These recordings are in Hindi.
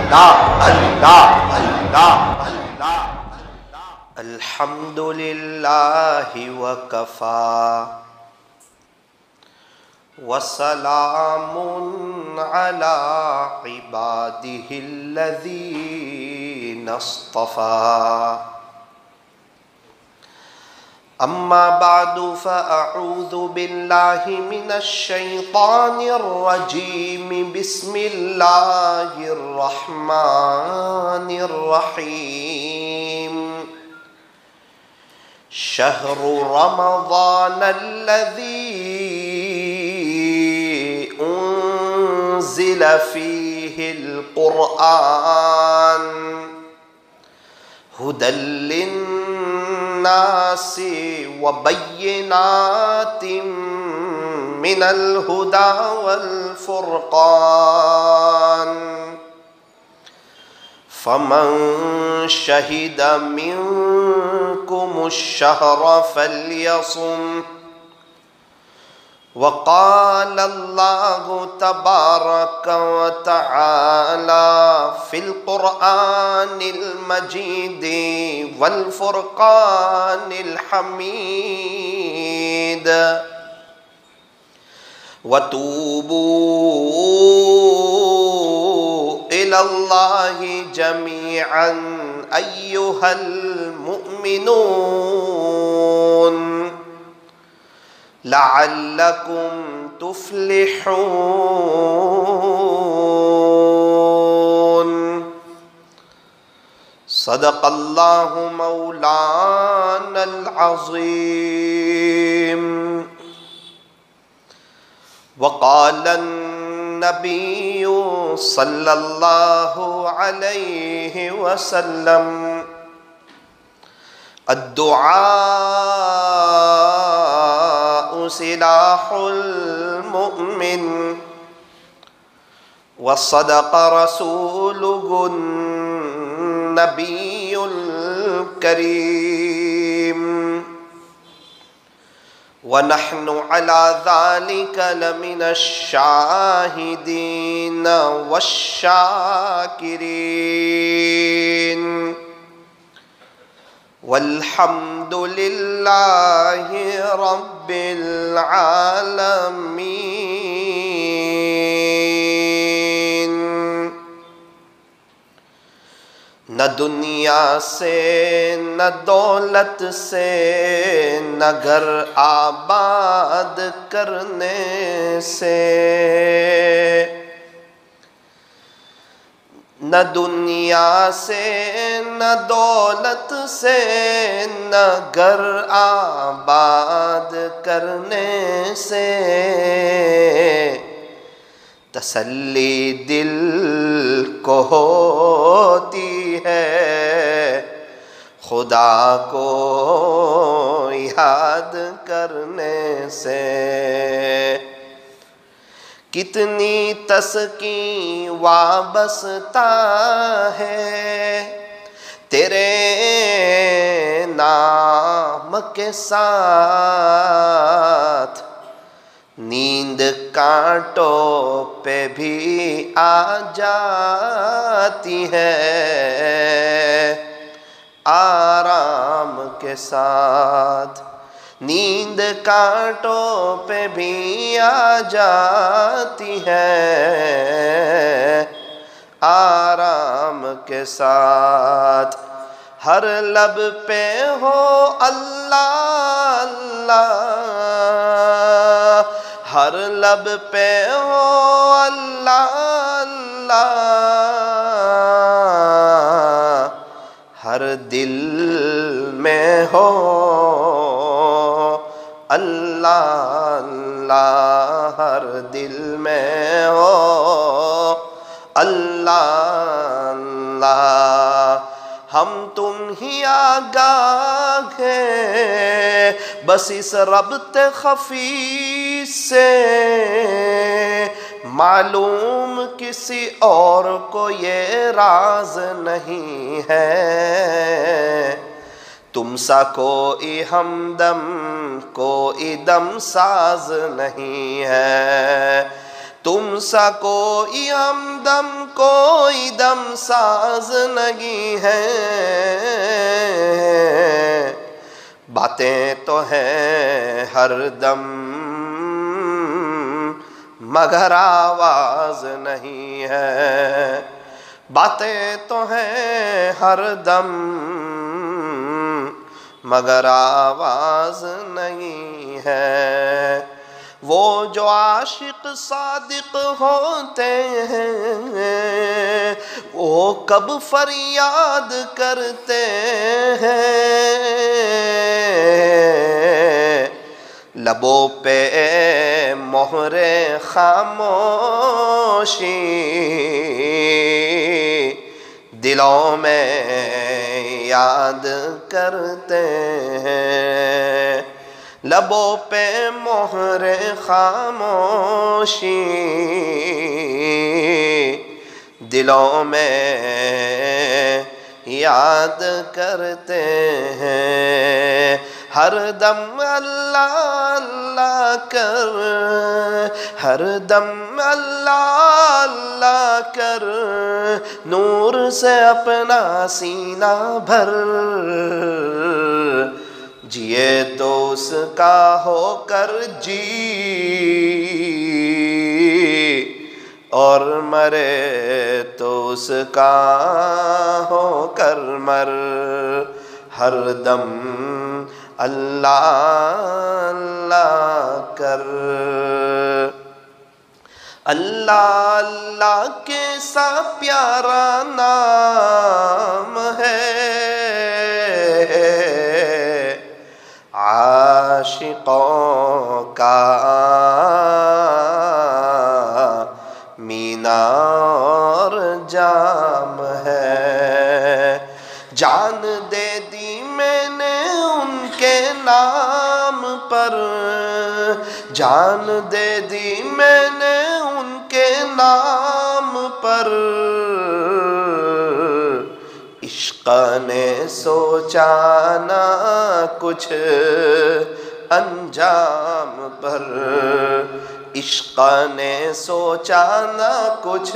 अल्लाह अल्लाह अल्लाह अल्लाह। अल्हम्दुलिल्लाहि वकफा वसलामुन अला इबादिहिल्लज़ीना इस्तफ़ा। अम्मा बादु फ़अऊज़ु बिल्लाहि मिनश शैतानिर रजीम। बिस्मिल्लाहिर रहमानिर रहीम। शहरु रमज़ानल्लज़ी उन्ज़िल फ़ीहिल क़ुरआन हुदल लिन्नासि व बय्यिनातिम मिनल हुदा वल फ़ुरक़ान। फमन शहिद मिनकुमुश शहर फल्यसुम। वक़ाल अल्लाहु तबारक व तआला फ़िल क़ुरआनिल मजीद वल फ़ुरक़ानिल हमीद। वतूबू इलल्लाहि जमीअन अय्युहल मुअमिनून लअल्लकुम तुफ्लिहून। सदक़ल्लाहु मौलानल अज़ीम। वक़ालन नबिय्यु सल्लल्लाहु अलैहि वसल्लम अद्दुआउ सिलाहुल मुमिन व सदक़ रसूलुहुन नबियुल करीम। व नहनु अला ज़ालिका लमिनश शाहिदीन वश्शाकिरीन। वल्हम्दुलिल्लाहि रब्बिल आलमीन। न दुनिया से न दौलत से न घर आबाद करने से, न दुनिया से न दौलत से न घर आबाद करने से तसल्ली दिल को होती है खुदा को याद करने से। कितनी तस्की वाबस्ता है तेरे नाम के साथ। नींद कांटों पे भी आ जाती है आराम के साथ। नींद कांटों पे भी आ जाती है आराम के साथ। हर लब पे हो अल्लाह अल्लाह, हर लब पे हो अल्लाह अल्लाह, हर दिल में हो अल्लाह अल्लाह, हर दिल में हो अल्लाह अल्लाह। हम तुम ही आगाह हैं बस इस रब्त खफी से, मालूम किसी और को ये राज नहीं है। तुम सा कोई हमदम कोई दम साज नहीं है, तुम सा कोई हमदम कोई दम साज नहीं है। बातें तो हैं हर दम मगर आवाज नहीं है। बातें तो हैं हर दम मगर आवाज नहीं है। वो जो आशिक सादिक होते हैं वो कब फरियाद करते हैं। लबों पे मोहरे खामोशी दिलों में याद करते हैं। लबों पे मोहरे खामोशी दिलों में याद करते हैं। हर दम अल्लाह अल्लाह कर, हर दम अल्लाह अल्लाह कर, नूर से अपना सीना भर। जिए तो उसका होकर जी और मरे तो उसका होकर मर। हर दम अल्लाह अल्लाह कर। अल्लाह अल्लाह कैसा प्यारा नाम है, आशिकों का मीना और जाम है। जान दे दी मैंने उनके नाम पर, जान दे दी मैंने उनके नाम पर। इश्क़ ने सोचा ना कुछ अंजाम पर, इश्क़ ने सोचा ना कुछ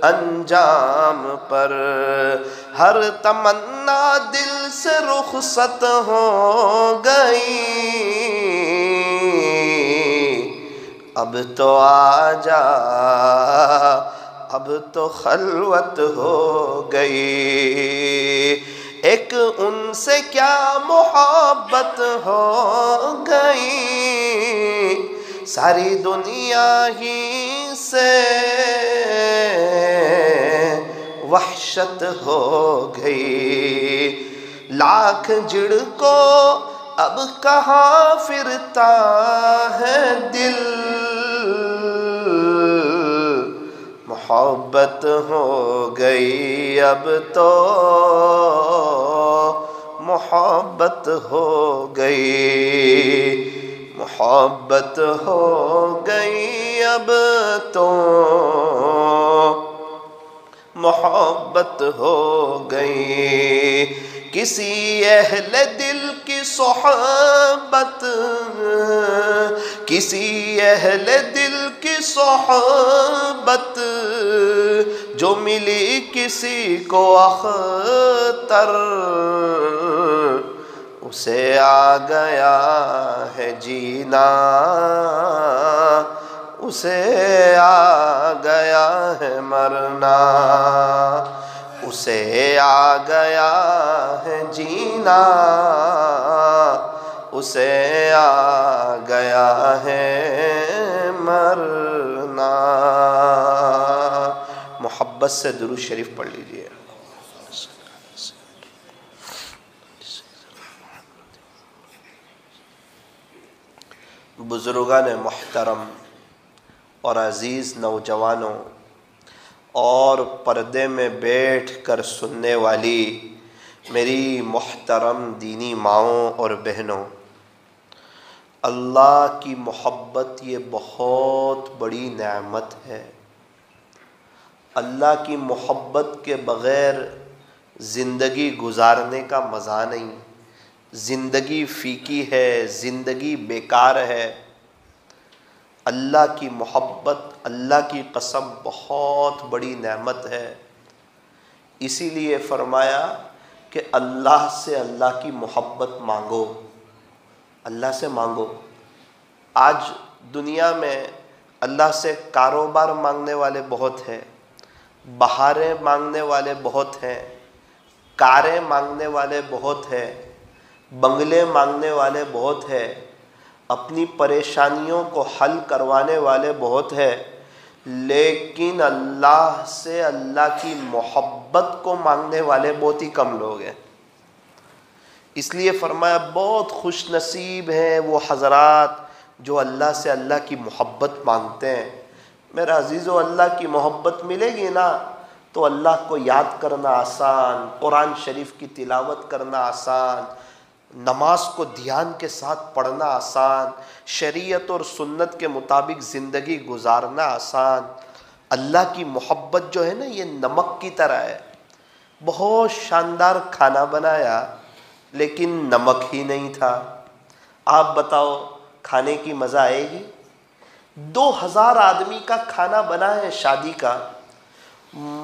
अंजाम पर। हर तमन्ना दिल से रुखसत हो गई, अब तो आजा अब तो खलवत हो गई। एक उनसे क्या मोहब्बत हो गई, सारी दुनिया ही से वहशत हो गई। लाख झिड़को अब कहाँ फिरता है दिल, मोहब्बत हो गई अब तो मोहब्बत हो गई, मोहब्बत हो गई अब तो मोहब्बत हो गई। किसी अहले दिल की सोहबत, किसी अहले दिल की सोहबत जो मिली किसी को अख्तर, उसे आ गया है जीना, उसे आ गया है मरना, उसे आ गया है जीना, उसे आ गया है मरना। मोहब्बत से दुरूद शरीफ पढ़ लीजिए। बुजुर्गान मोहतरम और अज़ीज़ नौजवानों और पर्दे में बैठ कर सुनने वाली मेरी मोहतरम दीनी माओं और बहनों, अल्लाह की मोहब्बत ये बहुत बड़ी नेमत है। अल्लाह की मोहब्बत के बग़ैर ज़िंदगी गुजारने का मज़ा नहीं, ज़िंदगी फ़ीकी है, ज़िंदगी बेकार है। अल्लाह की मोहब्बत, अल्लाह की कसम, बहुत बड़ी नेमत है। इसीलिए फरमाया कि अल्लाह से अल्लाह की मोहब्बत मांगो, अल्लाह से मांगो। आज दुनिया में अल्लाह से कारोबार मांगने वाले बहुत हैं, बहारें मांगने वाले बहुत हैं, कारें मांगने वाले बहुत हैं, बंगले मांगने वाले बहुत हैं, अपनी परेशानियों को हल करवाने वाले बहुत हैं, लेकिन अल्लाह से अल्लाह की मोहब्बत को मांगने वाले बहुत ही कम लोग हैं। इसलिए फरमाया बहुत खुश नसीब हैं वो हज़रात जो अल्लाह से अल्लाह की मोहब्बत मांगते हैं। मेरा अजीज़ो, अल्लाह की मोहब्बत मिलेगी ना तो अल्लाह को याद करना आसान, कुरान शरीफ की तिलावत करना आसान, नमाज को ध्यान के साथ पढ़ना आसान, शरीयत और सुन्नत के मुताबिक ज़िंदगी गुजारना आसान। अल्लाह की मोहब्बत जो है ना, ये नमक की तरह है। बहुत शानदार खाना बनाया लेकिन नमक ही नहीं था। आप बताओ खाने की मज़ा आएगी? 2000 आदमी का खाना बना है शादी का,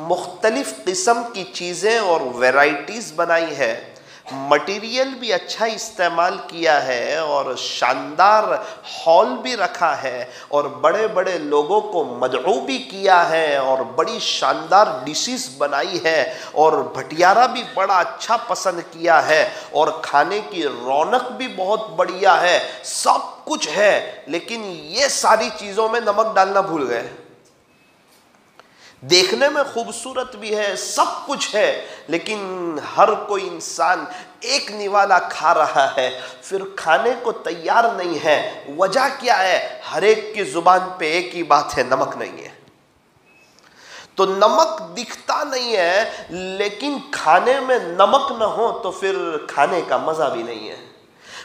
मुख्तलिफ़ किस्म की चीज़ें और वैराइटीज़ बनाई है, मटेरियल भी अच्छा इस्तेमाल किया है और शानदार हॉल भी रखा है और बड़े बड़े लोगों को मदऊ भी किया है और बड़ी शानदार डिशेस बनाई है और भटियारा भी बड़ा अच्छा पसंद किया है और खाने की रौनक भी बहुत बढ़िया है, सब कुछ है। लेकिन ये सारी चीज़ों में नमक डालना भूल गए। देखने में खूबसूरत भी है, सब कुछ है, लेकिन हर कोई इंसान एक निवाला खा रहा है, फिर खाने को तैयार नहीं है। वजह क्या है? हर एक की जुबान पे एक ही बात है, नमक नहीं है। तो नमक दिखता नहीं है, लेकिन खाने में नमक न हो तो फिर खाने का मजा भी नहीं है।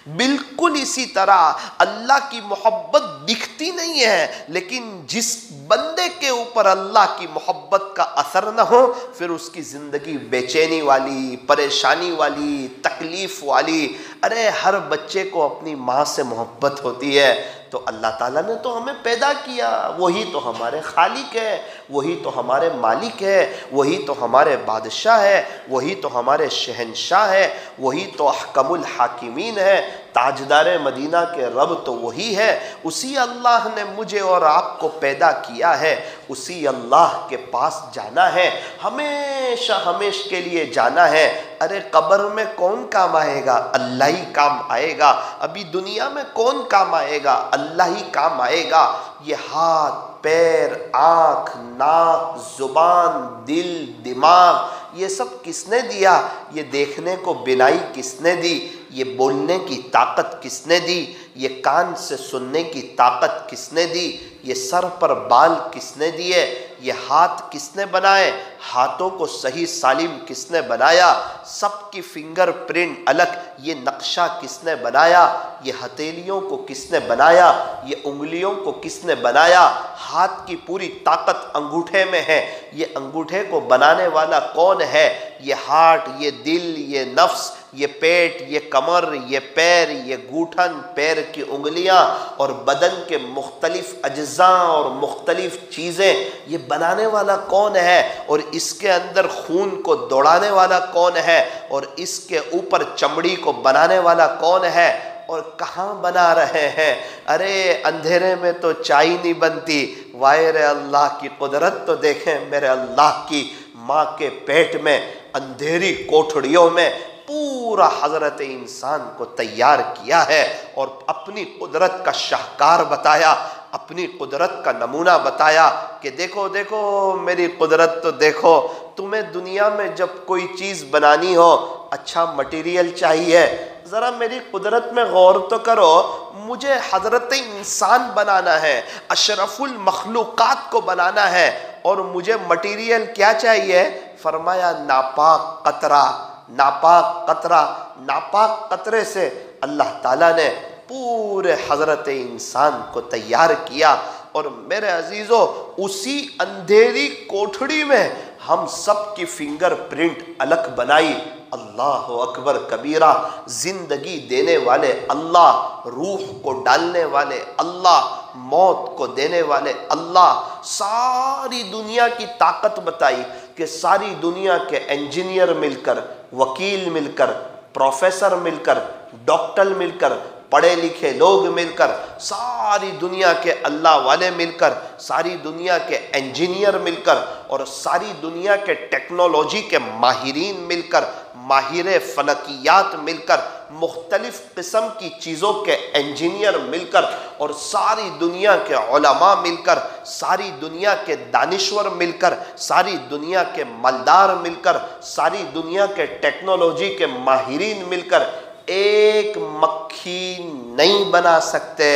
बिल्कुल इसी तरह अल्लाह की मोहब्बत दिखती नहीं है, लेकिन जिस बंदे के ऊपर अल्लाह की मोहब्बत का असर न हो, फिर उसकी ज़िंदगी बेचैनी वाली, परेशानी वाली, तकलीफ़ वाली। अरे हर बच्चे को अपनी माँ से मोहब्बत होती है, तो अल्लाह ताला ने तो हमें पैदा किया, वही तो हमारे खालिक है, वही तो हमारे मालिक है, वही तो हमारे बादशाह है, वही तो हमारे शहनशाह है, वही तो अहकमुल हाकिमीन है, ताजदार मदीना के रब तो वही है। उसी अल्लाह ने मुझे और आपको पैदा किया है, उसी अल्लाह के पास जाना है, हमेशा हमेशा के लिए जाना है। अरे कब्र में कौन काम आएगा? अल्लाह ही काम आएगा। अभी दुनिया में कौन काम आएगा? अल्लाह ही काम आएगा। ये हाथ, पैर, आँख, नाक, ज़ुबान, दिल, दिमाग, ये सब किसने दिया? ये देखने को बिनाई किसने दी? ये बोलने की ताकत किसने दी? ये कान से सुनने की ताकत किसने दी? ये सर पर बाल किसने दिए? ये हाथ किसने बनाए? हाथों को सही सालिम किसने बनाया? सबकी फिंगर प्रिंट अलग, ये नक्शा किसने बनाया? ये हथेलियों को किसने बनाया? ये उंगलियों को किसने बनाया? हाथ की पूरी ताकत अंगूठे में है, ये अंगूठे को बनाने वाला कौन है? ये हार्ट, ये दिल, ये नफ्स, ये पेट, ये कमर, ये पैर, ये घूठन, पैर की उंगलियां और बदन के मुख्तलिफ अज्जा और मुख्तलिफ चीज़ें, ये बनाने वाला कौन है? और इसके अंदर खून को दौड़ाने वाला कौन है? और इसके ऊपर चमड़ी को बनाने वाला कौन है? और कहाँ बना रहे हैं? अरे अंधेरे में तो चाय नहीं बनती, वायर अल्लाह की कुदरत तो देखें। मेरे अल्लाह की माँ के पेट में अंधेरी कोठड़ियों में पूरा हज़रत इंसान को तैयार किया है और अपनी कुदरत का शाहकार बताया, अपनी कुदरत का नमूना बताया कि देखो देखो मेरी कुदरत तो देखो। तुम्हें दुनिया में जब कोई चीज़ बनानी हो, अच्छा मटेरियल चाहिए, ज़रा मेरी कुदरत में गौर तो करो। मुझे हज़रत इंसान बनाना है, अशरफुल मखलूक़ात को बनाना है, और मुझे मटेरियल क्या चाहिए? फरमाया नापाक कतरा। नापाक कतरा, नापाक कतरे से अल्लाह ताला ने पूरे हज़रत इंसान को तैयार किया। और मेरे अजीज़ों, उसी अंधेरी कोठड़ी में हम सब की फिंगर प्रिंट अलग बनाई। अल्लाह अकबर कबीरा। ज़िंदगी देने वाले अल्लाह, रूह को डालने वाले अल्लाह, मौत को देने वाले अल्लाह। सारी दुनिया की ताकत बताई कि सारी दुनिया के इंजीनियर मिलकर, वकील मिलकर, प्रोफेसर मिलकर, डॉक्टर मिलकर, पढ़े लिखे लोग मिलकर, सारी दुनिया के अल्लाह वाले मिलकर, सारी दुनिया के इंजीनियर मिलकर और सारी दुनिया के टेक्नोलॉजी के माहिरीन मिलकर, माहिर फलकियात मिलकर, मुख्तलिफ किस्म की चीज़ों के इंजीनियर मिलकर और सारी दुनिया के उलमा मिलकर, सारी दुनिया के दानिश्वर मिलकर, सारी दुनिया के मालदार मिलकर, सारी दुनिया के टेक्नोलॉजी के माहिरीन मिलकर एक मक्खी नहीं बना सकते।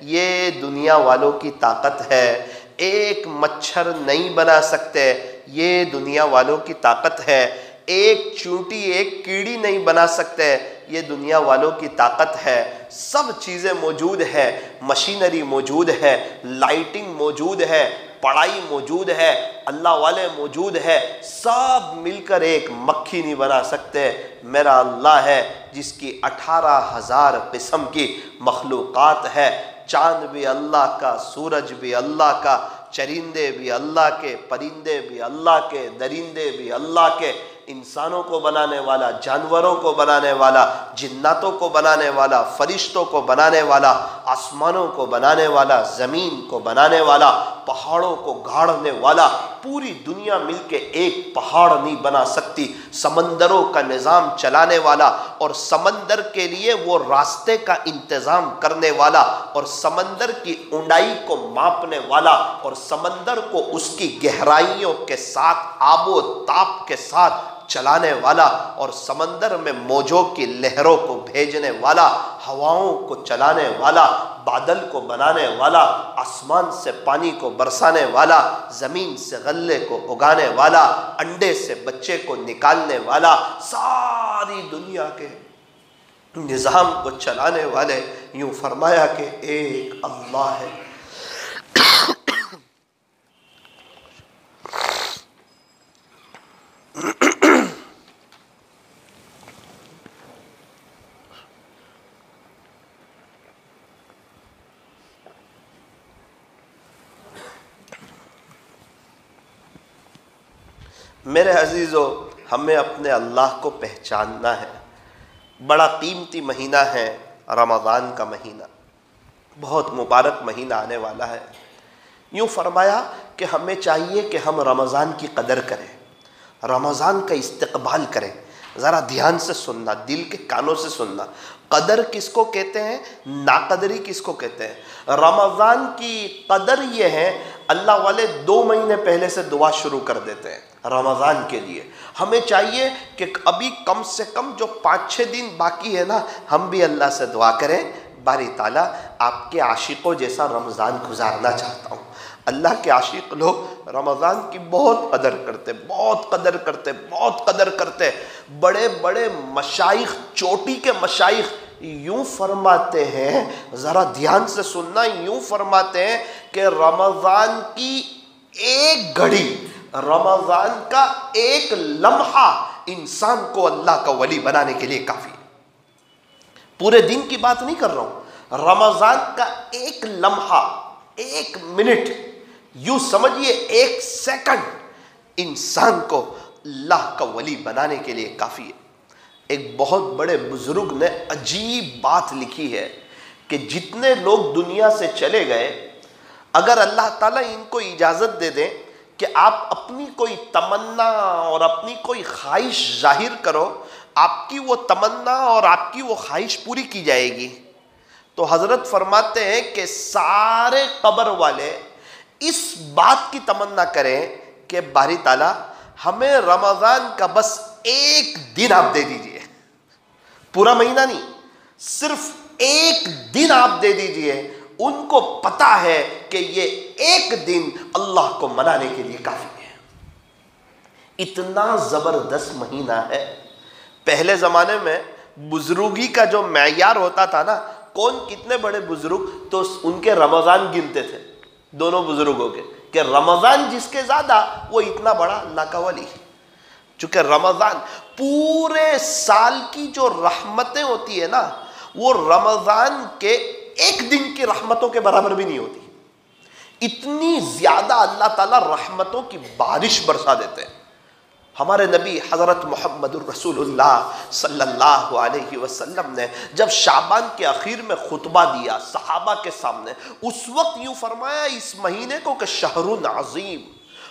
ये दुनिया वालों की ताकत है। एक मच्छर नहीं बना सकते, ये दुनिया वालों की ताकत है। एक चूंटी, एक कीड़ी नहीं बना सकते, ये दुनिया वालों की ताकत है। सब चीज़ें मौजूद है, मशीनरी मौजूद है, लाइटिंग मौजूद है, पढ़ाई मौजूद है, अल्लाह वाले मौजूद है, सब मिलकर एक मक्खी नहीं बना सकते। मेरा अल्लाह है जिसकी 18,000 किस्म की मखलूक़ात है। चाँद भी अल्लाह का, सूरज भी अल्लाह का, चरिंदे भी अल्लाह के, परिंदे भी अल्लाह के, दरिंदे भी अल्लाह के, इंसानों को बनाने वाला, जानवरों को बनाने वाला, जिन्नातों को बनाने वाला, फरिश्तों को बनाने वाला, आसमानों को बनाने वाला, ज़मीन को बनाने वाला, पहाड़ों को गाड़ने वाला। पूरी दुनिया मिलके एक पहाड़ नहीं बना सकती। समंदरों का निज़ाम चलाने वाला और समंदर के लिए वो रास्ते का इंतज़ाम करने वाला और समंदर की ऊंचाई को मापने वाला और समंदर को उसकी गहराइयों के साथ, आबो ताप के साथ चलाने वाला और समंदर में मौजों की लहरों को भेजने वाला, हवाओं को चलाने वाला, बादल को बनाने वाला, आसमान से पानी को बरसाने वाला, ज़मीन से गल्ले को उगाने वाला, अंडे से बच्चे को निकालने वाला, सारी दुनिया के निज़ाम को चलाने वाले। यूँ फरमाया कि एक अल्लाह है। मेरे अजीज़ों, हमें अपने अल्लाह को पहचानना है। बड़ा कीमती महीना है रमज़ान का महीना, बहुत मुबारक महीना आने वाला है। यूँ फरमाया कि हमें चाहिए कि हम रमज़ान की कदर करें, रमज़ान का इस्तकबाल करें। ज़रा ध्यान से सुनना, दिल के कानों से सुनना। कदर किसको कहते हैं, नाकदरी किसको कहते हैं? रमज़ान की कदर ये है, अल्लाह वाले 2 महीने पहले से दुआ शुरू कर देते हैं रमज़ान के लिए। हमें चाहिए कि अभी कम से कम जो 5-6 दिन बाकी है ना, हम भी अल्लाह से दुआ करें, बारी ताला आपके आशिकों जैसा रमज़ान गुजारना चाहता हूँ। अल्लाह के आशिक लोग रमज़ान की बहुत कदर करते, बहुत कदर करते, बहुत कदर करते। बड़े बड़े मशाइख, चोटी के मशाइख यूँ फरमाते हैं, ज़रा ध्यान से सुनना, यूँ फरमाते हैं कि रमज़ान की एक घड़ी, रमज़ान का एक लम्हा इंसान को अल्लाह का वली बनाने के लिए काफ़ी है। पूरे दिन की बात नहीं कर रहा हूँ, रमज़ान का एक लम्हा, 1 मिनट, यूँ समझिए 1 सेकंड इंसान को अल्लाह का वली बनाने के लिए काफ़ी है। एक बहुत बड़े बुजुर्ग ने अजीब बात लिखी है कि जितने लोग दुनिया से चले गए, अगर अल्लाह ताला इनको इजाज़त दे दें कि आप अपनी कोई तमन्ना और अपनी कोई ख्वाहिश जाहिर करो, आपकी वो तमन्ना और आपकी वो ख्वाहिश पूरी की जाएगी। तो हज़रत फरमाते हैं कि सारे कब्र वाले इस बात की तमन्ना करें कि बारी ताला हमें रमज़ान का बस 1 दिन आप दे दीजिए, पूरा महीना नहीं, सिर्फ 1 दिन आप दे दीजिए। उनको पता है कि ये 1 दिन अल्लाह को मनाने के लिए काफ़ी है। इतना ज़बरदस्त महीना है। पहले ज़माने में बुजुर्गी का जो मैयार होता था ना, कौन कितने बड़े बुजुर्ग, तो उनके रमज़ान गिनते थे दोनों बुजुर्गों के, कि रमज़ान जिसके ज़्यादा वो इतना बड़ा अल्लाह का वली। चूँकि रमज़ान पूरे साल की जो रहमतें होती है ना, वो रमज़ान के 1 दिन की रहमतों के बराबर भी नहीं होती। इतनी ज्यादा अल्लाह ताला रहमतों की बारिश बरसा देते हैं। हमारे नबी हज़रत मुहम्मदुर रसूलुल्लाह सल्लल्लाहु अलैहि वसल्लम ने जब शाबान के आखिर में खुतबा दिया सहाबा के सामने, उस वक्त यूँ फरमाया इस महीने को कि शहरुन अज़ीम,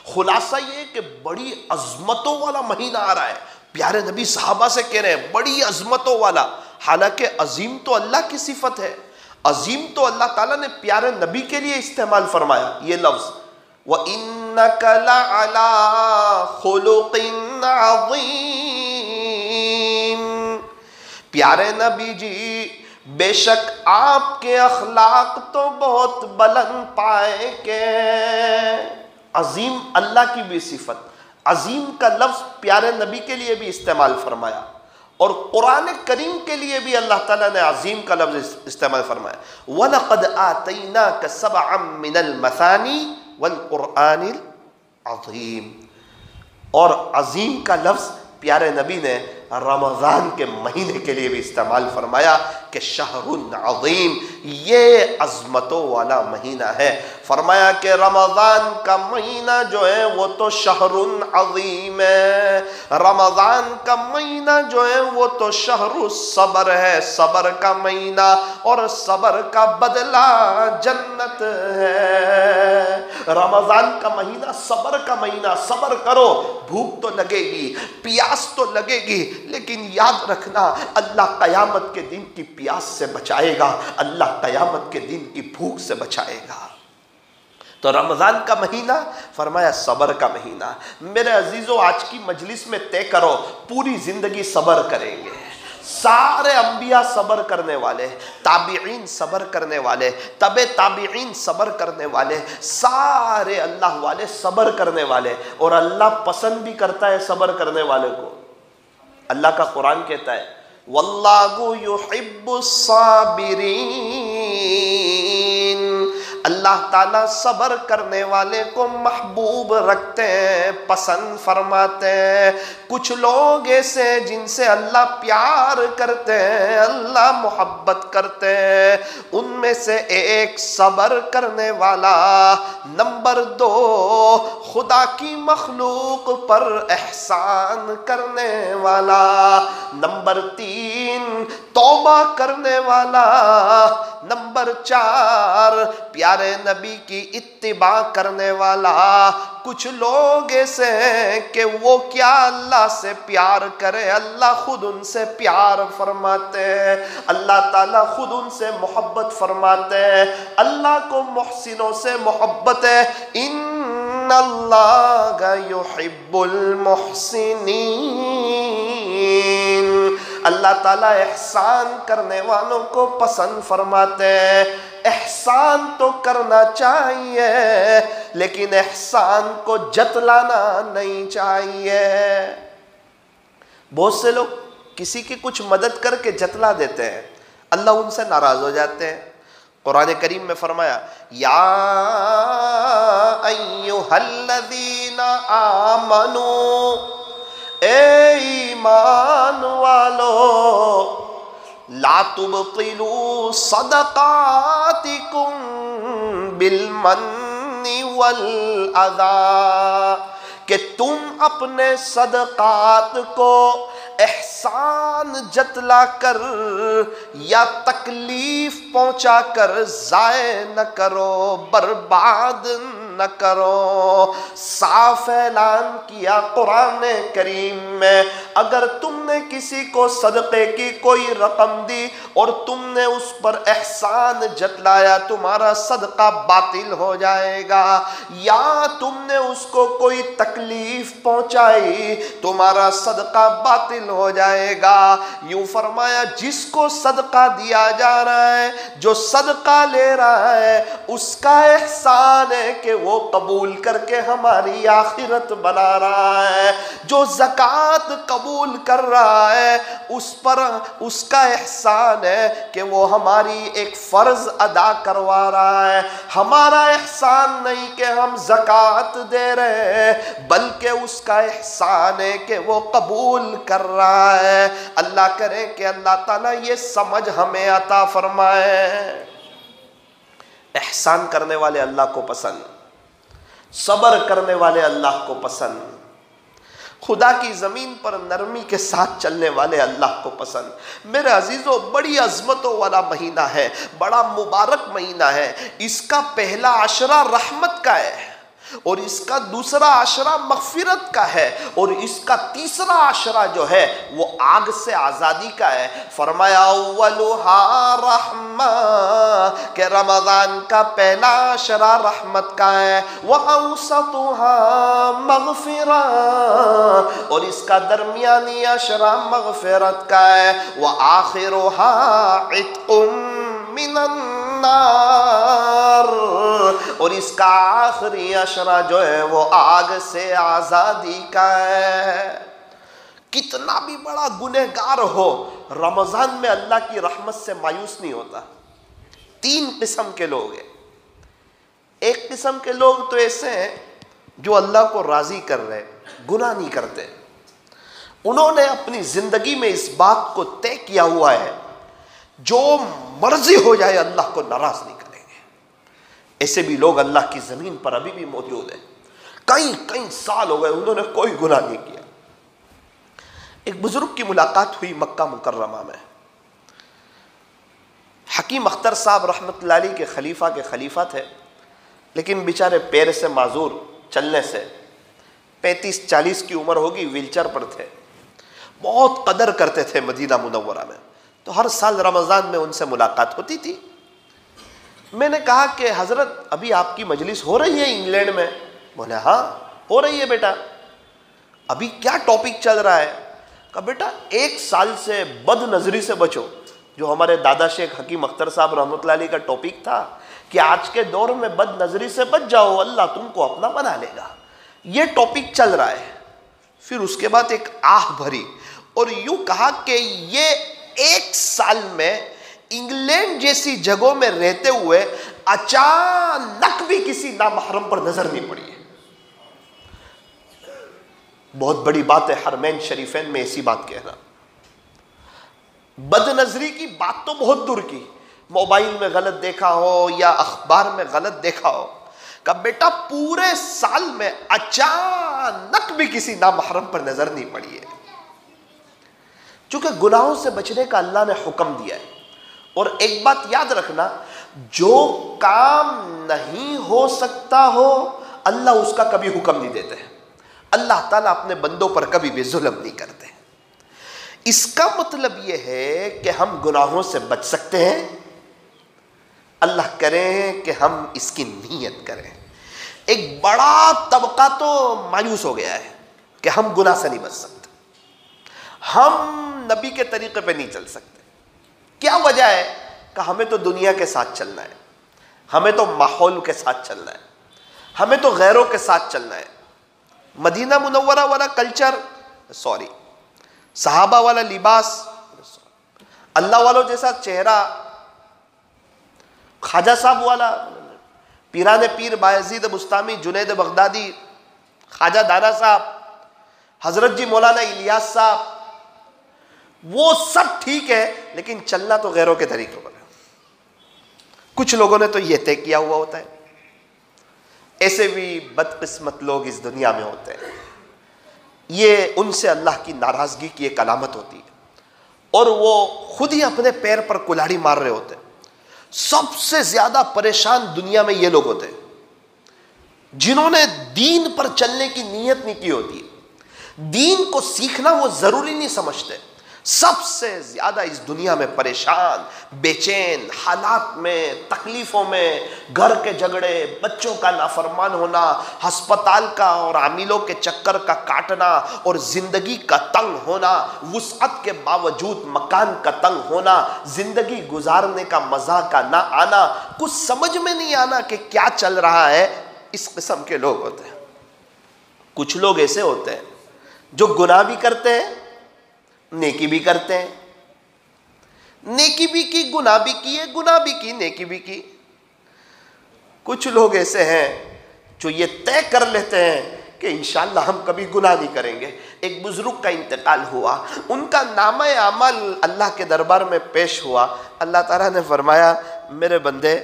खुलासा ये कि बड़ी अजमतों वाला महीना आ रहा है। प्यारे नबी सहाबा से कह रहे हैं बड़ी अजमतों वाला, हालांकि अजीम तो अल्लाह की सिफत है, अजीम तो अल्लाह ताला ने प्यारे नबी के लिए इस्तेमाल फरमाया ये लफ्ज़, व इन्नका लअला खुलुक़िन अज़ीम। प्यारे नबी जी बेशक आपके अखलाक तो बहुत बुलंद पाए के। अजीम अल्लाह की भी सिफत, अजीम का लफ्ज़ प्यारे नबी के लिए भी इस्तेमाल फरमाया और कुरान करीम के लिए भी अल्लाह ताला ने अजीम का लफ्ज़ इस्तेमाल फरमाया। वलक़द आतैनाका सबअम मिनल मसानी वल कुरआनिल अज़ीम। और अजीम का लफ्ज़ प्यारे नबी ने रमज़ान के महीने के लिए भी इस्तेमाल फरमाया कि शहरुन अज़ीम, ये अज़मतों वाला महीना है। फरमाया कि रमज़ान का महीना जो है वो तो शहरुन अज़ीम है, रमज़ान का महीना जो है वो तो शहरु सबर है, सबर का महीना, और सबर का बदला जन्नत है। रमज़ान का महीना सबर का महीना, सबर करो, भूख तो लगेगी, प्यास तो लगेगी, लेकिन याद रखना अल्लाह क़यामत के दिन की प्यास से बचाएगा, अल्लाह क़यामत के दिन की भूख से बचाएगा। तो रमज़ान का महीना फरमाया सबर का महीना। मेरे अजीज़ों, आज की मजलिस में तय करो पूरी ज़िंदगी सबर करेंगे। सारे अंबिया सबर करने वाले, ताबीईन सबर करने वाले, तबे ताबीईन सबर करने वाले, सारे अल्लाह वाले सबर करने वाले, और अल्लाह पसंद भी करता है सबर करने वाले को। अल्लाह का कुरान कहता है वल्लाहु युहिब्बुस साबिरीन, अल्लाह ताला सबर करने वाले को महबूब रखते हैं, पसंद फरमाते हैं। कुछ लोग ऐसे जिनसे अल्लाह प्यार करते हैं, अल्लाह मोहब्बत करते हैं, उनमें से एक सबर करने वाला। नंबर 2 खुदा की मखलूक पर एहसान करने वाला। नंबर 3 तौबा करने वाला। नंबर 4 प्यारे नबी की इत्तिबा करने वाला। कुछ लोग ऐसे हैं कि वो क्या अल्लाह से प्यार करे, अल्लाह खुद उनसे प्यार फरमाते हैं, अल्लाह ताला खुद उनसे मोहब्बत फरमाते हैं। अल्लाह को मोहसिनों से मोहब्बत है। इन्नल्लाह युहिब्बुल मुहसिनीन, अल्लाह ताला एहसान करने वालों को पसंद फरमाते हैं। एहसान तो करना चाहिए, लेकिन एहसान को जतलाना नहीं चाहिए। बहुत से लोग किसी की कुछ मदद करके जतला देते हैं, अल्लाह उनसे नाराज हो जाते हैं। कुरान करीम में फरमाया या अय्युहल्लज़ीना आमनू, ए ईमान वालो, ला तुबतिलू सदकातिकुम बिलमन्नि वल अज़ा, कि तुम अपने सदकात को एहसान जतला कर या तकलीफ पहुंचा कर ज़ाय न करो, बर्बाद न करो। साफ ऐलान किया कुरान करीम में, अगर तुमने किसी को सदक़े की कोई रकम दी और तुमने उस पर एहसान जतलाया, तुम्हारा सदका बातिल हो जाएगा। या तुमने उसको कोई तकलीफ पहुंचाई, तुम्हारा सदका बातिल हो जाएगा। यूं फरमाया जिसको सदका दिया जा रहा है, जो सदका ले रहा है, उसका एहसान है कि वो कबूल करके हमारी आखिरत बना रहा है। जो ज़कात कबूल कर रहा है, उस पर उसका एहसान है कि वो हमारी एक फ़र्ज़ अदा करवा रहा है। हमारा एहसान नहीं कि हम ज़कात दे रहे हैं, बल्कि उसका एहसान है कि वो कबूल कर रहा है। अल्लाह करे कि अल्लाह ताला ये समझ हमें अता फरमाए। एहसान करने वाले अल्लाह को पसंद, सब्र करने वाले अल्लाह को पसंद, खुदा की ज़मीन पर नरमी के साथ चलने वाले अल्लाह को पसंद। मेरे अजीज़ों, बड़ी अज़मतों वाला महीना है, बड़ा मुबारक महीना है। इसका पहला अशरा रहमत का है और इसका दूसरा अशरा मग़फ़िरत का है और इसका तीसरा अशरा जो है वो आग से आज़ादी का है। फरमाया अव्वलुहा रहमा, के रमज़ान का पहला अशरा रहमत का है, व औसतुहा मग़फ़िरा, और इसका दरमियानी अशरा मग़फ़िरत का है, व आखिरुहा इत्क़ुम मिनन नार, और इसका आखिरी अशरा जो है वो आग से आज़ादी का है। कितना भी बड़ा गुनहगार हो, रमज़ान में अल्लाह की रहमत से मायूस नहीं होता। तीन किस्म के लोग हैं। एक किस्म के लोग तो ऐसे हैं जो अल्लाह को राज़ी कर रहे, गुनाह नहीं करते। उन्होंने अपनी ज़िंदगी में इस बात को तय किया हुआ है, जो मर्जी हो जाए अल्लाह को नाराज़ नहीं करेंगे। ऐसे भी लोग अल्लाह की ज़मीन पर अभी भी मौजूद हैं। कई कई साल हो गए, उन्होंने कोई गुनाह नहीं किया। एक बुजुर्ग की मुलाकात हुई मक्का मुकर्रमा में। हकीम अख्तर साहब रहमतुल्लाह अलैह के खलीफा थे, लेकिन बेचारे पैर से माजूर, चलने से 35-40 की उम्र होगी, व्हीलचेयर पर थे। बहुत कदर करते थे मदीना मुनव्वरा में, तो हर साल रमज़ान में उनसे मुलाकात होती थी। मैंने कहा कि हज़रत अभी आपकी मजलिस हो रही है इंग्लैंड में? बोले हाँ हो रही है बेटा। अभी क्या टॉपिक चल रहा है? कहा बेटा 1 साल से बदनज़री से बचो, जो हमारे दादा शेख हकीम अख्तर साहब रहमतुल्लाह अलैह का टॉपिक था कि आज के दौर में बदनज़री से बच जाओ, अल्लाह तुमको अपना बना लेगा। ये टॉपिक चल रहा है। फिर उसके बाद एक आह भरी और यूँ कहा कि ये 1 साल में इंग्लैंड जैसी जगहों में रहते हुए अचानक भी किसी नामहरम पर नजर नहीं पड़ी है। बहुत बड़ी बात है हरमैन शरीफैन में ऐसी बात कहना। बदनजरी की बात तो बहुत दूर की, मोबाइल में गलत देखा हो या अखबार में गलत देखा हो, का बेटा पूरे साल में अचानक भी किसी नामहरम पर नजर नहीं पड़ी है। चूंकि गुनाहों से बचने का अल्लाह ने हुक्म दिया है। और एक बात याद रखना, जो काम नहीं हो सकता हो अल्लाह उसका कभी हुक्म नहीं देते हैं। अल्लाह ताला अपने बंदों पर कभी भी जुल्म नहीं करते। इसका मतलब यह है कि हम गुनाहों से बच सकते हैं, अल्लाह करें कि हम इसकी नीयत करें। एक बड़ा तबका तो मायूस हो गया है कि हम गुनाह से नहीं बच सकते, हम नबी के तरीके पे नहीं चल सकते। क्या वजह है? कि हमें तो दुनिया के साथ चलना है, हमें तो माहौल के साथ चलना है, हमें तो गैरों के साथ चलना है। मदीना मुनव्वरा वाला कल्चर, सॉरी, सहाबा वाला लिबास, अल्लाह वालों जैसा चेहरा, ख्वाजा साहब वाला, पीराने पीर बायजीद बुस्तामी, जुनैद बगदादी, ख्वाजा दाना साहब, हजरत जी मौलाना इलियास साहब, वो सब ठीक है, लेकिन चलना तो गैरों के तरीके पर है। कुछ लोगों ने तो यह तय किया हुआ होता है। ऐसे भी बदकिस्मत लोग इस दुनिया में होते हैं। ये उनसे अल्लाह की नाराजगी की एक अलामत होती है और वो खुद ही अपने पैर पर कुल्हाड़ी मार रहे होते हैं। सबसे ज्यादा परेशान दुनिया में ये लोग होते हैं जिन्होंने दीन पर चलने की नीयत नहीं की होती है। दीन को सीखना वो जरूरी नहीं समझते। सबसे ज्यादा इस दुनिया में परेशान, बेचैन हालात में, तकलीफों में, घर के झगड़े, बच्चों का नाफरमान होना, हस्पताल का और आमिलों के चक्कर का काटना और जिंदगी का तंग होना, वुसअत के बावजूद मकान का तंग होना, जिंदगी गुजारने का मजा का ना आना, कुछ समझ में नहीं आना कि क्या चल रहा है। इस किस्म के लोग होते हैं। कुछ लोग ऐसे होते हैं जो गुनाह भी करते हैं, नेकी भी करते हैं, नेकी भी की, गुनाह भी किए, गुनाह भी की, नेकी भी की। कुछ लोग ऐसे हैं जो ये तय कर लेते हैं कि इंशाअल्लाह हम कभी गुनाह नहीं करेंगे। एक बुजुर्ग का इंतकाल हुआ, उनका नामा अमल अल्लाह के दरबार में पेश हुआ। अल्लाह ताला ने फरमाया, मेरे बंदे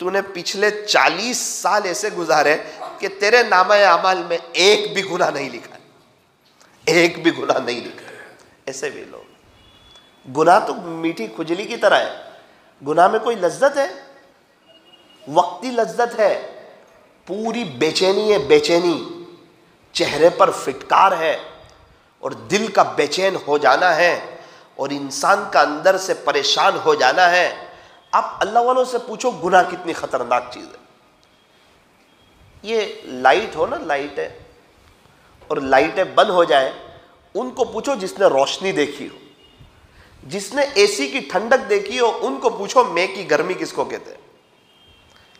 तूने पिछले 40 साल ऐसे गुजारे कि तेरे नामे अमाल में एक भी गुनाह नहीं लिखा, एक भी गुनाह नहीं लिखा। ऐसे भी लोग, गुनाह तो मीठी खुजली की तरह है, गुनाह में कोई लज्जत है? वक्ती लज्जत है, पूरी बेचैनी है, बेचैनी चेहरे पर फिटकार है और दिल का बेचैन हो जाना है और इंसान का अंदर से परेशान हो जाना है। आप अल्लाह वालों से पूछो गुनाह कितनी खतरनाक चीज है। ये लाइट हो ना, लाइट है और लाइटें बंद हो जाए, उनको पूछो जिसने रोशनी देखी हो, जिसने एसी की ठंडक देखी हो, उनको पूछो मई की गर्मी किसको कहते हैं,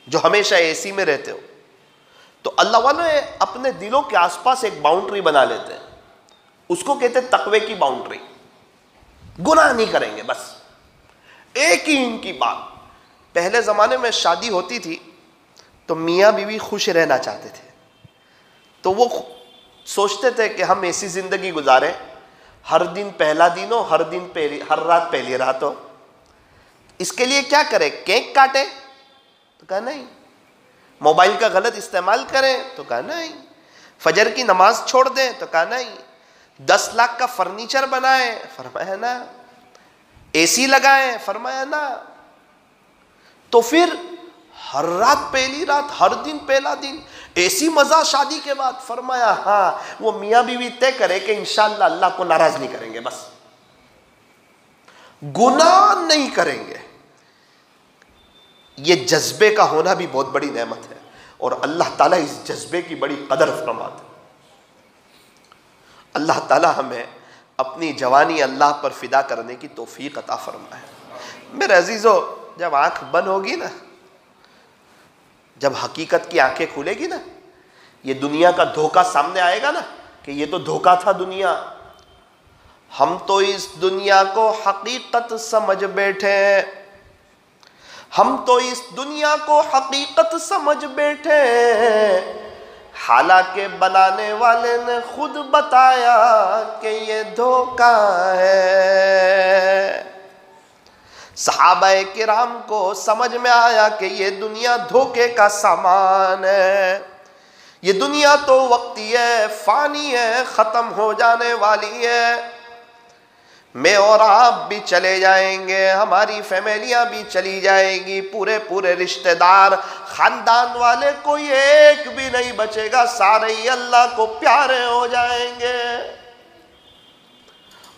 जो हमेशा एसी में रहते हो। तो अल्लाह वाले अपने दिलों के आसपास एक बाउंड्री बना लेते हैं, उसको कहते हैं तकवे की बाउंड्री। गुनाह नहीं करेंगे, बस एक ही इनकी बात। पहले जमाने में शादी होती थी तो मियाँ बीवी खुश रहना चाहते थे, तो वो सोचते थे कि हम ऐसी जिंदगी गुजारें, हर दिन पहला दिन हो, हर रात पहली रात हो। इसके लिए क्या करें? केक काटे? तो कहा नहीं। मोबाइल का गलत इस्तेमाल करें? तो कहा नहीं। फजर की नमाज छोड़ दें? तो कहा नहीं। 10 लाख का फर्नीचर बनाएं? फरमाया ना। एसी लगाएं? फरमाया ना। तो फिर हर रात पहली रात, हर दिन पहला दिन, ऐसी मजा शादी के बाद? फरमाया हाँ। वो मियाँ बीवी तय करे कि इंशाअल्लाह अल्लाह को नाराज नहीं करेंगे, बस गुनाह नहीं करेंगे। ये जज्बे का होना भी बहुत बड़ी नेमत है और अल्लाह ताला इस जज्बे की बड़ी कदर फरमाते हैं। अल्लाह ताला हमें अपनी जवानी अल्लाह पर फिदा करने की तौफीक अता फरमाए। मेरे अजीजों, जब आंख बंद होगी ना, जब हकीकत की आंखें खुलेगी ना, ये दुनिया का धोखा सामने आएगा ना कि ये तो धोखा था दुनिया, हम तो इस दुनिया को हकीकत समझ बैठे, हम तो इस दुनिया को हकीकत समझ बैठे, हालांकि बनाने वाले ने खुद बताया कि ये धोखा है। सहाबाए किराम को समझ में आया कि ये दुनिया धोखे का सामान है, ये दुनिया तो वक्ती है, फानी है, ख़त्म हो जाने वाली है। मैं और आप भी चले जाएंगे, हमारी फैमिलियाँ भी चली जाएंगी, पूरे पूरे रिश्तेदार, ख़ानदान वाले कोई एक भी नहीं बचेगा, सारे ही अल्लाह को प्यारे हो जाएंगे।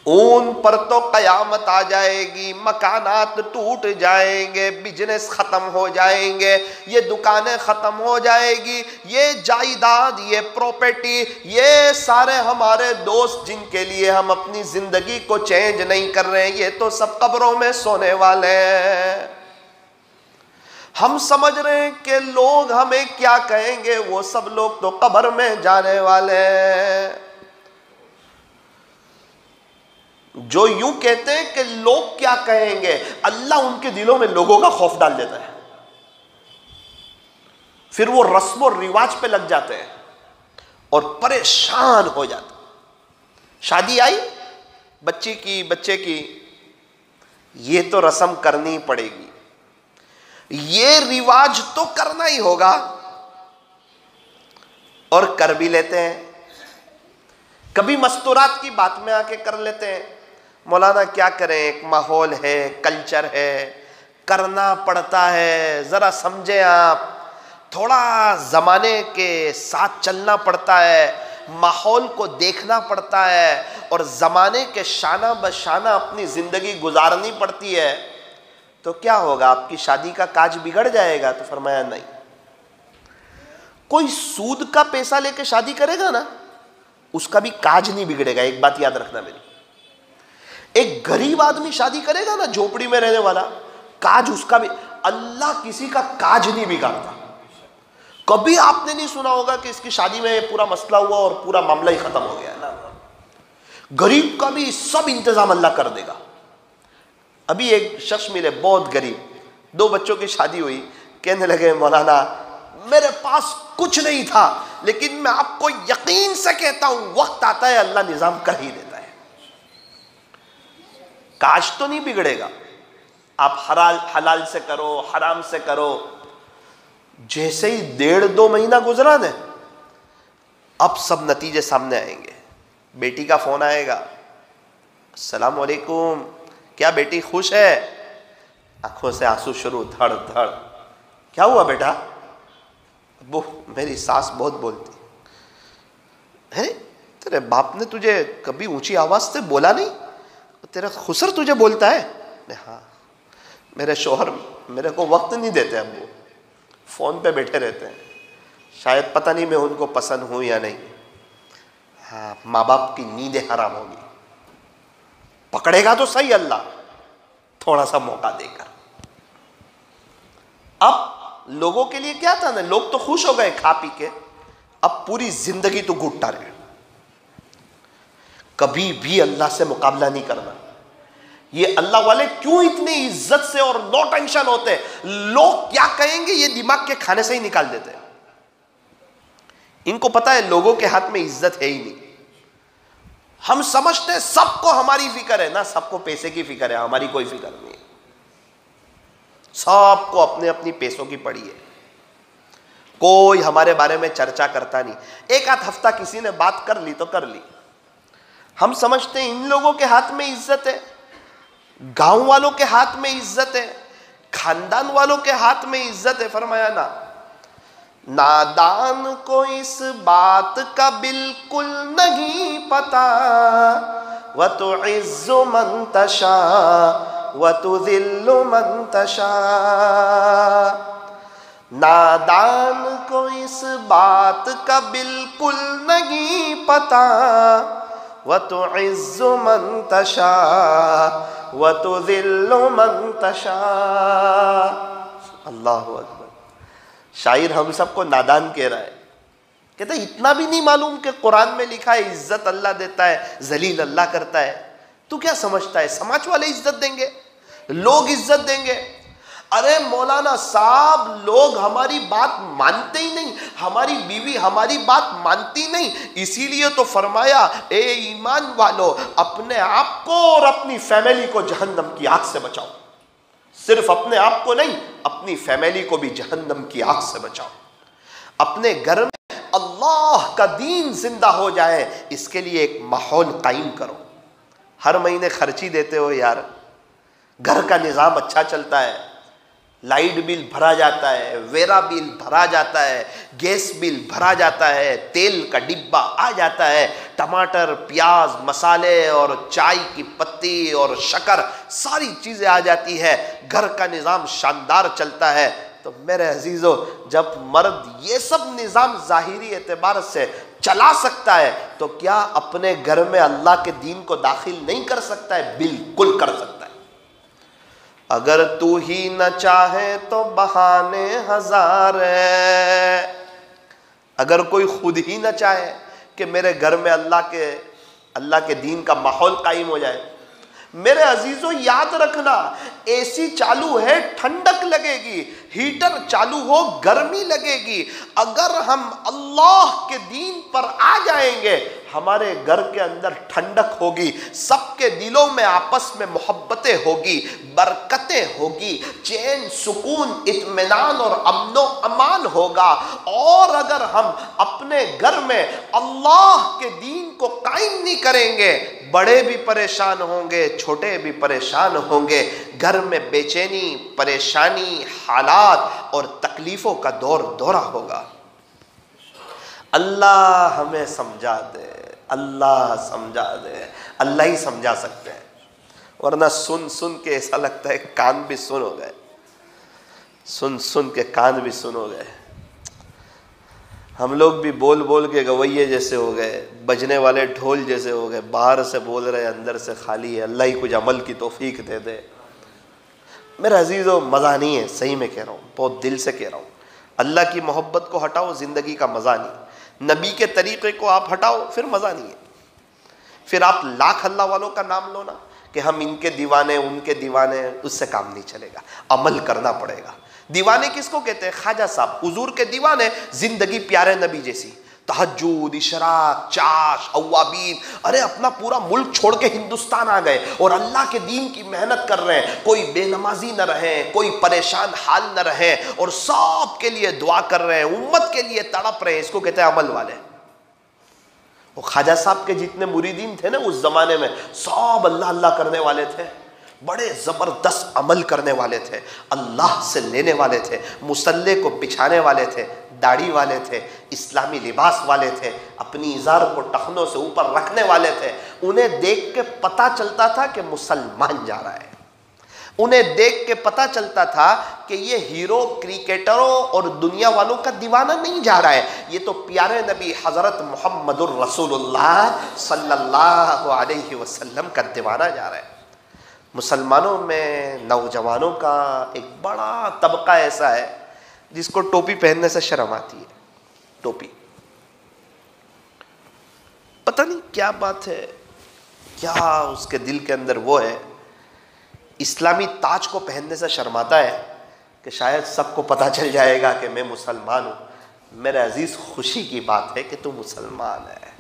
उन पर तो कयामत आ जाएगी, मकानात टूट जाएंगे, बिजनेस ख़त्म हो जाएंगे, ये दुकानें ख़त्म हो जाएगी, ये जायदाद, ये प्रॉपर्टी, ये सारे हमारे दोस्त जिनके लिए हम अपनी ज़िंदगी को चेंज नहीं कर रहे हैं, ये तो सब कब्रों में सोने वाले हैं। हम समझ रहे हैं कि लोग हमें क्या कहेंगे, वो सब लोग तो कब्र में जाने वाले हैं। जो यूं कहते हैं कि लोग क्या कहेंगे, अल्लाह उनके दिलों में लोगों का खौफ डाल देता है, फिर वो रस्म और रिवाज पे लग जाते हैं और परेशान हो जाते हैं। शादी आई बच्चे की, ये तो रस्म करनी पड़ेगी, ये रिवाज तो करना ही होगा, और कर भी लेते हैं। कभी मस्तूरात की बात में आके कर लेते हैं, मौलाना क्या करें, एक माहौल है, कल्चर है, करना पड़ता है, ज़रा समझें आप, थोड़ा ज़माने के साथ चलना पड़ता है, माहौल को देखना पड़ता है और ज़माने के शाना बशाना अपनी ज़िंदगी गुजारनी पड़ती है। तो क्या होगा, आपकी शादी का काज बिगड़ जाएगा? तो फरमाया नहीं। कोई सूद का पैसा लेके शादी करेगा ना, उसका भी काज नहीं बिगड़ेगा। एक बात याद रखना मेरी, एक गरीब आदमी शादी करेगा ना, झोपड़ी में रहने वाला, काज उसका भी, अल्लाह किसी का काज नहीं बिगाड़ता। कभी आपने नहीं सुना होगा कि इसकी शादी में पूरा मसला हुआ और पूरा मामला ही खत्म हो गया ना। गरीब का भी सब इंतजाम अल्लाह कर देगा। अभी एक शख्स मिले, बहुत गरीब, 2 बच्चों की शादी हुई, कहने लगे मौलाना मेरे पास कुछ नहीं था, लेकिन मैं आपको यकीन से कहता हूं वक्त आता है अल्लाह निजाम कर ही देता है। काश तो नहीं बिगड़ेगा, आप हलाल से करो, हराम से करो, जैसे ही 1.5-2 महीना गुजरा ने, अब सब नतीजे सामने आएंगे। बेटी का फोन आएगा, अस्सलाम वालेकुम, क्या बेटी खुश है? आंखों से आंसू शुरू, धड़ धड़। क्या हुआ बेटा? वो मेरी सास बहुत बोलती है। तेरे बाप ने तुझे कभी ऊंची आवाज से बोला नहीं? तेरा खुसर तुझे बोलता है? हाँ, मेरे शोहर मेरे को वक्त नहीं देते, अब वो फोन पे बैठे रहते हैं, शायद पता नहीं मैं उनको पसंद हूं या नहीं। हाँ, माँ बाप की नींदें हराम होगी। पकड़ेगा तो सही अल्लाह, थोड़ा सा मौका देकर। अब लोगों के लिए क्या था ना, लोग तो खुश हो गए खा पी के, अब पूरी जिंदगी तो घुटता रहे। कभी भी अल्लाह से मुकाबला नहीं करना। ये अल्लाह वाले क्यों इतनी इज्जत से और नो टेंशन होते? लोग क्या कहेंगे ये दिमाग के खाने से ही निकाल देते हैं। इनको पता है लोगों के हाथ में इज्जत है ही नहीं। हम समझते हैं सबको हमारी फिक्र है ना, सबको पैसे की फिक्र है, हमारी कोई फिक्र नहीं है। सबको अपने अपनी पैसों की पड़ी है, कोई हमारे बारे में चर्चा करता नहीं। एक आध हफ्ता किसी ने बात कर ली तो कर ली। हम समझते हैं इन लोगों के हाथ में इज्जत है, गांव वालों के हाथ में इज्जत है, खानदान वालों के हाथ में इज्जत है। फरमाया ना, नादान को इस बात का बिल्कुल नहीं पता, व तुइज़्ज़ु मन तशा व तुज़िल्लु मन तशा। नादान को इस बात का बिल्कुल नहीं पता, व तुइज़्ज़ु मन तशा व तुज़िल्लु मन तशा। अल्लाहु अकबर। शायर हम सबको नादान कह रहा है। कहता है इतना भी नहीं मालूम कि कुरान में लिखा है इज्जत अल्लाह देता है, जलील अल्लाह करता है। तू क्या समझता है समाज वाले इज्जत देंगे, लोग इज्जत देंगे? अरे मौलाना साहब, लोग हमारी बात मानते ही नहीं, हमारी बीवी हमारी बात मानती नहीं, इसीलिए तो फरमाया ए ईमान वालो, अपने आप को और अपनी फैमिली को जहन्नम की आग से बचाओ। सिर्फ अपने आप को नहीं, अपनी फैमिली को भी जहन्नम की आग से बचाओ। अपने घर में अल्लाह का दीन जिंदा हो जाए, इसके लिए एक माहौल कायम करो। हर महीने खर्ची देते हो यार, घर का निज़ाम अच्छा चलता है, लाइट बिल भरा जाता है, वेरा बिल भरा जाता है, गैस बिल भरा जाता है, तेल का डिब्बा आ जाता है, टमाटर, प्याज, मसाले और चाय की पत्ती और शक्कर, सारी चीज़ें आ जाती है, घर का निज़ाम शानदार चलता है। तो मेरे अजीज़ों, जब मर्द ये सब निज़ाम ज़ाहिरी एतबार से चला सकता है, तो क्या अपने घर में अल्लाह के दीन को दाखिल नहीं कर सकता है? बिल्कुल कर सकता है। अगर तू ही न चाहे तो बहाने हजार है। अगर कोई खुद ही न चाहे कि मेरे घर में अल्लाह के दीन का माहौल कायम हो जाए, मेरे अजीजों याद रखना, एसी चालू है ठंडक लगेगी, हीटर चालू हो गर्मी लगेगी। अगर हम अल्लाह के दीन पर आ जाएंगे, हमारे घर के अंदर ठंडक होगी, सबके दिलों में आपस में मोहब्बतें होगी, बरकतें होगी, चैन सुकून इत्मीनान और अमनो अमान होगा। और अगर हम अपने घर में अल्लाह के दीन को कायम नहीं करेंगे, बड़े भी परेशान होंगे, छोटे भी परेशान होंगे। घर में बेचैनी, परेशानी, हालात और तकलीफ़ों का दौरा होगा। अल्लाह हमें समझा दे, अल्लाह समझा दे, अल्लाह ही समझा सकते हैं, वरना सुन सुन के ऐसा लगता है कान भी सुन हो गए, सुन सुन के कान भी सुन हो गए। हम लोग भी बोल बोल के गवैये जैसे हो गए, बजने वाले ढोल जैसे हो गए, बाहर से बोल रहे अंदर से खाली है। अल्लाह ही कुछ अमल की तौफीक दे दे। मेरे अजीज़ों, मज़ा नहीं है, सही में कह रहा हूँ, बहुत दिल से कह रहा हूँ। अल्लाह की मोहब्बत को हटाओ, ज़िंदगी का मज़ा नहीं। नबी के तरीक़े को आप हटाओ, फिर मज़ा नहीं है। फिर आप लाख अल्लाह वालों का नाम लो ना कि हम इनके दीवाने, उनके दीवाने, उससे काम नहीं चलेगा, अमल करना पड़ेगा। दीवाने किसको कहते हैं? ख्वाजा साहब हुजूर के दीवाने, जिंदगी प्यारे नबी जैसी। तो तहज्जुद, इशराक, चाश, अव्वाबीन, अरे अपना पूरा मुल्क छोड़ के हिंदुस्तान आ गए और अल्लाह के दीन की मेहनत कर रहे हैं। कोई बेनमाजी न रहे, कोई परेशान हाल न रहे और सब के लिए दुआ कर रहे हैं, उम्मत के लिए तड़प रहे हैं। इसको कहते हैं अमल वाले। वो ख्वाजा साहब के जितने मुरीदीन थे ना उस जमाने में, सब अल्लाह अल्लाह करने वाले थे, बड़े ज़बरदस्त अमल करने वाले थे, अल्लाह से लेने वाले थे, मुसल्ले को बिछाने वाले थे, दाढ़ी वाले थे, इस्लामी लिबास वाले थे, अपनी इज़ार को टखनों से ऊपर रखने वाले थे। उन्हें देख के पता चलता था कि मुसलमान जा रहा है। उन्हें देख के पता चलता था कि ये हीरो क्रिकेटरों और दुनिया वालों का दीवाना नहीं जा रहा है, ये तो प्यारे नबी हज़रत मुहम्मदुर रसूलुल्लाह सल्लल्लाहु अलैहि वसल्लम का दीवाना जा रहा है। मुसलमानों में नौजवानों का एक बड़ा तबका ऐसा है जिसको टोपी पहनने से शर्म आती है। टोपी, पता नहीं क्या बात है, क्या उसके दिल के अंदर वो है, इस्लामी ताज को पहनने से शर्माता है कि शायद सबको पता चल जाएगा कि मैं मुसलमान हूँ। मेरे अजीज़, खुशी की बात है कि तू मुसलमान है,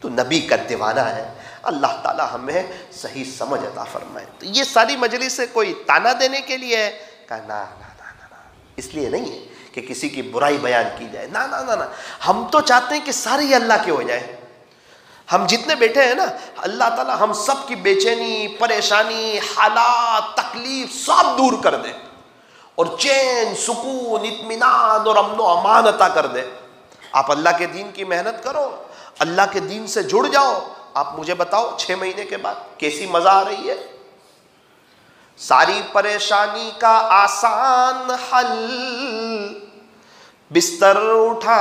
तू नबी का दीवाना है। अल्लाह ताला हमें सही समझ अता फरमाए। तो ये सारी मजलिस से कोई ताना देने के लिए है? कहा ना ना ना ना ना, इसलिए नहीं है कि किसी की बुराई बयान की जाए, ना ना ना ना। हम तो चाहते हैं कि सारे ही अल्लाह के हो जाए। हम जितने बैठे हैं ना, अल्लाह ताला हम सब की बेचैनी, परेशानी, हालात, तकलीफ सब दूर कर दे और चैन, सुकून, इत्मीनान और अमन व अमान अता कर दे। आप अल्लाह के दीन की मेहनत करो, अल्लाह के दीन से जुड़ जाओ। आप मुझे बताओ 6 महीने के बाद कैसी मजा आ रही है। सारी परेशानी का आसान हल, बिस्तर उठा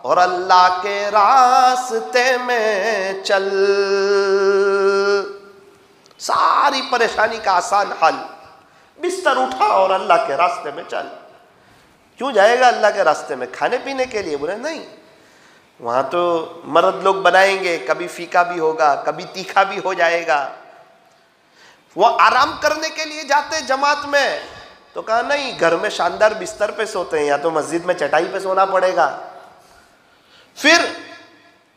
और अल्लाह के रास्ते में चल। सारी परेशानी का आसान हल, बिस्तर उठा और अल्लाह के रास्ते में चल। क्यों जाएगा अल्लाह के रास्ते में? खाने पीने के लिए? बोले नहीं, वहाँ तो मर्द लोग बनाएंगे, कभी फीका भी होगा, कभी तीखा भी हो जाएगा। वो आराम करने के लिए जाते जमात में, तो कहा नहीं, घर में शानदार बिस्तर पे सोते हैं, या तो मस्जिद में चटाई पे सोना पड़ेगा। फिर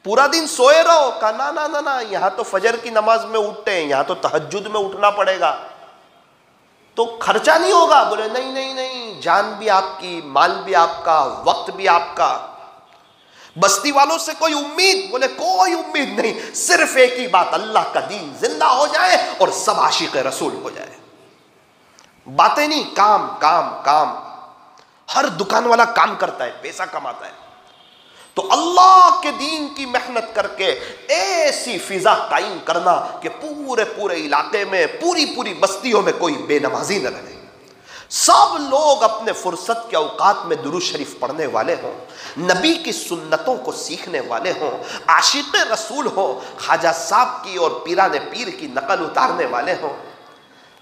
पूरा दिन सोए रहो, कहा ना ना ना ना, यहाँ तो फजर की नमाज में उठते हैं, यहाँ तो तहज्जुद में उठना पड़ेगा, तो खर्चा नहीं होगा। बोले नहीं नहीं नहीं, जान भी आपकी, माल भी आपका, वक्त भी आपका। बस्ती वालों से कोई उम्मीद? बोले कोई उम्मीद नहीं, सिर्फ एक ही बात, अल्लाह का दीन जिंदा हो जाए और सब आशिक रसूल हो जाए। बातें नहीं, काम काम काम। हर दुकान वाला काम करता है, पैसा कमाता है। तो अल्लाह के दीन की मेहनत करके ऐसी फिजा कायम करना कि पूरे पूरे इलाके में, पूरी पूरी बस्तियों में कोई बेनमाजी न रहे। सब लोग अपने फुर्सत के औकात में दुरूद शरीफ पढ़ने वाले हों, नबी की सुन्नतों को सीखने वाले हों, आशिक रसूल हो, ख्वाजा साहब की और पीराने पीर की नकल उतारने वाले हों।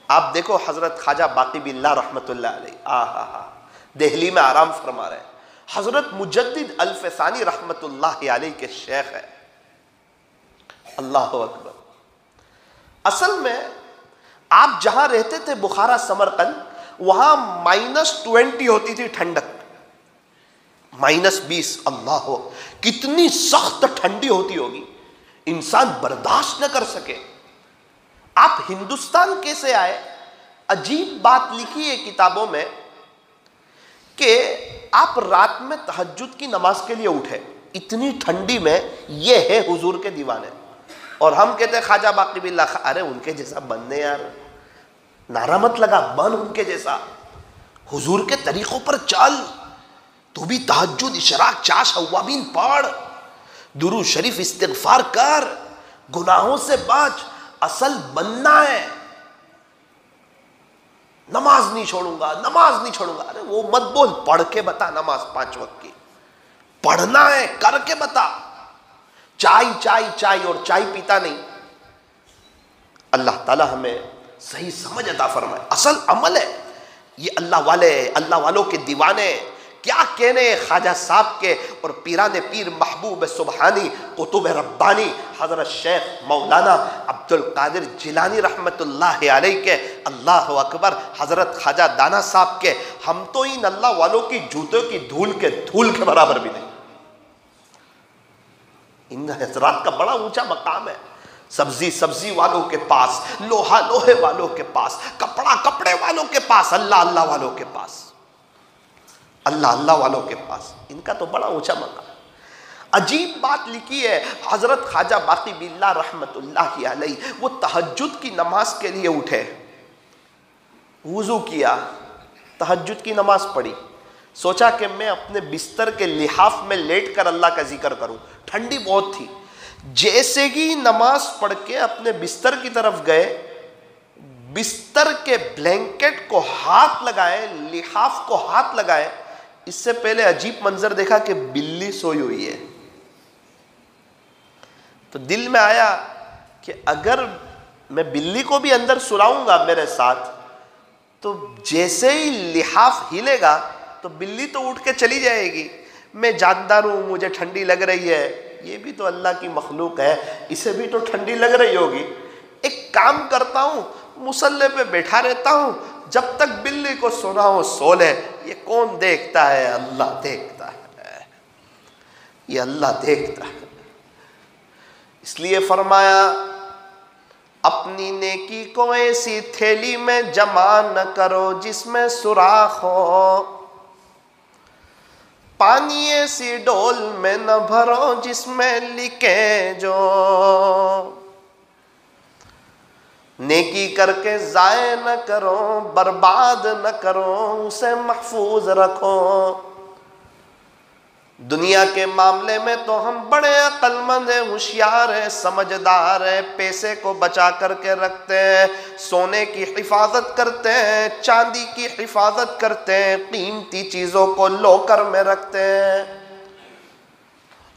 आप देखो हजरत ख्वाजा बाकी बिल्लाह रहमतुल्लाह अलैह दिल्ली में आराम फरमा रहे हैं। हजरत मुजद्दिद अल्फसानी रहमतुल्लाह अलैह के शेख है। अल्लाह अकबर। असल में आप जहां रहते थे बुखारा समरकंद, वहां -20 होती थी ठंडक, -20। अल्लाह, कितनी सख्त ठंडी होती होगी, इंसान बर्दाश्त न कर सके। आप हिंदुस्तान कैसे आए? अजीब बात लिखी है किताबों में कि आप रात में तहज्जुद की नमाज के लिए उठे, इतनी ठंडी में। ये है हुजूर के दीवाने। और हम कहते हैं ख्वाजा बाकी बिल्लाह, अरे उनके जैसा बनने यार, नारा मत लगा, बन उनके जैसा, हुजूर के तरीकों पर चल। तू भी तहज्जुद, इशराक, चाश, अव्वाबीन पढ़, दुरूद शरीफ, इस्तिगफार कर, गुनाहों से बच। असल बनना है। नमाज नहीं छोड़ूंगा, नमाज नहीं छोड़ूंगा, अरे वो मत बोल, पढ़ के बता। नमाज 5 वक्त की पढ़ना है, करके बता। चाय चाय चाय और चाय पीता नहीं। अल्लाह ताला हमें सही समझ अता फरमाए। असल अमल है ये। अल्लाह वाले, अल्लाह वालों के दीवाने क्या कहने ख्वाजा साहब के और पीराने पीर महबूब सुबहानी कुतुब रब्बानी हजरत शेख मौलाना अब्दुल कादिर जिलानी रहमतुल्लाह अलैह के, अल्लाह अकबर, हजरत ख्वाजा दाना साहब के। हम तो इन अल्लाह वालों की जूतों की धूल के बराबर भी नहीं। इन हजरात का बड़ा ऊंचा मकाम है। सब्जी सब्जी वालों के पास, लोहा लोहे वालों के पास, कपड़ा कपड़े वालों के पास, अल्लाह अल्लाह वालों के पास, अल्लाह अल्लाह वालों के पास, इनका तो बड़ा ऊंचा मकाम। अजीब बात लिखी है हजरत ख्वाजा बाकी बिल्लाह रहमतुल्लाहि अलैह, वो तहज्जुद की नमाज के लिए उठे, वुजू किया, तहज्जुद की नमाज पढ़ी, सोचा कि मैं अपने बिस्तर के लिहाफ में लेट कर अल्लाह का जिक्र करूं। ठंडी बहुत थी। जैसे ही नमाज पढ़ के अपने बिस्तर की तरफ गए, बिस्तर के ब्लैंकेट को हाथ लगाए, लिहाफ को हाथ लगाए, इससे पहले अजीब मंजर देखा कि बिल्ली सोई हुई है। तो दिल में आया कि अगर मैं बिल्ली को भी अंदर सुलाऊंगा मेरे साथ, तो जैसे ही लिहाफ हिलेगा तो बिल्ली तो उठ के चली जाएगी। मैं जानदार हूं, मुझे ठंडी लग रही है, ये भी तो अल्लाह की मखलूक है, इसे भी तो ठंडी लग रही होगी। एक काम करता हूं, मुसल्ले पे बैठा रहता हूं, जब तक बिल्ली को सोना हो सो ले। ये कौन देखता है? अल्लाह देखता है, ये अल्लाह देखता है। इसलिए फरमाया अपनी नेकी को ऐसी थैली में जमा न करो जिसमें सुराख हो, पानी ऐसी डोल में न भरो जिसमें लिखे जो, नेकी करके जाए न करो, बर्बाद न करो, उसे महफूज रखो। दुनिया के मामले में तो हम बड़े अक्लमंद हैं, होशियार हैं, समझदार हैं, पैसे को बचा करके रखते हैं, सोने की हिफाजत करते हैं, चांदी की हिफाजत करते हैं, कीमती चीज़ों को लॉकर में रखते हैं।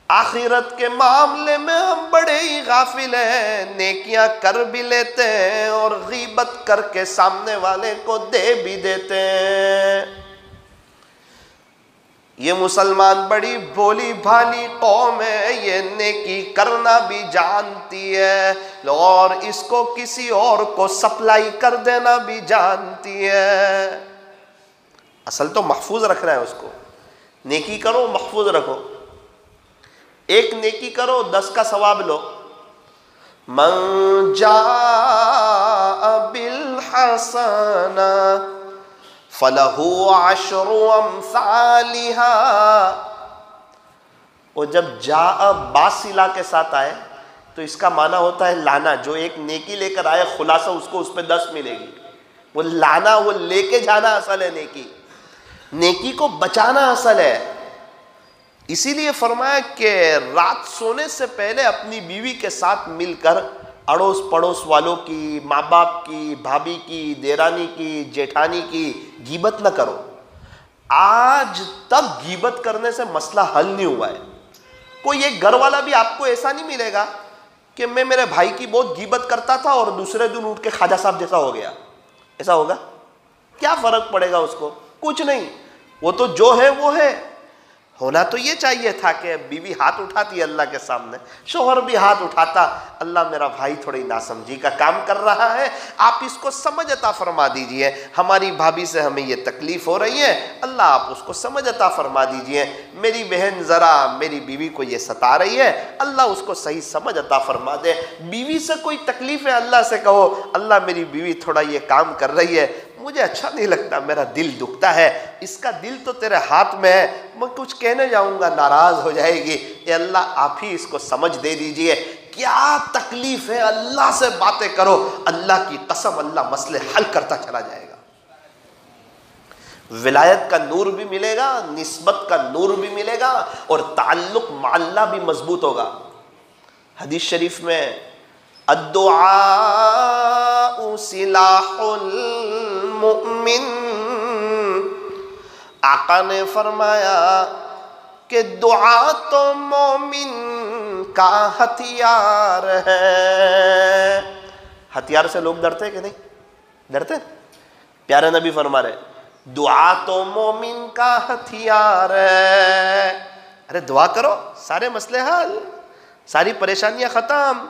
आखिरत के मामले में हम बड़े ही गाफिल हैं, नेकियां कर भी लेते हैं और गीबत करके सामने वाले को दे भी देते हैं। ये मुसलमान बड़ी भोली भाली कौम है, ये नेकी करना भी जानती है और इसको किसी और को सप्लाई कर देना भी जानती है। असल तो महफूज रखना है उसको। नेकी करो, महफूज रखो। एक नेकी करो, 10 का सवाब लो। मन जाअ बिल हसना फलहु अशरु अम्सालिहा। और जब जाअ बासिला के साथ आए तो इसका माना होता है लाना। जो एक नेकी लेकर आए खुलासा उसको उस पर 10 मिलेगी। वो लाना, वो लेके जाना असल है। नेकी को बचाना असल है। इसीलिए फरमाया कि रात सोने से पहले अपनी बीवी के साथ मिलकर अड़ोस पड़ोस वालों की, माँ बाप की, भाभी की, देरानी की, जेठानी की गीबत न करो। आज तक गीबत करने से मसला हल नहीं हुआ है। कोई एक घर वाला भी आपको ऐसा नहीं मिलेगा कि मैं मेरे भाई की बहुत गीबत करता था और दूसरे दिन उठ के ख्वाजा साहब जैसा हो गया। ऐसा होगा? क्या फर्क पड़ेगा उसको? कुछ नहीं। वो तो जो है वो है। होना तो ये चाहिए था कि बीवी हाथ उठाती अल्लाह के सामने, शौहर भी हाथ उठाता, अल्लाह मेरा भाई थोड़ी नासमझी का काम कर रहा है, आप इसको समझ अता फरमा दीजिए। हमारी भाभी से हमें ये तकलीफ़ हो रही है, अल्लाह आप उसको समझ अता फरमा दीजिए। मेरी बहन ज़रा मेरी बीवी को ये सता रही है, अल्लाह उसको सही समझ अता फरमा दे। बीवी से कोई तकलीफ़ है, अल्लाह से कहो अल्लाह मेरी बीवी थोड़ा ये काम कर रही है, मुझे अच्छा नहीं लगता, मेरा दिल दुखता है, इसका दिल तो तेरे हाथ में है, मैं कुछ कहने जाऊंगा नाराज हो जाएगी, ये अल्लाह आप ही इसको समझ दे दीजिए। क्या तकलीफ है, अल्लाह से बातें करो, अल्लाह की कसम अल्लाह मसले हल करता चला जाएगा। विलायत का नूर भी मिलेगा, निस्बत का नूर भी मिलेगा और ताल्लुक माल्ला भी मजबूत होगा। हदीस शरीफ में अद्दुआ सिलाहुल मुमिन, आका ने फरमाया कि दुआ तो मोमिन का हथियार है। हथियार से लोग डरते हैं कि नहीं? डरते? प्यारे नबी फरमा रहे दुआ तो मोमिन का हथियार है। अरे दुआ करो, सारे मसले हल, सारी परेशानियां खत्म,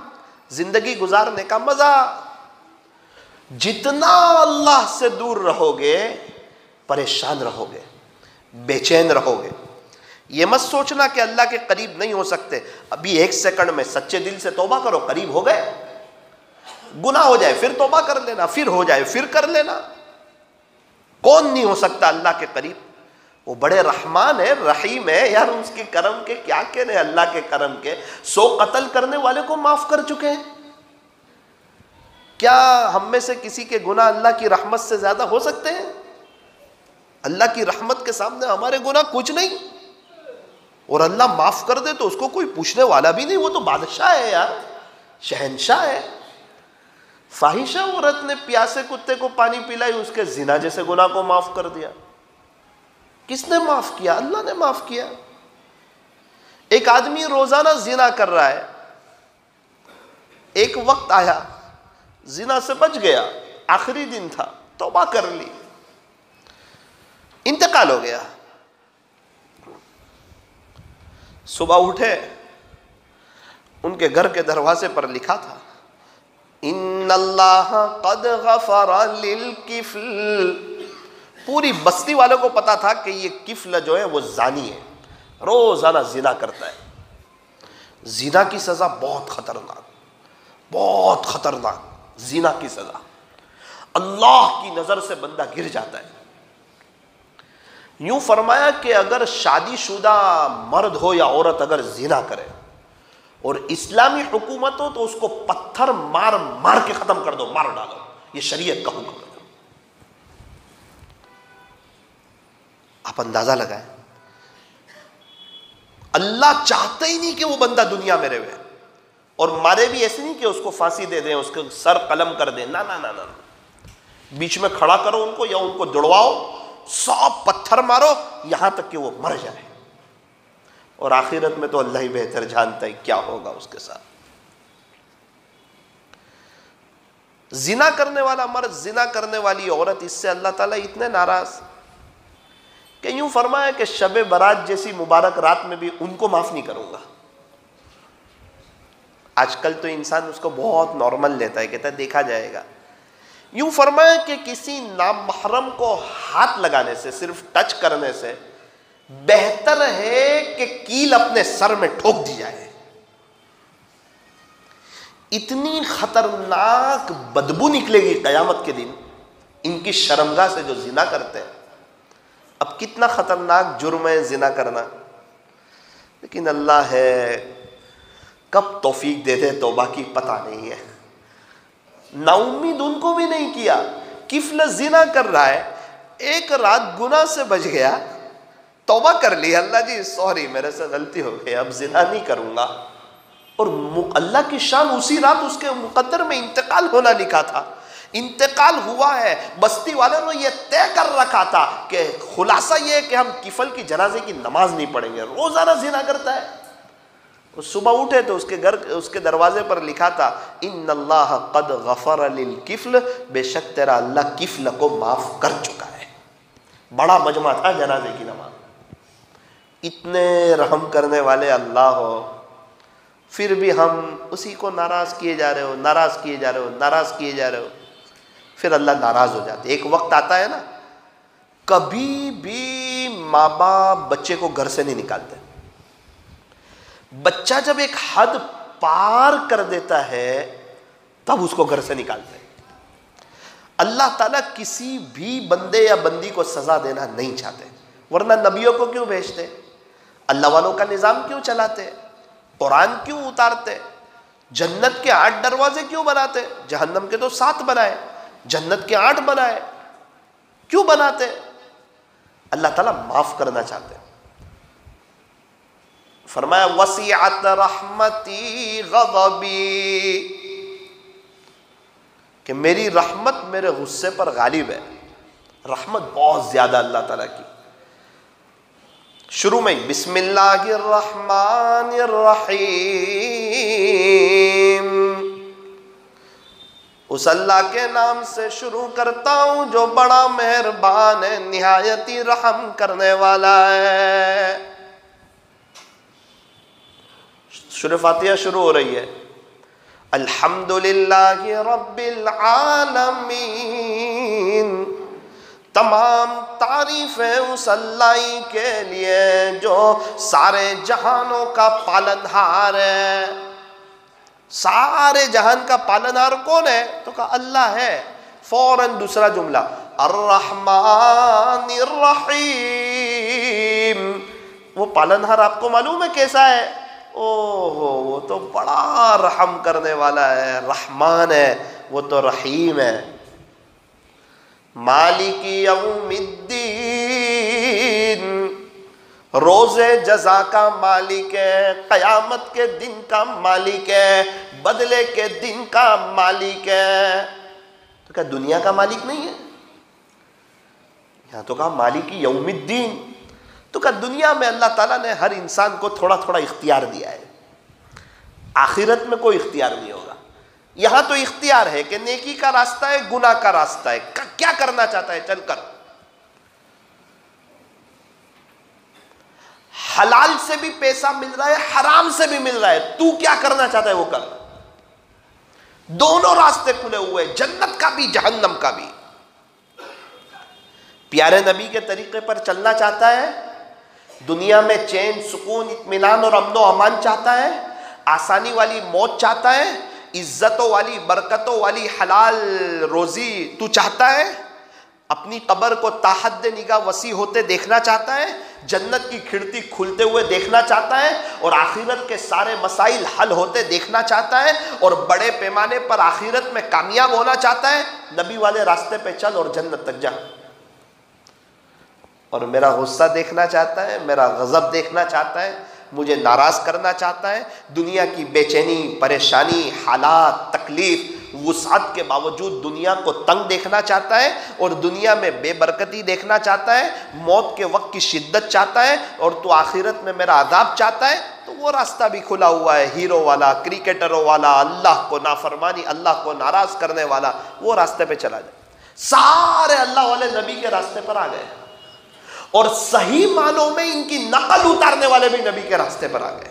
जिंदगी गुजारने का मजा। जितना अल्लाह से दूर रहोगे परेशान रहोगे, बेचैन रहोगे। ये मत सोचना कि अल्लाह के करीब नहीं हो सकते। अभी 1 सेकंड में सच्चे दिल से तौबा करो, करीब हो गए। गुनाह हो जाए फिर तौबा कर लेना, फिर हो जाए फिर कर लेना। कौन नहीं हो सकता अल्लाह के करीब? वो बड़े रहमान है, रहीम है यार। उसके करम के क्या कहने, अल्लाह के करम के। 100 कत्ल करने वाले को माफ कर चुके हैं। क्या हम में से किसी के गुनाह अल्लाह की रहमत से ज्यादा हो सकते हैं? अल्लाह की रहमत के सामने हमारे गुनाह कुछ नहीं। और अल्लाह माफ कर दे तो उसको कोई पूछने वाला भी नहीं, वो तो बादशाह है यार, शहंशाह है। फाहिशा औरत ने प्यासे कुत्ते को पानी पिलाई, उसके जिना जैसे गुनाह को माफ कर दिया। किसने माफ किया? अल्लाह ने माफ किया। एक आदमी रोजाना जिना कर रहा है, एक वक्त आया जिना से बच गया, आखिरी दिन था, तौबा कर ली, इंतकाल हो गया। सुबह उठे, उनके घर के दरवाजे पर लिखा था इन्नल्लाह क़द गफ़रा लिल किफ़्ल। पूरी बस्ती वालों को पता था कि ये किफ़्ल जो है वो जानी है, रोजाना जिना करता है। जिना की सजा बहुत खतरनाक, बहुत खतरनाक। जिना की सजा, अल्लाह की नजर से बंदा गिर जाता है। यूं फरमाया कि अगर शादीशुदा मर्द हो या औरत अगर जिना करे और इस्लामी हुकूमत हो तो उसको पत्थर मार मार के खत्म कर दो, मार डालो। ये शरीयत का हुक्म है। आप अंदाजा लगाएं, अल्लाह चाहते ही नहीं कि वो बंदा दुनिया में रहे। और मारे भी ऐसे नहीं कि उसको फांसी दे दें, उसके सर कलम कर दें, ना ना ना ना, बीच में खड़ा करो उनको या उनको दौड़वाओ, 100 पत्थर मारो यहां तक कि वो मर जाए। और आखिरत में तो अल्लाह ही बेहतर जानता है क्या होगा उसके साथ। जिना करने वाला मर्द, जिना करने वाली औरत, इससे अल्लाह ताला इतने नाराज कि यूं फरमाया कि शब बारात जैसी मुबारक रात में भी उनको माफ नहीं करूंगा। आजकल तो इंसान उसको बहुत नॉर्मल लेता है, कहता है देखा जाएगा। यूं फरमाया कि किसी नामहरम को हाथ लगाने से, सिर्फ टच करने से बेहतर है कि कील अपने सर में ठोक दी जाए। इतनी खतरनाक बदबू निकलेगी कयामत के दिन इनकी शर्मगाह से जो जिना करते हैं। अब कितना खतरनाक जुर्म है जिना करना, लेकिन अल्लाह है, कब तौफीक दे दे तौबा की पता नहीं है। नाउम्मीद उनको भी नहीं किया। किफल जिना कर रहा है, एक रात गुनाह से बच गया, तौबा कर ली, अल्लाह जी सॉरी मेरे से गलती हो गई, अब जिना नहीं करूंगा। और अल्लाह की शान, उसी रात उसके मुकद्दर में इंतकाल होना लिखा था। इंतकाल हुआ है। बस्ती वालों ने यह तय कर रखा था कि खुलासा यह है कि हम किफल की जनाजे की नमाज नहीं पढ़ेंगे। रोजाना जिना करता है। सुबह उठे तो उसके घर, उसके दरवाजे पर लिखा था इन्नल्लाह क़द गफ़रा लिल किफ़्ल, बेशक तेरा अल्लाह किफ़्ल को माफ कर चुका है। बड़ा मजमा था जनाजे की नमाज। इतने रहम करने वाले अल्लाह हो, फिर भी हम उसी को नाराज किए जा रहे हो, नाराज किए जा रहे हो, नाराज किए जा रहे हो। फिर अल्लाह नाराज हो जाते। एक वक्त आता है ना, कभी भी माँ बाप बच्चे को घर से नहीं निकालते। बच्चा जब एक हद पार कर देता है तब उसको घर से निकालते हैं। अल्लाह ताला किसी भी बंदे या बंदी को सजा देना नहीं चाहते, वरना नबियों को क्यों भेजते? अल्लाह वालों का निजाम क्यों चलाते? कुरान क्यों उतारते? जन्नत के 8 दरवाजे क्यों बनाते? जहन्नम के तो 7 बनाए, जन्नत के 8 बनाए, क्यों बनाते? अल्लाह ताला माफ करना चाहते। फरमाया वसीअत रहमती गज़बी, कि मेरी रहमत मेरे गुस्से पर गालिब है। रहमत बहुत ज्यादा अल्लाह ताला की। शुरू में बिस्मिल्लाहिर रहमानिर रहीम, उस अल्लाह के नाम से शुरू करता हूं जो बड़ा मेहरबान है, निहायती रहम करने वाला है। सूरह फातिहा शुरू हो रही है अल्हम्दुलिल्लाहि रब्बिल आलमीन, तमाम तारीफें उस अल्लाह ही के लिए जो सारे जहानों का पालनहार है। सारे जहान का पालनहार कौन है? तो कहा अल्लाह है। फौरन दूसरा जुमला, अर्रहमानिर रहीम। वो पालनहार आपको मालूम है कैसा है? ओहो, वो तो बड़ा रहम करने वाला है, रहमान है, वो तो रहीम है। मालिकी यौमिद्दीन, रोज़े जज़ा का मालिक है, क़यामत के दिन का मालिक है, बदले के दिन का मालिक है। तो क्या दुनिया का मालिक नहीं है? यहाँ तो कहा मालिकी यौमिद्दीन। तो क्या दुनिया में अल्लाह ताला ने हर इंसान को थोड़ा थोड़ा इख्तियार दिया है, आखिरत में कोई इख्तियार नहीं होगा। यहां तो इख्तियार है कि नेकी का रास्ता है, गुनाह का रास्ता है, क्या करना चाहता है चल कर। हलाल से भी पैसा मिल रहा है, हराम से भी मिल रहा है, तू क्या करना चाहता है वो कर। दोनों रास्ते खुले हुए, जन्नत का भी जहन्नम का भी। प्यारे नबी के तरीके पर चलना चाहता है, दुनिया में चैन सुकून इत्मीनान और अमनो अमान चाहता है, आसानी वाली मौत चाहता है, इज्जतों वाली बरकतों वाली हलाल रोजी तू चाहता है, अपनी कब्र को ताहद निगाह वसी होते देखना चाहता है, जन्नत की खिड़की खुलते हुए देखना चाहता है, और आखिरत के सारे मसाइल हल होते देखना चाहता है, और बड़े पैमाने पर आखिरत में कामयाब होना चाहता है, नबी वाले रास्ते पे चल और जन्नत तक जा। और मेरा गुस्सा देखना चाहता है, मेरा गज़ब देखना चाहता है, मुझे नाराज़ करना चाहता है, दुनिया की बेचैनी परेशानी हालात तकलीफ़ वुसात के बावजूद दुनिया को तंग देखना चाहता है, और दुनिया में बेबरकती देखना चाहता है, मौत के वक्त की शिद्दत चाहता है, और तू आखिरत में मेरा अज़ाब चाहता है, तो वो रास्ता भी खुला हुआ है। हीरो वाला, क्रिकेटरों वाला, अल्लाह को नाफरमानी, अल्लाह को नाराज़ करने वाला, वो रास्ते पे चला जाए। सारे अल्लाह वाले नबी के रास्ते पर आ गए, और सही मानों में इनकी नकल उतारने वाले भी नबी के रास्ते पर आ गए।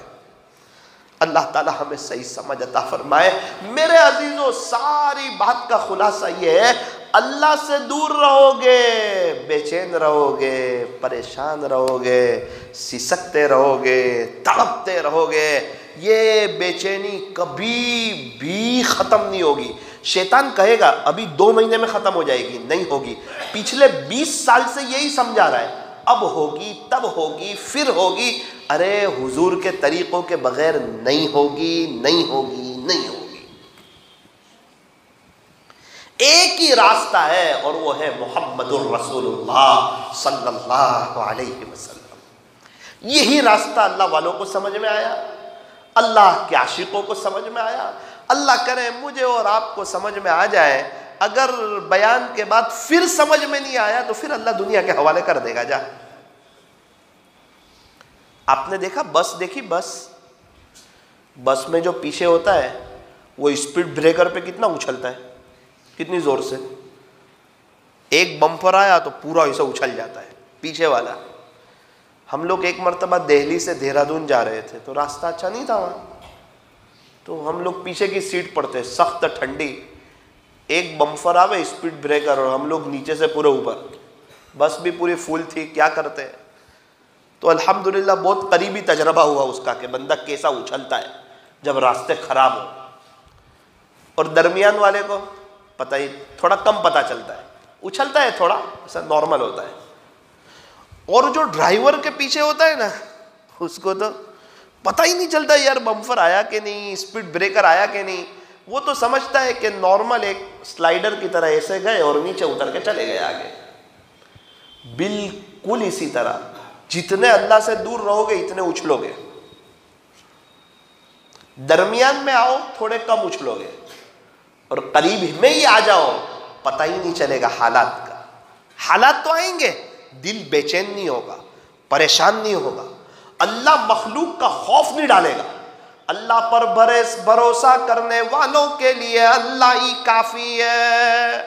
अल्लाह ताला हमें सही समझ अता फरमाए। मेरे अजीजों, सारी बात का खुलासा ये है, अल्लाह से दूर रहोगे, बेचैन रहोगे, परेशान रहोगे, सिसकते रहोगे, तड़पते रहोगे, ये बेचैनी कभी भी ख़त्म नहीं होगी। शैतान कहेगा अभी 2 महीने में ख़त्म हो जाएगी, नहीं होगी। पिछले 20 साल से यही समझा रहा है, अब होगी, तब होगी, फिर होगी। अरे हुजूर के तरीक़ों के बगैर नहीं होगी, नहीं होगी, नहीं होगी। एक ही रास्ता है, और वो है मुहम्मदुर रसूलुल्लाह सल्लल्लाहु अलैहि वसल्लम। यही रास्ता अल्लाह वालों को समझ में आया, अल्लाह के आशिकों को समझ में आया। अल्लाह करे मुझे और आपको समझ में आ जाए। अगर बयान के बाद फिर समझ में नहीं आया तो फिर अल्लाह दुनिया के हवाले कर देगा। जा, आपने देखा बस देखी, बस में जो पीछे होता है वो स्पीड ब्रेकर पे कितना उछलता है, कितनी जोर से। एक बम्पर आया तो पूरा ऐसा उछल जाता है पीछे वाला। हम लोग एक मरतबा दिल्ली से देहरादून जा रहे थे, तो रास्ता अच्छा नहीं था वहाँ, तो हम लोग पीछे की सीट पर थे, सख्त ठंडी, एक बम्पर आवे स्पीड ब्रेकर, और हम लोग नीचे से पूरे ऊपर। बस भी पूरी फुल थी, क्या करते हैं। तो अल्हम्दुलिल्लाह बहुत करीबी तजर्बा हुआ उसका कि बंदा कैसा उछलता है जब रास्ते ख़राब हो। और दरमियान वाले को पता ही, थोड़ा कम पता चलता है, उछलता है थोड़ा, ऐसा नॉर्मल होता है। और जो ड्राइवर के पीछे होता है ना, उसको तो पता ही नहीं चलता यार बम्पर आया कि नहीं, स्पीड ब्रेकर आया कि नहीं। वो तो समझता है कि नॉर्मल एक स्लाइडर की तरह ऐसे गए और नीचे उतर के चले गए आगे। बिल्कुल इसी तरह जितने अल्लाह से दूर रहोगे इतने उछलोगे, दरमियान में आओ थोड़े कम उछलोगे, और करीब में ही आ जाओ पता ही नहीं चलेगा हालात का। हालात तो आएंगे, दिल बेचैन नहीं होगा, परेशान नहीं होगा, अल्लाह मखलूक का खौफ नहीं डालेगा। अल्लाह पर भरोसा करने वालों के लिए अल्लाह ही काफी है।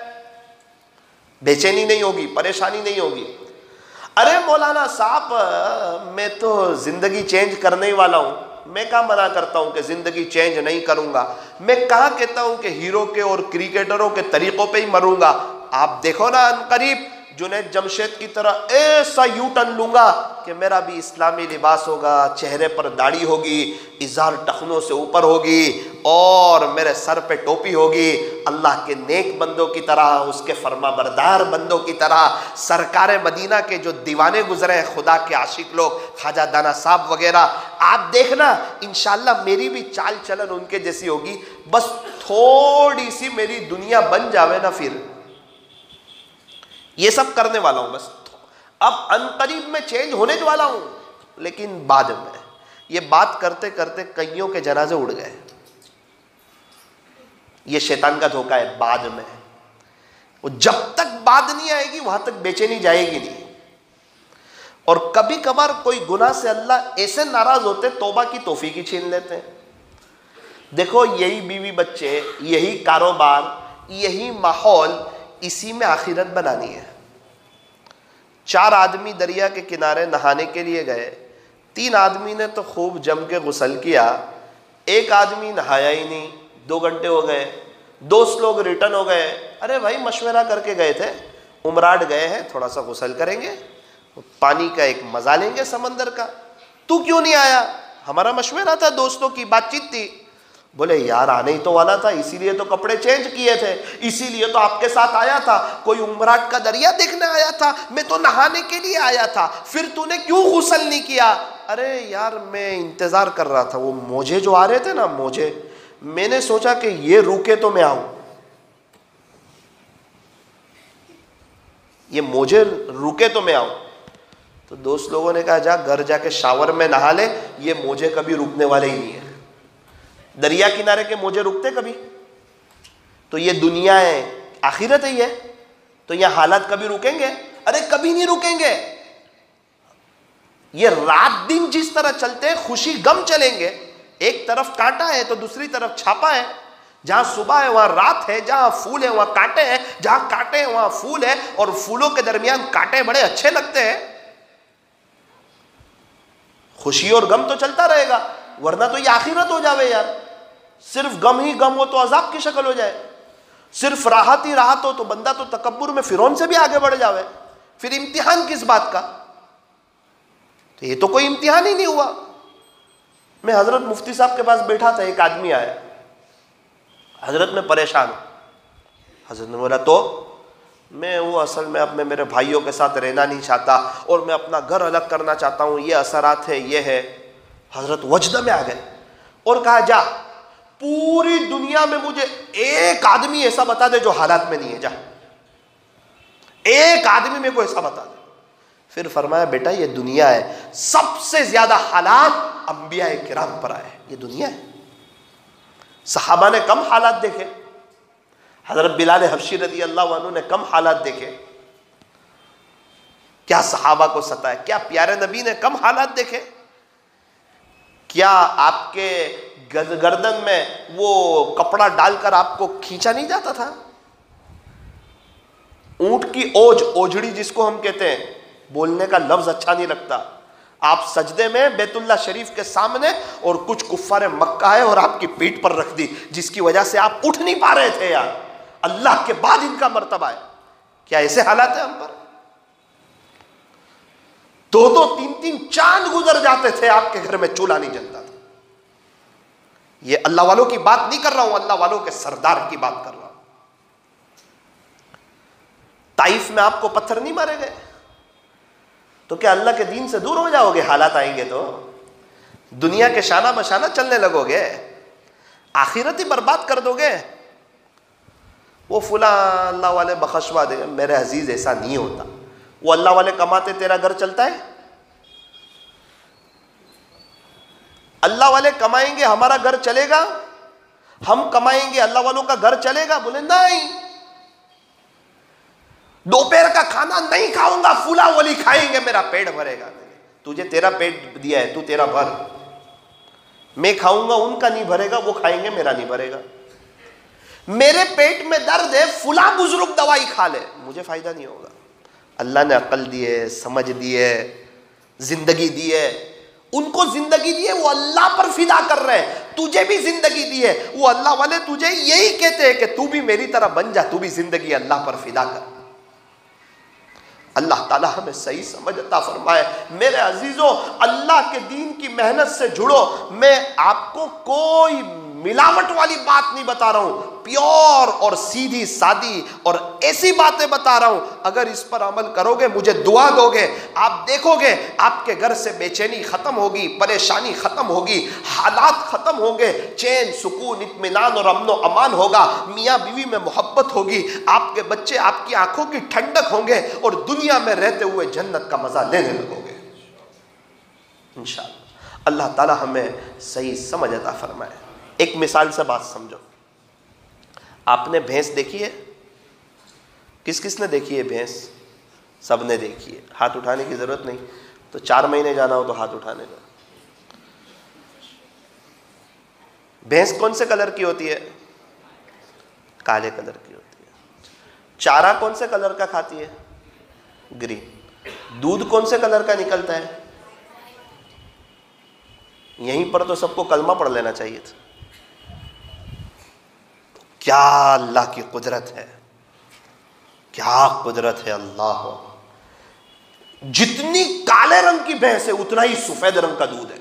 बेचैनी नहीं होगी, परेशानी नहीं होगी। अरे मौलाना साहब, मैं तो जिंदगी चेंज करने ही वाला हूँ, मैं कहाँ मना करता हूँ कि जिंदगी चेंज नहीं करूँगा। मैं कहाँ कहता हूँ कि हीरो के और क्रिकेटरों के तरीक़ों पे ही मरूँगा। आप देखो ना अनकरीब जुनैद जमशेद की तरह ऐसा यू टर्न लूंगा कि मेरा भी इस्लामी लिबास होगा, चेहरे पर दाढ़ी होगी, इज़ार टखनों से ऊपर होगी और मेरे सर पे टोपी होगी। अल्लाह के नेक बंदों की तरह, उसके फरमाबरदार बंदों की तरह, सरकार मदीना के जो दीवाने गुजरे हैं, खुदा के आशिक लोग, ख्वाजा दाना साहब वगैरह, आप देखना इंशाअल्लाह मेरी भी चाल चलन उनके जैसी होगी। बस थोड़ी सी मेरी दुनिया बन जावे ना, फिर ये सब करने वाला हूं। बस अब अनकरीब में चेंज होने वाला हूं, लेकिन बाद में ये बात करते करते कईयों के जनाजे उड़ गए। ये शैतान का धोखा है, बाद में। वो जब तक बाद नहीं आएगी वहां तक बेचैनी जाएगी नहीं। और कभी कभार कोई गुनाह से अल्लाह ऐसे नाराज होते, तौबा की तौफीक ही छीन लेते हैं। देखो यही बीवी बच्चे, यही कारोबार, यही माहौल, इसी में आखिरत बनानी है। 4 आदमी दरिया के किनारे नहाने के लिए गए। 3 आदमी ने तो खूब जम के गुस्ल किया, 1 आदमी नहाया ही नहीं। 2 घंटे हो गए, दोस्त लोग रिटर्न हो गए। अरे भाई मशवरा करके गए थे, उमराट गए हैं, थोड़ा सा गुस्ल करेंगे, पानी का एक मजा लेंगे समंदर का, तू क्यों नहीं आया? हमारा मशवरा था, दोस्तों की बातचीत थी। बोले यार आने ही तो वाला था, इसीलिए तो कपड़े चेंज किए थे, इसीलिए तो आपके साथ आया था। कोई उमराट का दरिया देखने आया था, मैं तो नहाने के लिए आया था, फिर तूने क्यों गुस्ल नहीं किया? अरे यार मैं इंतजार कर रहा था, वो मोजे जो आ रहे थे ना, मोजे, मैंने सोचा कि ये रुके तो मैं आऊं, ये मोजे रुके तो मैं आऊं। तो दोस्त लोगों ने कहा जा घर जाके शावर में नहा ले, ये मोजे कभी रुकने वाले ही नहीं है। दरिया किनारे के मोजे रुकते कभी? तो ये दुनिया है, आखिरत है ये, तो यह हालात कभी रुकेंगे? अरे कभी नहीं रुकेंगे। ये रात दिन जिस तरह चलते हैं, खुशी गम चलेंगे। एक तरफ कांटा है तो दूसरी तरफ छापा है, जहां सुबह है वहां रात है, जहां फूल है वहां कांटे हैं, जहां कांटे हैं वहां फूल है, और फूलों के दरमियान कांटे बड़े अच्छे लगते हैं। खुशी और गम तो चलता रहेगा, वरना तो ये आखिरत हो जावे यार। सिर्फ गम ही गम हो तो अजाब की शक्ल हो जाए, सिर्फ राहत ही राहत हो तो बंदा तो तकब्बुर में फिरौन से भी आगे बढ़ जावे। फिर इम्तिहान किस बात का? तो ये तो कोई इम्तिहान ही नहीं हुआ। मैं हजरत मुफ्ती साहब के पास बैठा था, एक आदमी आया, हजरत में परेशान हूं। हजरत ने बोला तो मैं वो असल में अब मैं मेरे भाइयों के साथ रहना नहीं चाहता और मैं अपना घर अलग करना चाहता हूँ, ये असरात है, ये है। हजरत वजद में आ गए और कहा जा पूरी दुनिया में मुझे एक आदमी ऐसा बता दे जो हालात में नहीं है, जा एक आदमी मेरे को ऐसा बता दे। फिर फरमाया बेटा ये दुनिया है, सबसे ज्यादा हालात अंबिया किराम पर आए, ये दुनिया है। सहाबा ने कम हालात देखे, हजरत बिलाल हबशी रज़ी अल्लाह अन्हु ने कम हालात देखे। क्या सहाबा को सताया? क्या प्यारे नबी ने कम हालात देखे? क्या आपके गर्दन में वो कपड़ा डालकर आपको खींचा नहीं जाता था? ऊंट की ओज, ओजड़ी जिसको हम कहते हैं, बोलने का लफ्ज अच्छा नहीं लगता। आप सजदे में बैतुल्ला शरीफ के सामने और कुछ कुफ्फारे मक्का है और आपकी पीठ पर रख दी, जिसकी वजह से आप उठ नहीं पा रहे थे यार। अल्लाह के बाद इनका मर्तबा है। क्या ऐसे हालात है हम पर? 2-2, 3-3 चांद गुजर जाते थे, आपके घर में चूल्हा नहीं जलता था। ये अल्लाह वालों की बात नहीं कर रहा हूं, अल्लाह वालों के सरदार की बात कर रहा हूं। ताइफ में आपको पत्थर नहीं मारे गए तो क्या अल्लाह के दीन से दूर हो जाओगे? हालात आएंगे तो दुनिया के शाना बशाना चलने लगोगे, आखिरत ही बर्बाद कर दोगे। वो फुला अल्लाह वाले बख्शवा देंगे, मेरे अजीज ऐसा नहीं होता। वो अल्लाह वाले कमाते तेरा घर चलता है? अल्लाह वाले कमाएंगे हमारा घर चलेगा? हम कमाएंगे अल्लाह वालों का घर चलेगा? बोले नहीं, दोपहर का खाना नहीं खाऊंगा, फुला वली खाएंगे, मेरा पेट भरेगा। तुझे तेरा पेट दिया है, तू तेरा भर। मैं खाऊंगा, उनका नहीं भरेगा, वो खाएंगे, मेरा नहीं भरेगा। मेरे पेट में दर्द है, फुला बुजुर्ग दवाई खा ले, मुझे फायदा नहीं होगा। अल्लाह ने अकल दी है, समझ दी है, जिंदगी दी है, उनको जिंदगी दी है, वो अल्लाह पर फिदा कर रहे हैं। तुझे भी जिंदगी दी है, वो अल्लाह वाले तुझे यही कहते हैं कि तू भी मेरी तरह बन जा, तू भी जिंदगी अल्लाह पर फिदा कर। अल्लाह ताला हमें सही समझ अता फरमाए। मेरे अजीजों, अल्लाह के दीन की मेहनत से जुड़ो। मैं आपको कोई मिलावट वाली बात नहीं बता रहा हूं, प्योर और सीधी सादी और ऐसी बातें बता रहा हूं। अगर इस पर अमल करोगे, मुझे दुआ दोगे, आप देखोगे आपके घर से बेचैनी खत्म होगी, परेशानी खत्म होगी, हालात खत्म होंगे, चैन सुकून इत्मीनान और अमन अमान होगा, मियाँ बीवी में मोहब्बत होगी, आपके बच्चे आपकी आंखों की ठंडक होंगे और दुनिया में रहते हुए जन्नत का मजा लेने लगोगे इंशाअल्लाह। अल्लाह ताला हमें सही समझ अता फरमाए। एक मिसाल से बात समझो। आपने भैंस देखी है? किस किस ने देखी है भैंस? सब ने देखी है, हाथ उठाने की जरूरत नहीं। तो 4 महीने जाना हो तो हाथ उठाने का। भैंस कौन से कलर की होती है? काले कलर की होती है। चारा कौन से कलर का खाती है? ग्रीन। दूध कौन से कलर का निकलता है? यहीं पर तो सबको कलमा पढ़ लेना चाहिए था। क्या अल्लाह की कुदरत है, क्या कुदरत है अल्लाह। जितनी काले रंग की भैंस है उतना ही सफेद रंग का दूध है।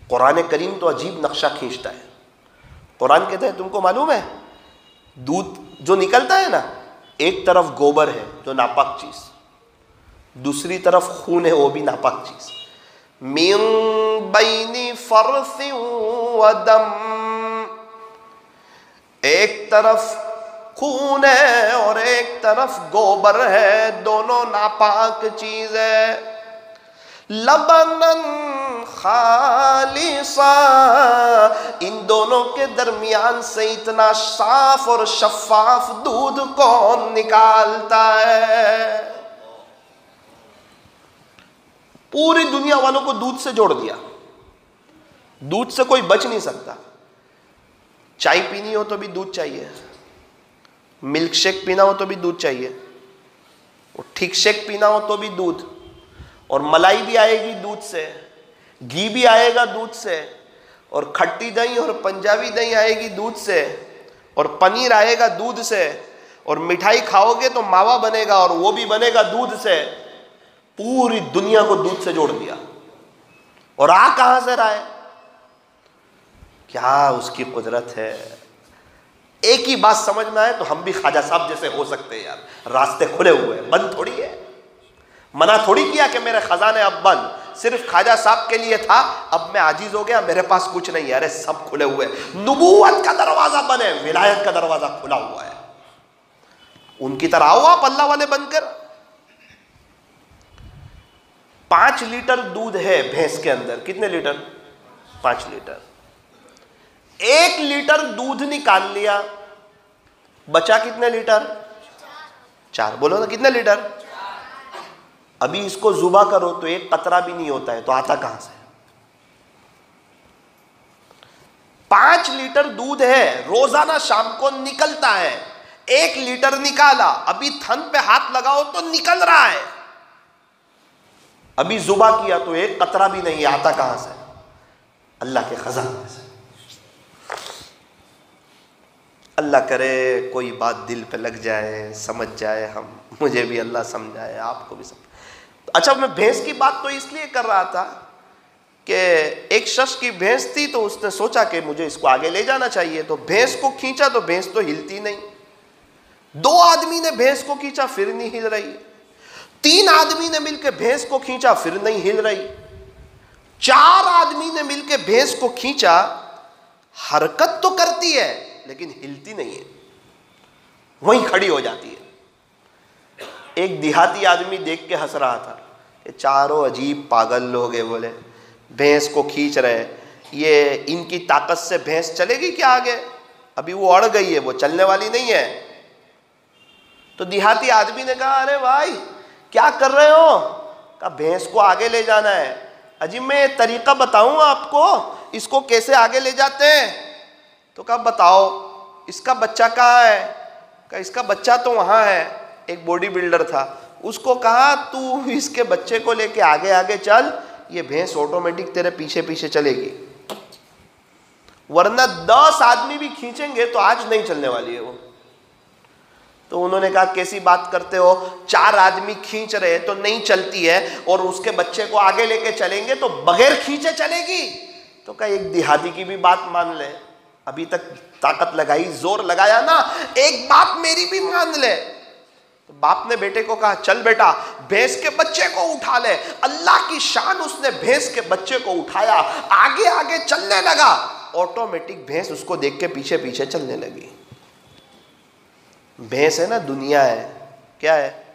कुरान करीम तो अजीब नक्शा खींचता है। कुरान कहता है, तुमको मालूम है दूध जो निकलता है ना, एक तरफ गोबर है जो नापाक चीज, दूसरी तरफ खून है वो भी नापाक चीज। मिन बैनी फरसिन व दम, एक तरफ खून है और एक तरफ गोबर है, दोनों नापाक चीज है। लबनन खालिसा, इन दोनों के दरमियान से इतना साफ और शफाफ दूध कौन निकालता है? पूरी दुनिया वालों को दूध से जोड़ दिया। दूध से कोई बच नहीं सकता। चाय पीनी हो तो भी दूध चाहिए, मिल्क शेक पीना हो तो भी दूध चाहिए, और ठीक शेक पीना हो तो भी दूध, और मलाई भी आएगी दूध से, घी भी आएगा दूध से, और खट्टी दही और पंजाबी दही आएगी दूध से, और पनीर आएगा दूध से, और मिठाई खाओगे तो मावा बनेगा और वो भी बनेगा दूध से। पूरी दुनिया को दूध से जोड़ दिया। और आ कहां से रहा है? क्या उसकी कुदरत है। एक ही बात समझ में आए तो हम भी ख्वाजा साहब जैसे हो सकते हैं यार। रास्ते खुले हुए हैं, बंद थोड़ी है। मना थोड़ी किया कि मेरे खजाने अब बंद, सिर्फ ख्वाजा साहब के लिए था, अब मैं आजीज हो गया, मेरे पास कुछ नहीं है। अरे सब खुले हुए। नबूवत का दरवाजा बंद है, विलायत का दरवाजा खुला हुआ है। उनकी तरह आओ आप अल्लाह वाले बनकर। 5 लीटर दूध है भैंस के अंदर। कितने लीटर? 5 लीटर। 1 लीटर दूध निकाल लिया, बचा कितने लीटर? 4। बोलो ना कितने लीटर? अभी इसको जुबा करो तो एक कतरा भी नहीं होता है, तो आता कहां से? 5 लीटर दूध है, रोजाना शाम को निकलता है। 1 लीटर निकाला, अभी थन पे हाथ लगाओ तो निकल रहा है। अभी जुबा किया तो एक कतरा भी नहीं, आता कहां से? अल्लाह के खजाने से। अल्लाह करे कोई बात दिल पे लग जाए, समझ जाए हम, मुझे भी अल्लाह समझाए, आपको भी समझ। अच्छा, मैं भैंस की बात तो इसलिए कर रहा था कि एक शख्स की भैंस थी, तो उसने सोचा कि मुझे इसको आगे ले जाना चाहिए। तो भैंस को खींचा तो भैंस तो हिलती नहीं। 2 आदमी ने भैंस को खींचा, फिर नहीं हिल रही। 3 आदमी ने मिलकर भैंस को खींचा, फिर नहीं हिल रही। 4 आदमी ने मिलकर भैंस को खींचा, हरकत तो करती है लेकिन हिलती नहीं है, वहीं खड़ी हो जाती है। एक देहाती आदमी देख के हंस रहा था कि चारों अजीब पागल लोग हैं। बोले भैंस को खींच रहे, ये इनकी ताकत से भैंस चलेगी क्या आगे? अभी वो अड़ गई है, वो चलने वाली नहीं है। तो देहाती आदमी ने कहा, अरे भाई क्या कर रहे हो? कहा भैंस को आगे ले जाना है। अजी मैं तरीका बताऊं आपको, इसको कैसे आगे ले जाते हैं? तो कहा बताओ। इसका बच्चा कहाँ है? कहा इसका बच्चा तो वहाँ है। एक बॉडी बिल्डर था, उसको कहा तू इसके बच्चे को लेके आगे आगे चल, ये भैंस ऑटोमेटिक तेरे पीछे पीछे चलेगी, वरना 10 आदमी भी खींचेंगे तो आज नहीं चलने वाली है वो। तो उन्होंने कहा कैसी बात करते हो, 4 आदमी खींच रहे तो नहीं चलती है और उसके बच्चे को आगे लेके चलेंगे तो बगैर खींचे चलेगी। तो कहा एक देहाती की भी बात मान ले, अभी तक ताकत लगाई, जोर लगाया ना, एक बात मेरी भी मान ले। तो बाप ने बेटे को कहा चल बेटा भैंस के बच्चे को उठा ले। अल्लाह की शान, उसने भैंस के बच्चे को उठाया, आगे आगे चलने लगा, ऑटोमेटिक भैंस उसको देख के पीछे पीछे चलने लगी। भैंस है ना, दुनिया है, क्या है,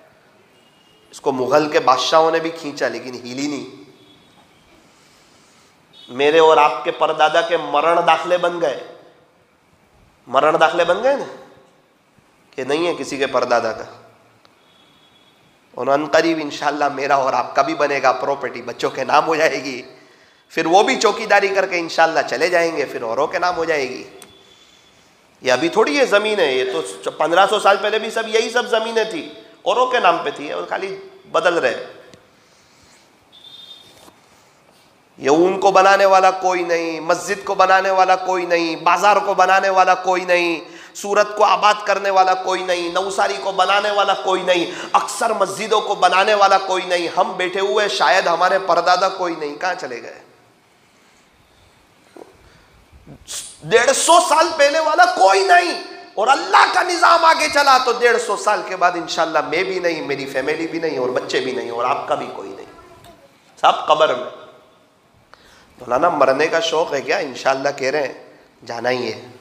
इसको मुगल के बादशाहों ने भी खींचा लेकिन हिली नहीं। मेरे और आपके परदादा के मरण दाखले बन गए, मरण दाखले बन गए ना, कि नहीं है किसी के परदादा का। और अनकरीब इंशाल्लाह मेरा और आपका भी बनेगा, प्रॉपर्टी बच्चों के नाम हो जाएगी, फिर वो भी चौकीदारी करके इंशाल्लाह चले जाएंगे, फिर औरों के नाम हो जाएगी। ये अभी थोड़ी ये ज़मीन है, ये तो 1500 साल पहले भी सब यही सब ज़मीनें थी, औरों के नाम पे थी और खाली बदल रहे। ये ऊन को बनाने वाला कोई नहीं, मस्जिद को बनाने वाला कोई नहीं, बाजार को बनाने वाला कोई नहीं, सूरत को आबाद करने वाला कोई नहीं, नौसारी को बनाने वाला कोई नहीं, अक्सर मस्जिदों को बनाने वाला कोई नहीं, हम बैठे हुए शायद हमारे परदादा कोई नहीं, कहाँ चले गए। 150 साल पहले वाला कोई नहीं, और अल्लाह का निजाम आगे चला तो 150 साल के बाद इंशाल्लाह मैं भी नहीं, मेरी फैमिली भी नहीं, और बच्चे भी नहीं, और आपका भी कोई नहीं, सब कब्र में। मौलाना मरने का शौक है क्या? इंशाल्लाह कह रहे हैं जाना ही है।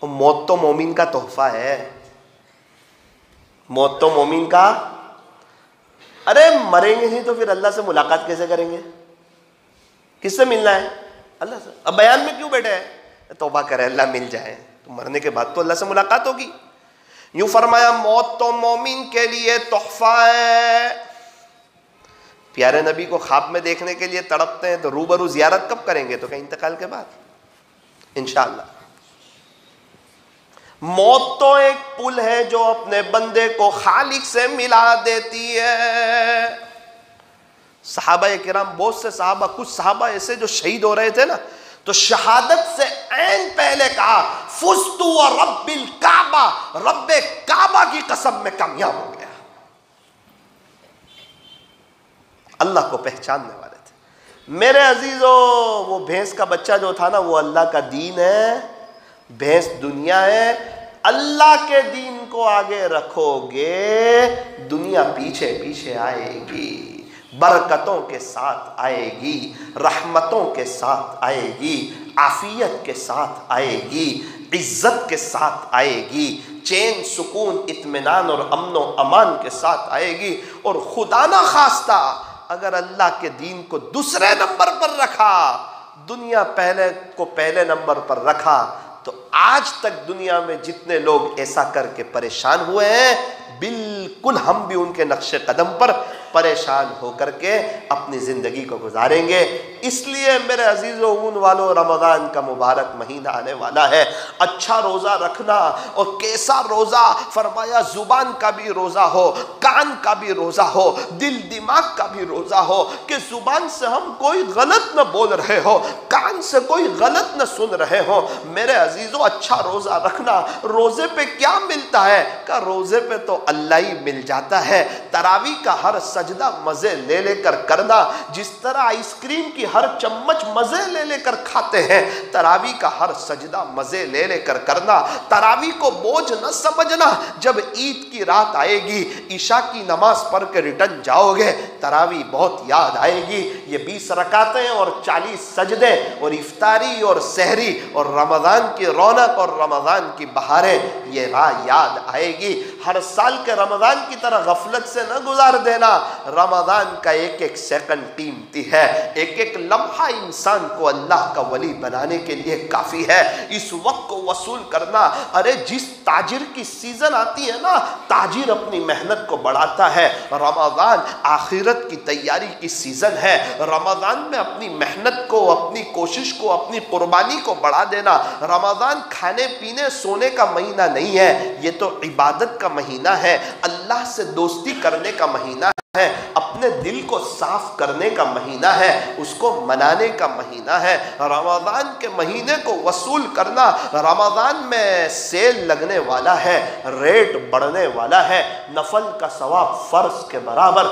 और मौत तो मोमिन का तोहफा है, मौत तो मोमिन का। अरे मरेंगे ही तो फिर अल्लाह से मुलाकात कैसे करेंगे? किससे मिलना है? अल्लाह से। अब बयान में क्यों बैठे हैं? तौबा करे अल्लाह मिल जाए, तो मरने के बाद तो अल्लाह से मुलाकात होगी। यूं फरमाया मौत तो मोमिन के लिए तोहफा है। प्यारे नबी को ख्वाब में देखने के लिए तड़पते हैं तो रूबरू जियारत कब करेंगे? तो कहीं इंतकाल के बाद इंशाअल्लाह। मौत तो एक पुल है जो अपने बंदे को खालिक से मिला देती है। सहाबा किराम, बहुत से सहाबा, कुछ सहाबा ऐसे जो शहीद हो रहे थे ना, तो शहादत से ऐन पहले कहा फुस्तु व रब्बिल काबा, रब्बे काबा की कसम में कामयाब हो गया। अल्लाह को पहचानने वाले थे। मेरे अजीजों, वो भैंस का बच्चा जो था ना, वो अल्लाह का दीन है, भैंस दुनिया है। अल्लाह के दीन को आगे रखोगे, दुनिया पीछे पीछे आएगी, बरकतों के साथ आएगी, रहमतों के साथ आएगी, आफियत के साथ आएगी, इज्जत के साथ आएगी, चैन सुकून इत्मीनान और अमन व अमान के साथ आएगी। और खुदा ना खास्ता अगर अल्लाह के दीन को दूसरे नंबर पर रखा, दुनिया पहले को पहले नंबर पर रखा, तो आज तक दुनिया में जितने लोग ऐसा करके परेशान हुए हैं, बिल्कुल हम भी उनके नक्शे कदम पर परेशान होकर के अपनी ज़िंदगी को गुजारेंगे। इसलिए मेरे अजीज़ों ऊन वालों, रमज़ान का मुबारक महीना आने वाला है। अच्छा रोज़ा रखना, और कैसा रोज़ा? फरमाया ज़ुबान का भी रोज़ा हो, कान का भी रोज़ा हो, दिल दिमाग का भी रोज़ा हो, कि ज़ुबान से हम कोई गलत न बोल रहे हो, कान से कोई गलत न सुन रहे हो। मेरे अजीज़ों अच्छा रोज़ा रखना। रोज़े पे क्या मिलता है? का रोज़े पे तो अल्लाह ही मिल जाता है। तरावी का हर सजदा मज़े ले लेकर करना, जिस तरह आइसक्रीम की हर चम्मच मज़े ले लेकर खाते हैं, तरावी का हर सजदा मज़े ले लेकर करना। तरावी को बोझ न समझना। जब ईद की रात आएगी, ईशा की नमाज पढ़ के रिटर्न जाओगे, तरावी बहुत याद आएगी। ये 20 रकातें और 40 सजदे और इफ्तारी और सहरी और रमज़ान की रौनक और रमज़ान की बहारें, ये राह याद आएगी। हर साल के रमज़ान की तरह गफलत से न गुजार देना। रमज़ान का एक एक सेकंड कीमती है, एक एक लम्हा इंसान को अल्लाह का वली बनाने के लिए काफ़ी है। इस वक्त को वसूल करना। अरे जिस ताजिर की सीज़न आती है ना, ताजिर अपनी मेहनत को बढ़ाता है। रमज़ान आखिरत की तैयारी की सीज़न है। रमज़ान में अपनी मेहनत को, अपनी कोशिश को, अपनी कुर्बानी को बढ़ा देना। रमज़ान खाने पीने सोने का महीना नहीं है, ये तो इबादत का महीना है, अल्लाह से दोस्ती करने का महीना है। है, अपने दिल को साफ करने का महीना है, उसको मनाने का महीना है। रमज़ान के महीने को वसूल करना, रमज़ान में सेल लगने वाला है, रेट बढ़ने वाला है। नफल का सवाब फ़र्ज के बराबर,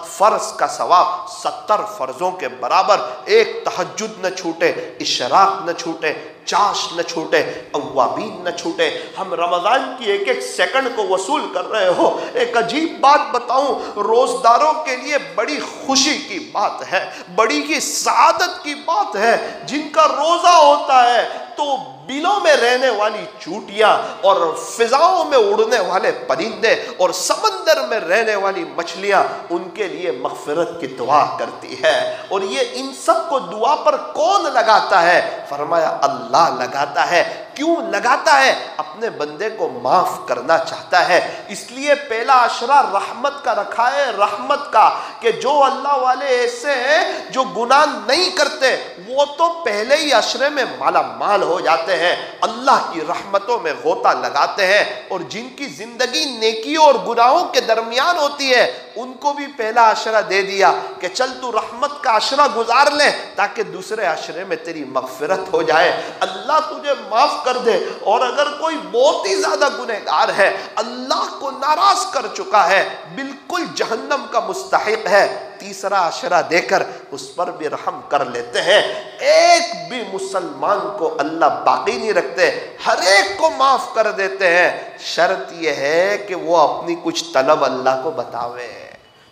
फ़र्ज का सवाब 70 फ़र्ज़ों के बराबर। एक तहज्जुद न छूटे, इशराक न छूटे, चाश न छूटे, अव्वाबीन न छूटे। हम रमज़ान की एक एक सेकंड को वसूल कर रहे हो। एक अजीब बात बताऊं, रोज़दारों के लिए बड़ी खुशी की बात है, बड़ी ही सआदत की बात है। जिनका रोज़ा होता है तो बिलों में रहने वाली चूटियाँ और फिजाओं में उड़ने वाले परिंदे और समंदर में रहने वाली मछलियाँ उनके लिए मग़फ़िरत की दुआ करती है। और ये इन सब को दुआ पर कौन लगाता है? फरमाया अल्लाह लगाता है। क्यों लगाता है? अपने बंदे को माफ़ करना चाहता है। इसलिए पहला अशरा रहमत का रखा है, रहमत का, कि जो अल्लाह वाले ऐसे हैं जो गुनाह नहीं करते वो तो पहले ही अशरे में माला माल हो जाते हैं, अल्लाह की रहमतों में गोता लगाते हैं। और जिनकी ज़िंदगी नेकियों और गुनाहों के दरमियान होती है उनको भी पहला अशरा दे दिया कि चल तू रहमत का अशरा गुजार ले ताकि दूसरे अशरे में तेरी मग़फ़िरत हो जाए, अल्लाह तुझे माफ़ कर दे। और अगर कोई बहुत ही ज़्यादा गुनहगार है, अल्लाह को नाराज़ कर चुका है, बिल्कुल जहन्नम का मुस्तहिक है, तीसरा अशरा देकर उस पर भी रहम कर लेते हैं। एक भी मुसलमान को अल्लाह बाकी नहीं रखते, हर एक को माफ़ कर देते हैं। शर्त यह है कि वो अपनी कुछ तलब अल्लाह को बतावे,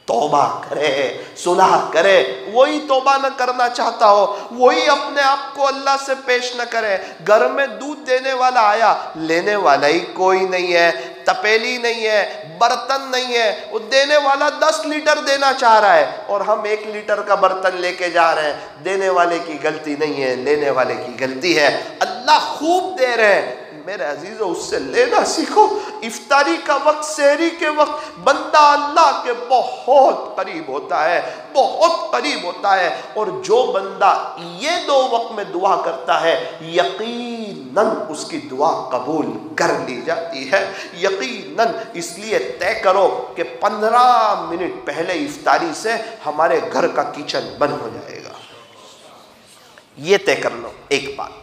तौबा करे, सुलह करे। वही तौबा न करना चाहता हो, वही अपने आप को अल्लाह से पेश न करे। घर में दूध देने वाला आया, लेने वाला ही कोई नहीं है, तपेली नहीं है, बर्तन नहीं है, वो देने वाला 10 लीटर देना चाह रहा है और हम 1 लीटर का बर्तन लेके जा रहे हैं। देने वाले की गलती नहीं है, लेने वाले की गलती है। अल्लाह खूब दे रहे हैं, मेरे अजीजों उससे लेना सीखो। इफ्तारी का वक्त, सहरी के वक्त बंदा अल्लाह के बहुत करीब होता है, बहुत करीब होता है। और जो बंदा ये 2 वक्त में दुआ करता है यकीनन उसकी दुआ कबूल कर ली जाती है, यकीनन। इसलिए तय करो कि 15 मिनट पहले इफ्तारी से हमारे घर का किचन बंद हो जाएगा। ये तय कर लो एक बात,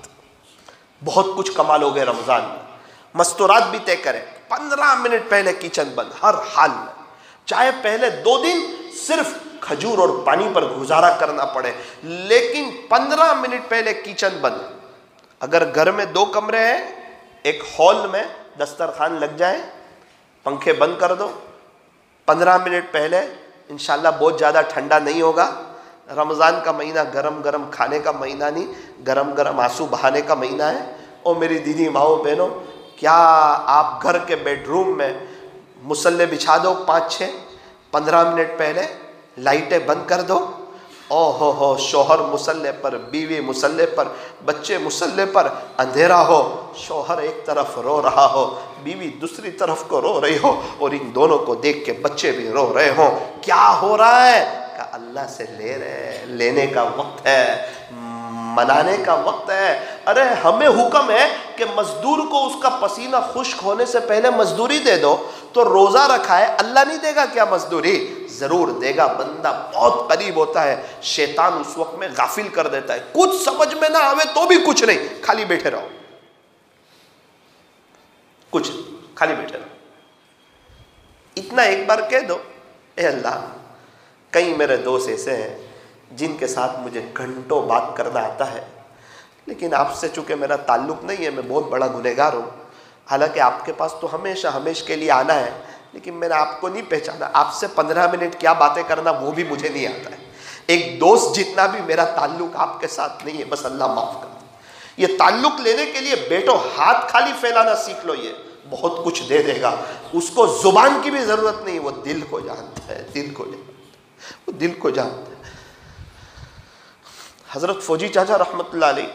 बहुत कुछ कमाल हो गए रमज़ान में। मस्तूरात भी तय करें, 15 मिनट पहले किचन बंद हर हाल में, चाहे पहले 2 दिन सिर्फ खजूर और पानी पर गुजारा करना पड़े, लेकिन 15 मिनट पहले किचन बंद। अगर घर में 2 कमरे हैं, एक हॉल में दस्तरखान लग जाए, पंखे बंद कर दो, 15 मिनट पहले इंशाल्लाह बहुत ज़्यादा ठंडा नहीं होगा। रमज़ान का महीना गरम गरम खाने का महीना नहीं, गरम गरम आंसू बहाने का महीना है। और मेरी दीदी माओ बहनों, क्या आप घर के बेडरूम में मुसल्ले बिछा दो 5-6, 15 मिनट पहले लाइटें बंद कर दो। ओहो हो, शोहर मुसल्ले पर, बीवी मुसल्ले पर, बच्चे मुसल्ले पर, अंधेरा हो, शोहर एक तरफ रो रहा हो, बीवी दूसरी तरफ को रो रही हो और इन दोनों को देख के बच्चे भी रो रहे हो। क्या हो रहा है? का अल्लाह से ले रहे, लेने का वक्त है, मनाने का वक्त है। अरे हमें हुक्म है कि मजदूर को उसका पसीना खुश्क होने से पहले मजदूरी दे दो, तो रोज़ा रखा है, अल्लाह नहीं देगा क्या मजदूरी? ज़रूर देगा। बंदा बहुत करीब होता है, शैतान उस वक्त में गाफिल कर देता है। कुछ समझ में ना आवे तो भी कुछ नहीं, खाली बैठे रहो, कुछ खाली बैठे रहो। इतना एक बार कह दो, ए अल्लाह, कई मेरे दोस्त ऐसे हैं जिनके साथ मुझे घंटों बात करना आता है, लेकिन आपसे चूँकि मेरा ताल्लुक़ नहीं है, मैं बहुत बड़ा गुनहगार हूँ। हालांकि आपके पास तो हमेशा हमेशा के लिए आना है, लेकिन मैंने आपको नहीं पहचाना। आपसे 15 मिनट क्या बातें करना वो भी मुझे नहीं आता है। एक दोस्त जितना भी मेरा ताल्लुक़ आपके साथ नहीं है, बस अल्लाह माफ़ कर दे। ये ताल्लुक़ लेने के लिए बैठो, हाथ खाली फैलाना सीख लो, ये बहुत कुछ दे देगा। उसको ज़ुबान की भी ज़रूरत नहीं, वो दिल को जानता है, दिल को जानता है, वो दिल को जानता है। हज़रत फ़ौजी चाचा रहमतुल्लाह अलैह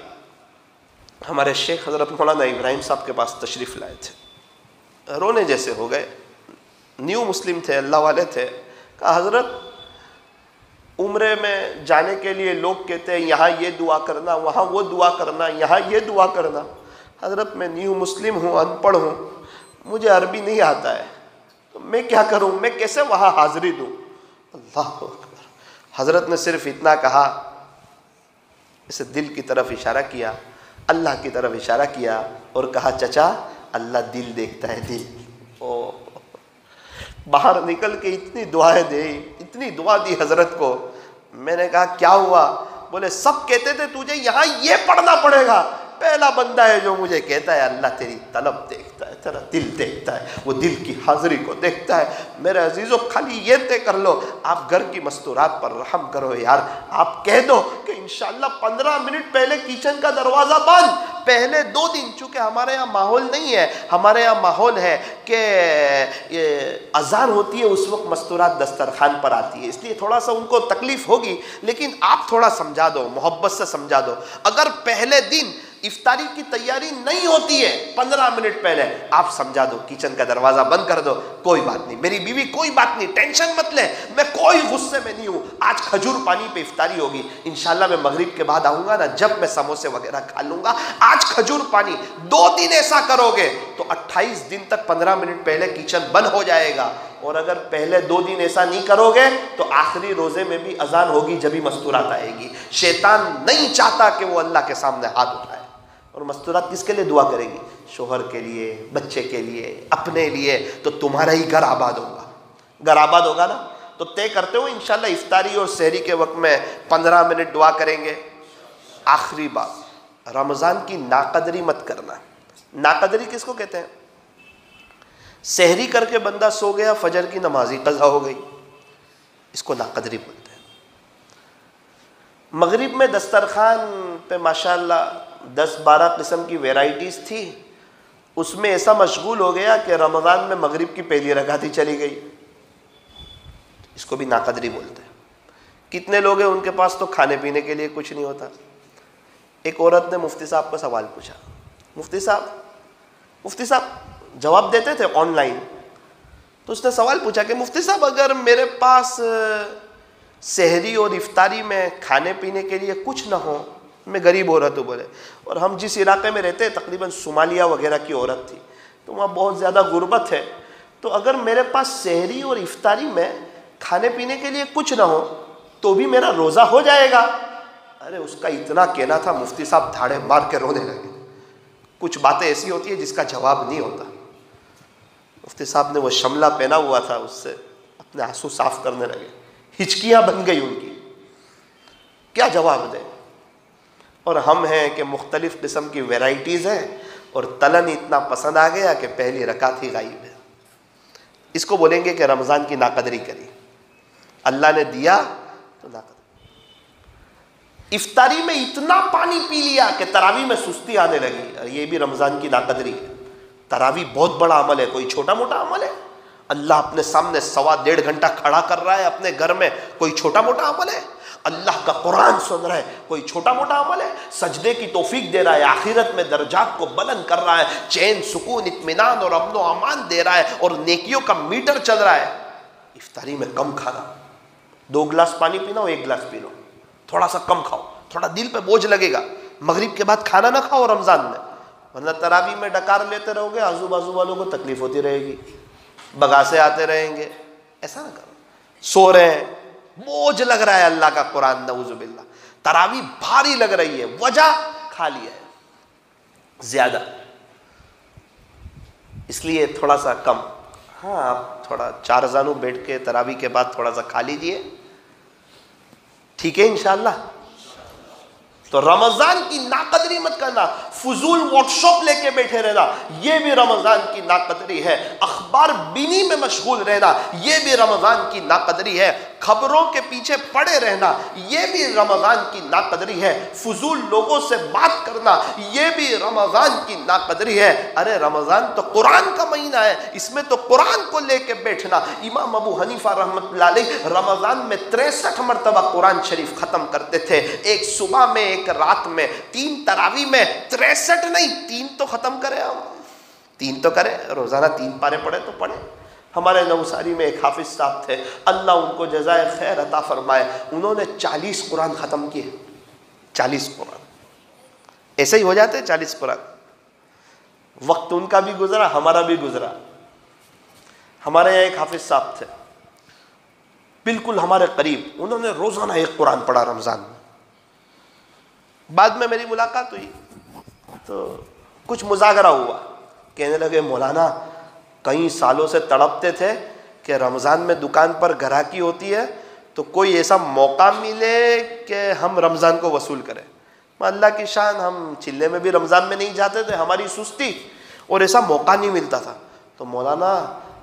हमारे शेख हज़रत मौलाना इब्राहिम साहब के पास तशरीफ़ लाए थे, रोने जैसे हो गए। न्यू मुस्लिम थे, अल्लाह वाले थे। कहा हज़रत, उम्रे में जाने के लिए लोग कहते हैं यहाँ ये दुआ करना, वहाँ वो दुआ करना, यहाँ ये दुआ करना। हज़रत मैं न्यू मुस्लिम हूँ, अनपढ़ हूँ, मुझे अरबी नहीं आता है, तो मैं क्या करूँ, मैं कैसे वहाँ हाज़िरी दूँ? अल्लाह अकबर। हज़रत ने सिर्फ इतना कहा, इसे दिल की तरफ इशारा किया, अल्लाह की तरफ इशारा किया और कहा चचा अल्लाह दिल देखता है, दिल। ओ बाहर निकल के इतनी दुआएं दी, इतनी दुआ दी हज़रत को। मैंने कहा क्या हुआ? बोले सब कहते थे तुझे यहाँ ये पढ़ना पड़ेगा, पहला बंदा है जो मुझे कहता है अल्लाह तेरी तलब देखता है, तेरा दिल देखता है, वो दिल की हाजिरी को देखता है। मेरे अजीज़ों खाली ये तय कर लो, आप घर की मस्तूरात पर रहम करो यार। आप कह दो कि इंशाल्लाह 15 मिनट पहले किचन का दरवाज़ा बंद। पहले 2 दिन, चूँकि हमारे यहाँ माहौल नहीं है, हमारे यहाँ माहौल है कि अजान होती है उस वक्त मस्तूरात दस्तरखान पर आती है, इसलिए थोड़ा सा उनको तकलीफ़ होगी, लेकिन आप थोड़ा समझा दो, मोहब्बत से समझा दो। अगर पहले दिन इफ्तारी की तैयारी नहीं होती है 15 मिनट पहले, आप समझा दो किचन का दरवाज़ा बंद कर दो, कोई बात नहीं मेरी बीवी, कोई बात नहीं, टेंशन मत ले, मैं कोई गुस्से में नहीं हूँ, आज खजूर पानी पे इफ्तारी होगी, इंशाल्लाह मैं मगरिब के बाद आऊँगा ना, जब मैं समोसे वगैरह खा लूँगा, आज खजूर पानी। 2 दिन ऐसा करोगे तो 28 दिन तक 15 मिनट पहले किचन बंद हो जाएगा। और अगर पहले 2 दिन ऐसा नहीं करोगे तो आखिरी रोज़े में भी अजान होगी, जब भी मस्तूरात आएगी। शैतान नहीं चाहता कि वो अल्लाह के सामने हाथ उठाए। और मस्तूरात किसके लिए दुआ करेगी? शोहर के लिए, बच्चे के लिए, अपने लिए। तो तुम्हारा ही घर आबाद होगा। घर आबाद होगा ना, तो तय करते हो इंशाल्लाह इफ्तारी और सहरी के वक्त में 15 मिनट दुआ करेंगे। आखिरी बात, रमज़ान की नाकदरी मत करना। नाकदरी किसको कहते हैं? सहरी करके बंदा सो गया, फजर की नमाज़ी क़ज़ा हो गई, इसको नाकदरी बोलते हैं। मगरिब में दस्तरखान पे माशाअल्लाह 10-12 किस्म की वैराइटीज़ थी, उसमें ऐसा मशगूल हो गया कि रमज़ान में मगरिब की पहली रकात ही चली गई, इसको भी नाकदरी बोलते हैं। कितने लोग हैं उनके पास तो खाने पीने के लिए कुछ नहीं होता। एक औरत ने मुफ्ती साहब को सवाल पूछा, मुफ्ती साहब जवाब देते थे ऑनलाइन, तो उसने सवाल पूछा कि मुफ्ती साहब अगर मेरे पास सहरी और इफ्तारी में खाने पीने के लिए कुछ ना हो, मैं गरीब औरत हूँ बोले, और हम जिस इलाके में रहते हैं तकरीबन सोमालिया वगैरह की औरत थी, तो वहाँ बहुत ज़्यादा गुर्बत है, तो अगर मेरे पास सहरी और इफ्तारी में खाने पीने के लिए कुछ ना हो तो भी मेरा रोज़ा हो जाएगा? अरे उसका इतना कहना था, मुफ्ती साहब धाड़े मार के रोने लगे। कुछ बातें ऐसी होती है जिसका जवाब नहीं होता। मुफ्ती साहब ने वो शमला पहना हुआ था, उससे अपने आंसू साफ करने लगे, हिचकियाँ बन गई उनकी, क्या जवाब दें। और हम हैं कि मुख्तलिफ़ किस्म की वैराइटीज़ हैं और तलन इतना पसंद आ गया कि पहली रकात ही गायब है। इसको बोलेंगे कि रमज़ान की नाकदरी करी, अल्लाह ने दिया तो नाकदरी। इफ्तारी में इतना पानी पी लिया कि तरावी में सुस्ती आने लगी, ये भी रमज़ान की नाकदरी है। तरावी बहुत बड़ा अमल है, कोई छोटा मोटा अमल है? अल्लाह अपने सामने 1.25 घंटा खड़ा कर रहा है अपने घर में, कोई छोटा मोटा अमल है? अल्लाह का कुरान सुन रहा है, कोई छोटा मोटा अमल है? सजदे की तौफीक दे रहा है, आखिरत में दर्जात को बुलंद कर रहा है, चैन सुकून इत्मीनान और अमन व अमान दे रहा है, और नेकियों का मीटर चल रहा है। इफ्तारी में कम खाना, 2 गिलास पानी पीना हो 1 गिलास पी लो, थोड़ा सा कम खाओ, थोड़ा दिल पे बोझ लगेगा। मगरिब के बाद खाना ना खाओ रमज़ान में, वरना तरावी में डकार लेते रहोगे, आजू बाजू वालों को तकलीफ होती रहेगी, बगासे आते रहेंगे। ऐसा ना करो। सो रहे हैं, बोझ लग रहा है अल्लाह का कुरान, नऊजुबिल्लाह, तरावी भारी लग रही है, वजह खा लिया है ज्यादा, इसलिए थोड़ा सा कम। हाँ, आप थोड़ा 4 जानू बैठ के तरावी के बाद थोड़ा सा खा लीजिए, ठीक है इंशाअल्लाह। तो रमज़ान की नाकदरी मत करना, फजूल व्हाट्सएप लेके बैठे रहना, ये भी रमज़ान की नाकदरी है। अखबार बीनी में मशगूल रहना, ये भी रमज़ान की नाकदरी है। खबरों के पीछे पड़े रहना, ये भी रमज़ान की नाकदरी है। फजूल लोगों से बात करना, ये भी रमज़ान की नाकदरी है। अरे रमज़ान तो कुरान का महीना है, इसमें तो कुरान को लेके बैठना। इमाम अबू हनीफा रहमतुल्लाह अलैह रमज़ान में 63 मरतबा कुरान शरीफ ख़त्म करते थे, एक सुबह में, एक रात में, 3 तरावी में। 63 नहीं, 3 तो ख़त्म करें हम, 3 तो करें, रोज़ाना 3 पारे पढ़े तो पढ़े। हमारे नवसारी में एक हाफिज साहब थे, अल्लाह उनको जज़ाए खैर अता फरमाए, उन्होंने 40 कुरान ख़त्म किए। 40 कुरान ऐसे ही हो जाते हैं, 40 कुरान। वक्त उनका भी गुजरा, हमारा भी गुजरा। हमारे यहाँ एक हाफिज साहब थे, बिल्कुल हमारे करीब, उन्होंने रोजाना एक कुरान पढ़ा रमजान में। बाद में मेरी मुलाकात हुई तो कुछ मुजागरा हुआ, कहने लगे मौलाना कई सालों से तड़पते थे कि रमज़ान में दुकान पर ग्राहकी होती है तो कोई ऐसा मौका मिले कि हम रमज़ान को वसूल करें। अल्लाह की शान, हम चिल्ले में भी रमज़ान में नहीं जाते थे, हमारी सुस्ती, और ऐसा मौका नहीं मिलता था। तो मौलाना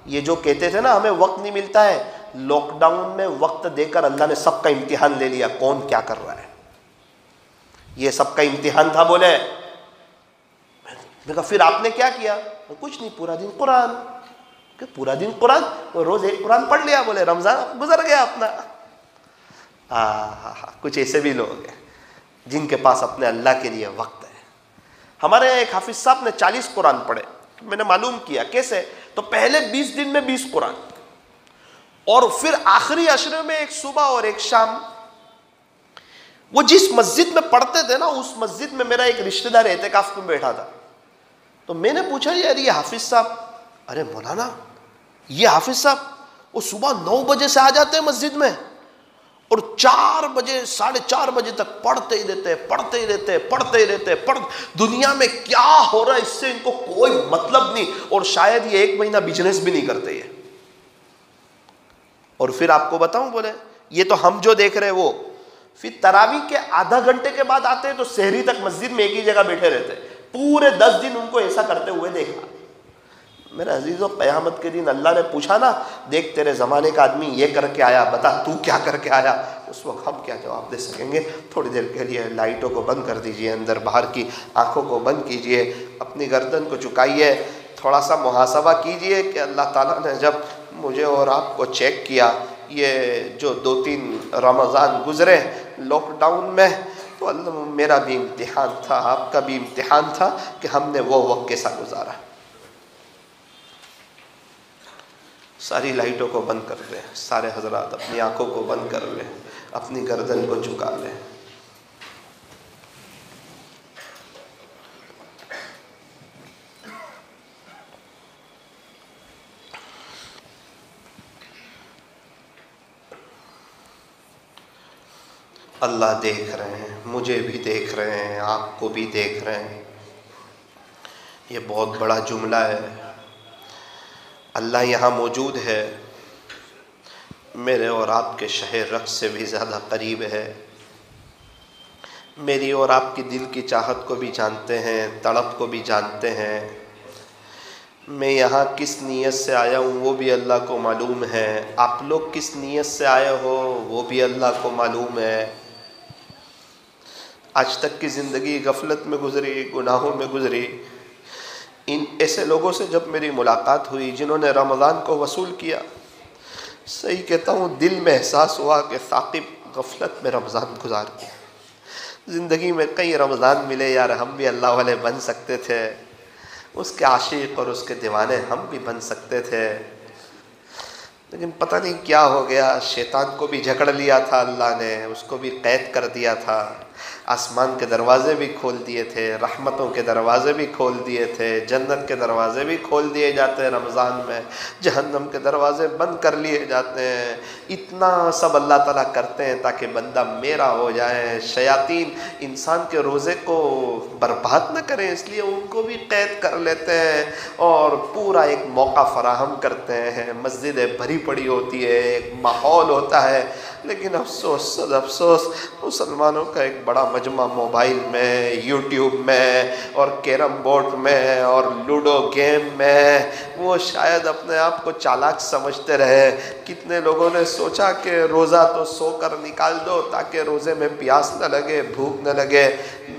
ये जो कहते थे ना हमें वक्त नहीं मिलता है, लॉकडाउन में वक्त देकर अल्लाह ने सबका इम्तिहान ले लिया, कौन क्या कर रहा है, ये सबका इम्तिहान था। बोले मैंने कहा फिर आपने क्या किया? कुछ नहीं, पूरा दिन कुरान। कि पूरा दिन कुरान? तो रोज एक कुरान पढ़ लिया। बोले रमजान गुजर गया अपना। कुछ ऐसे भी लोग हैं जिनके पास अपने अल्लाह के लिए वक्त है। हमारे यहाँ एक हाफिज साहब ने 40 कुरान पढ़े। मैंने मालूम किया कैसे, तो पहले 20 दिन में 20 कुरान, और फिर आखिरी अशरे में एक सुबह और एक शाम। वो जिस मस्जिद में पढ़ते थे ना, उस मस्जिद में मेरा एक रिश्तेदार एहतिकाफ में बैठा था। तो मैंने पूछा यार ये हाफिज साहब, अरे मौलाना ये हाफिज साहब वो सुबह 9 बजे से आ जाते हैं मस्जिद में और 4 बजे 4:30 बजे तक पढ़ते ही रहते हैं। दुनिया में क्या हो रहा है इससे इनको कोई मतलब नहीं, और शायद ये 1 महीना बिजनेस भी नहीं करते ये। और फिर आपको बताऊं, बोले ये तो हम जो देख रहे हैं वो, फिर तरावी के आधा घंटे के बाद आते हैं तो सहरी तक मस्जिद में एक ही जगह बैठे रहते हैं। पूरे 10 दिन उनको ऐसा करते हुए देखा। मेरे अजीजों, क़यामत के दिन अल्लाह ने पूछा ना, देख तेरे ज़माने का आदमी ये करके आया, बता तू क्या करके आया। उस वक्त हम क्या जवाब दे सकेंगे? थोड़ी देर के लिए लाइटों को बंद कर दीजिए, अंदर बाहर की आंखों को बंद कीजिए, अपनी गर्दन को झुकाइए, थोड़ा सा मुहासबा कीजिए कि अल्लाह ताला ने जब मुझे और आपको चेक किया, ये जो 2-3 रमज़ान गुजरे लॉकडाउन में, तो अल्लाह मेरा भी इम्तिहान था, आपका भी इम्तिहान था कि हमने वो वक्त कैसा गुजारा। सारी लाइटों को बंद कर लें, सारे हजरात अपनी आंखों को बंद कर लें, अपनी गर्दन को झुका लें। अल्लाह देख रहे हैं, मुझे भी देख रहे हैं, आपको भी देख रहे हैं। ये बहुत बड़ा जुमला है। अल्लाह यहाँ मौजूद है, मेरे और आपके शहर रक्स से भी ज़्यादा करीब है। मेरी और आपकी दिल की चाहत को भी जानते हैं, तड़प को भी जानते हैं। मैं यहाँ किस नीयत से आया हूँ वो भी अल्लाह को मालूम है। आप लोग किस नीयत से आए हो वो भी अल्लाह को मालूम है। आज तक की ज़िंदगी गफलत में गुजरी, गुनाहों में गुजरी। इन ऐसे लोगों से जब मेरी मुलाकात हुई जिन्होंने रमज़ान को वसूल किया, सही कहता हूँ दिल में एहसास हुआ कि साकिब गफलत में रमज़ान गुजार दिया। ज़िंदगी में कई रमज़ान मिले यार, हम भी अल्लाह वाले बन सकते थे, उसके आशिक और उसके दीवाने हम भी बन सकते थे, लेकिन पता नहीं क्या हो गया। शैतान को भी जकड़ लिया था अल्लाह ने, उसको भी कैद कर दिया था। आसमान के दरवाज़े भी खोल दिए थे, रहमतों के दरवाज़े भी खोल दिए थे, जन्नत के दरवाज़े भी खोल दिए जाते हैं रमज़ान में, जहन्नम के दरवाज़े बंद कर लिए जाते हैं। इतना सब अल्लाह ताला करते हैं ताकि बंदा मेरा हो जाए। शयातीन इंसान के रोज़े को बर्बाद न करें, इसलिए उनको भी कैद कर लेते हैं और पूरा एक मौका फ़राहम करते हैं। मस्जिदें भरी पड़ी होती है, एक माहौल होता है, लेकिन अफसोस सद अफसोस मुसलमानों का एक बड़ा मजमा मोबाइल में, यूट्यूब में और कैरम बोर्ड में और लूडो गेम में, वो शायद अपने आप को चालाक समझते रहे। कितने लोगों ने सोचा कि रोज़ा तो सोकर निकाल दो ताकि रोज़े में प्यास न लगे, भूख न लगे।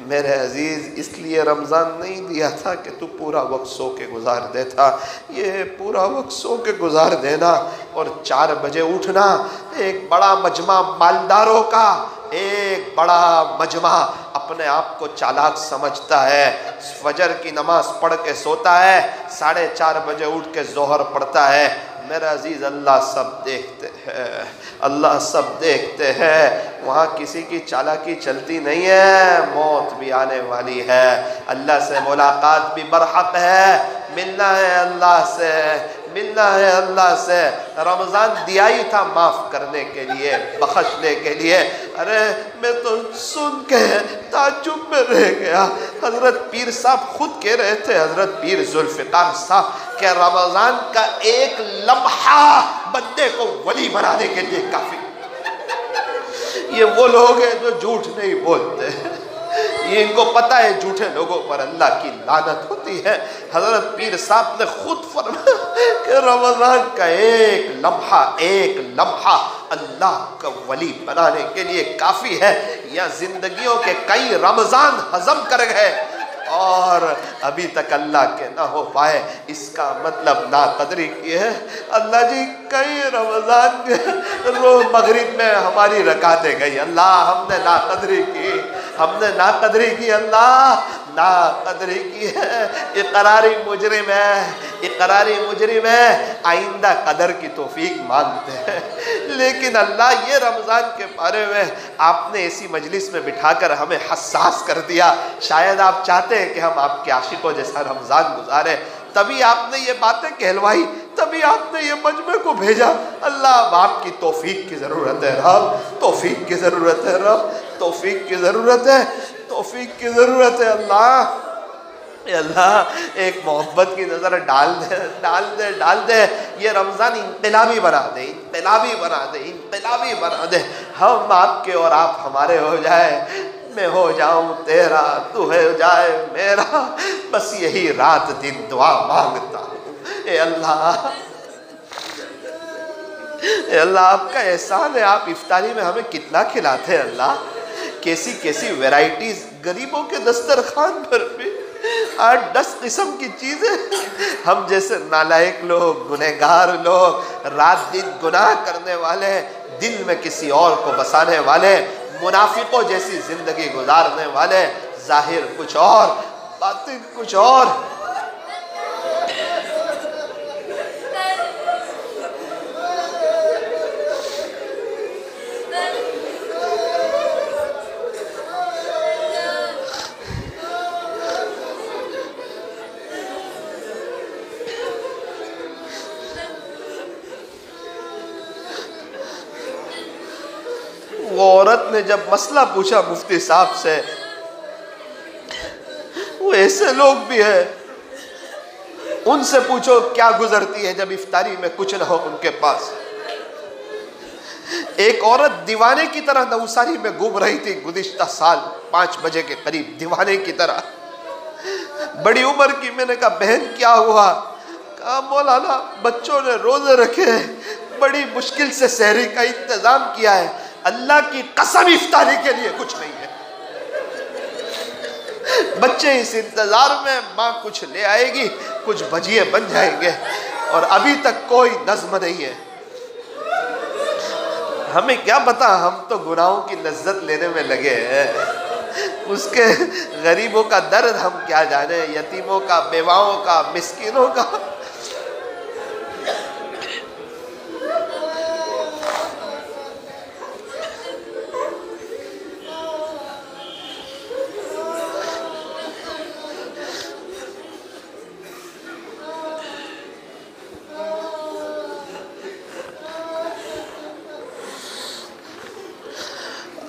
मेरे अजीज़, इसलिए रमज़ान नहीं दिया था कि तू पूरा वक्त सो के गुजार देता। ये पूरा वक्त सो के गुजार देना और 4 बजे उठना, एक बड़ा मजमा मालदारों का, एक बड़ा मजमा अपने आप को चालाक समझता है। फजर की नमाज पढ़ के सोता है, 4:30 बजे उठ के जोहर पढ़ता है। मेरा अजीज़, अल्लाह सब देखते हैं, अल्लाह सब देखते हैं। वहाँ किसी की चालाकी चलती नहीं है, मौत भी आने वाली है। अल्लाह से मुलाकात भी बरहक है, मिलना है अल्लाह से, मिलना है अल्लाह से। रमज़ान दिया ही था माफ़ करने के लिए, बख्शने के लिए। अरे मैं तो सुन के ताज्जुब में रह गया। हज़रत पीर साहब खुद कह रहे थे, हज़रत पीर जुल्फ़िकार साहब, कि रमज़ान का एक लम्हा बंदे को वली बनाने के लिए काफ़ी। ये वो लोग हैं जो झूठ नहीं बोलते, ये इनको पता है झूठे लोगों पर अल्लाह की लानत होती है। हज़रत पीर साहब ने खुद फरमाया कि रमज़ान का एक लम्हा अल्लाह का वली बनाने के लिए काफ़ी है। या जिंदगियों के कई रमज़ान हजम कर गए और अभी तक अल्लाह के ना हो पाए, इसका मतलब ना कदरी की है। अल्लाह जी कई रमज़ान रोज़ मगरिब में हमारी रकातें गई, अल्लाह हमने ना कदरी की, हमने ना कदरी की, अल्लाह ना कदरी की है। इकरारी मुजरिम है, आइंदा कदर की तौफीक मांगते हैं। लेकिन अल्लाह ये रमज़ान के बारे में आपने ऐसी मजलिस में बिठाकर हमें हसास कर दिया। शायद आप चाहते हैं कि हम आपके आशिकों जैसा रमज़ान गुजारे, तभी आपने ये बातें कहलवाई, तभी आपने ये मजमे को भेजा। अल्लाह अब आपकी तौफीक की ज़रूरत है रब, तौफीक की ज़रूरत है रब, तौफीक की ज़रूरत है, तौफीक की ज़रूरत है अल्लाह। अल्लाह एक मोहब्बत की नज़र डाल दे, डाल दे, डाल दे। ये रमज़ान इनकलाबी बना दे, इनकलाबी बना दे, इनकलाबी बना दे। हम आपके और आप हमारे हो जाए, मैं हो जाऊं तेरा, तू हो जाए मेरा, बस यही रात दिन दुआ मांगता हूँ। ए अल्लाह, ए अल्लाह आपका एहसान है, आप इफ्तारी में हमें कितना खिलाते हैं अल्लाह, कैसी कैसी वैरायटीज गरीबों के दस्तरखान पर भी 8-10 किस्म की चीज़ें। हम जैसे नालायक लोग, गुनहगार लोग, रात दिन गुनाह करने वाले, दिल में किसी और को बसाने वाले, मुनाफिकों जैसी ज़िंदगी गुजारने वाले, जाहिर कुछ और बातिन कुछ और। वो औरत ने जब मसला पूछा मुफ्ती साहब से, वो ऐसे लोग भी हैं, उनसे पूछो क्या गुजरती है जब इफ्तारी में कुछ ना हो उनके पास। एक औरत दीवाने की तरह नवसारी में घूम रही थी गुज़िश्ता साल 5 बजे के करीब, दीवाने की तरह, बड़ी उम्र की। मैंने कहा बहन क्या हुआ? कहा मौलाना बच्चों ने रोजे रखे, बड़ी मुश्किल से सहरी का इंतजाम किया है, अल्लाह की कसम इफ्तारी के लिए कुछ नहीं है। बच्चे इस इंतजार में माँ कुछ ले आएगी, कुछ भजिए बन जाएंगे, और अभी तक कोई नज्म नहीं है। हमें क्या पता, हम तो गुनाहों की लज्जत लेने में लगे हैं, उसके गरीबों का दर्द हम क्या जाने, यतीमों का, बेवाओं का, मिस्किनों का।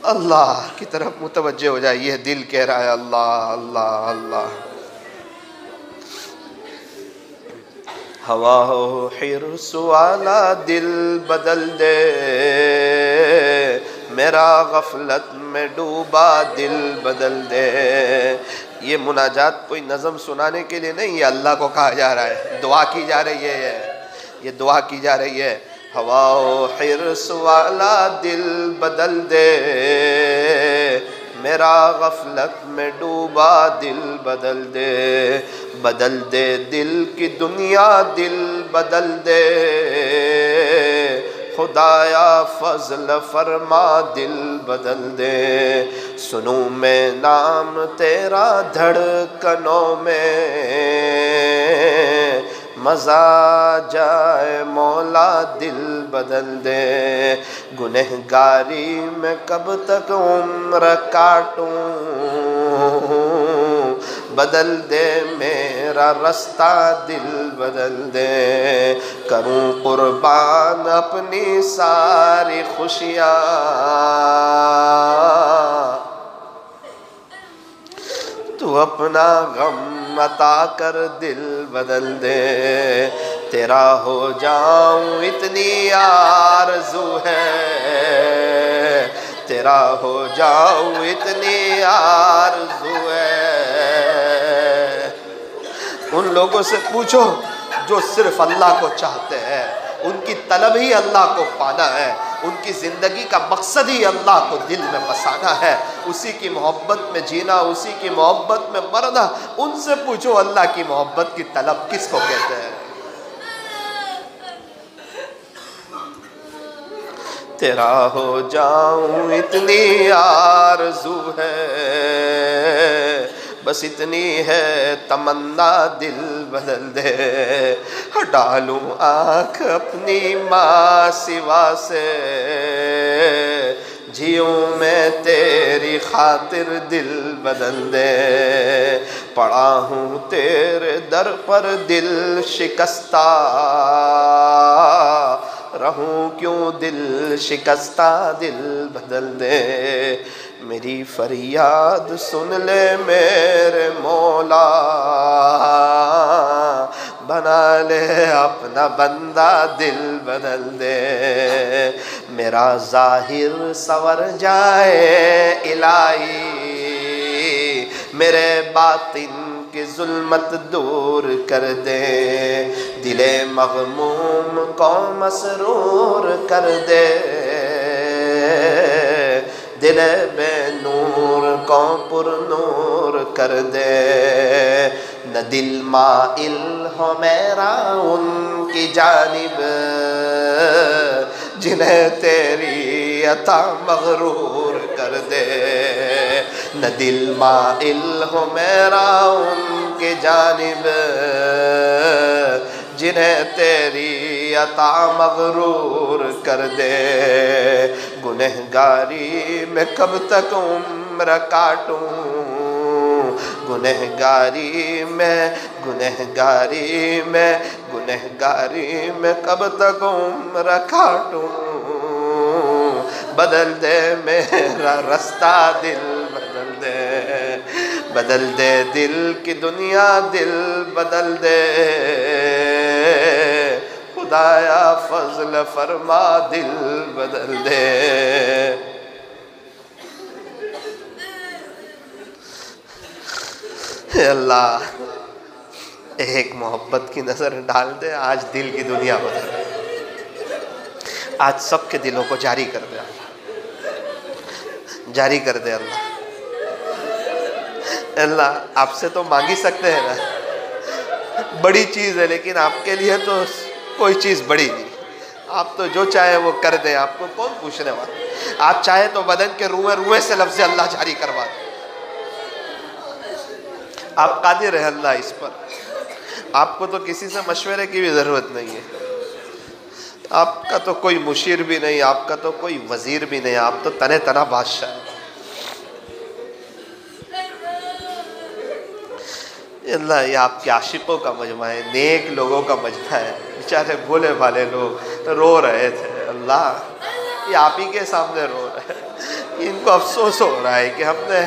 अल्लाह की तरफ मुतवज्जे हो जाए, यह दिल कह रहा है अल्लाह अल्लाह अल्लाह। हवा हो हिर्स वाला दिल बदल दे, मेरा गफलत में डूबा दिल बदल दे। ये मुनाजात कोई नज़म सुनाने के लिए नहीं, ये अल्लाह को कहा जा रहा है, दुआ की जा रही है, ये दुआ की जा रही है। हवाओ हिर्स वाला दिल बदल दे, मेरा गफलत में डूबा दिल बदल दे, बदल दे दिल की दुनिया दिल बदल दे, खुदाया फजल फरमा दिल बदल दे। सुनूं मैं नाम तेरा धड़कनों में, मज़ा जाए मौला दिल बदल दे। गुनहगारी में कब तक उम्र काटूं, बदल दे मेरा रास्ता, दिल बदल दे। करूं कुर्बान अपनी सारी खुशियाँ, तू अपना गम अता कर, दिल बदल दे। तेरा हो जाऊं इतनी आरज़ू है, तेरा हो जाऊं इतनी आरज़ू है। उन लोगों से पूछो जो सिर्फ अल्लाह को चाहते हैं, उनकी तलब ही अल्लाह को पाना है, उनकी ज़िंदगी का मकसद ही अल्लाह को दिल में बसाना है, उसी की मोहब्बत में जीना, उसी की मोहब्बत में मरना। उनसे पूछो अल्लाह की मोहब्बत की तलब किसको कहते हैं। तेरा हो जाऊं इतनी आरज़ू है, बस इतनी है तमन्ना, दिल बदल दे। डालूं आँख अपनी माँ सिवा से, जियूं मैं तेरी खातिर, दिल बदल दे। पड़ा हूँ तेरे दर पर दिल शिकस्ता, रहूं क्यों दिल शिकस्ता, दिल बदल दे। मेरी फरियाद सुन ले मेरे मौला, बना ले अपना बंदा, दिल बदल दे। मेरा ज़ाहिर संवर जाए इलाही, मेरे बातिन की जुल्मत दूर कर दे। दिले मग़मूम को मसरूर कर दे, दिले बेनूर को पुरनूर कर दे। न दिल माइल हो मेरा उनकी जानिब, जिन्हें तेरी अता मग़रूर कर दे। न दिल माइल हो मेरा उनकी जानिब, जिन्हें तेरी अता मग़रूर कर दे। गुनहगारी में कब तक उम्र काटूं, गुनहगारी में, गुनहगारी में, गुनहगारी में कब तक उम्र काटूं। बदल दे मेरा रास्ता, दिल बदल दे। बदल दे दिल की दुनिया, दिल बदल दे। खुदाया फज़ल फरमा, दिल बदल दे। अल्लाह एक मोहब्बत की नज़र डाल दे, आज दिल की दुनिया बदल दे। आज सबके दिलों को जारी कर दे अल्लाह, जारी कर दे अल्लाह। अल्लाह आपसे तो मांगी सकते हैं ना, बड़ी चीज़ है, लेकिन आपके लिए तो कोई चीज़ बड़ी नहीं। आप तो जो चाहे वो कर दें, आपको कौन पूछने वाला। आप चाहे तो बदन के रुएं रुएं से लफ्ज़ अल्लाह जारी करवा दें। आप कादिर है अल्लाह इस पर, आपको तो किसी से मशवरे की भी ज़रूरत नहीं है। आपका तो कोई मुशीर भी नहीं, आपका तो कोई वज़ीर भी नहीं, आप तो तने तना बादशाह है। अल्लाह ये आपके आशिकों का मजमा है, नेक लोगों का मजमा है। बेचारे भोले भाले लोग रो रहे थे, अल्लाह ये आप ही के सामने रो रहे हैं। इनको अफसोस हो रहा है कि हमने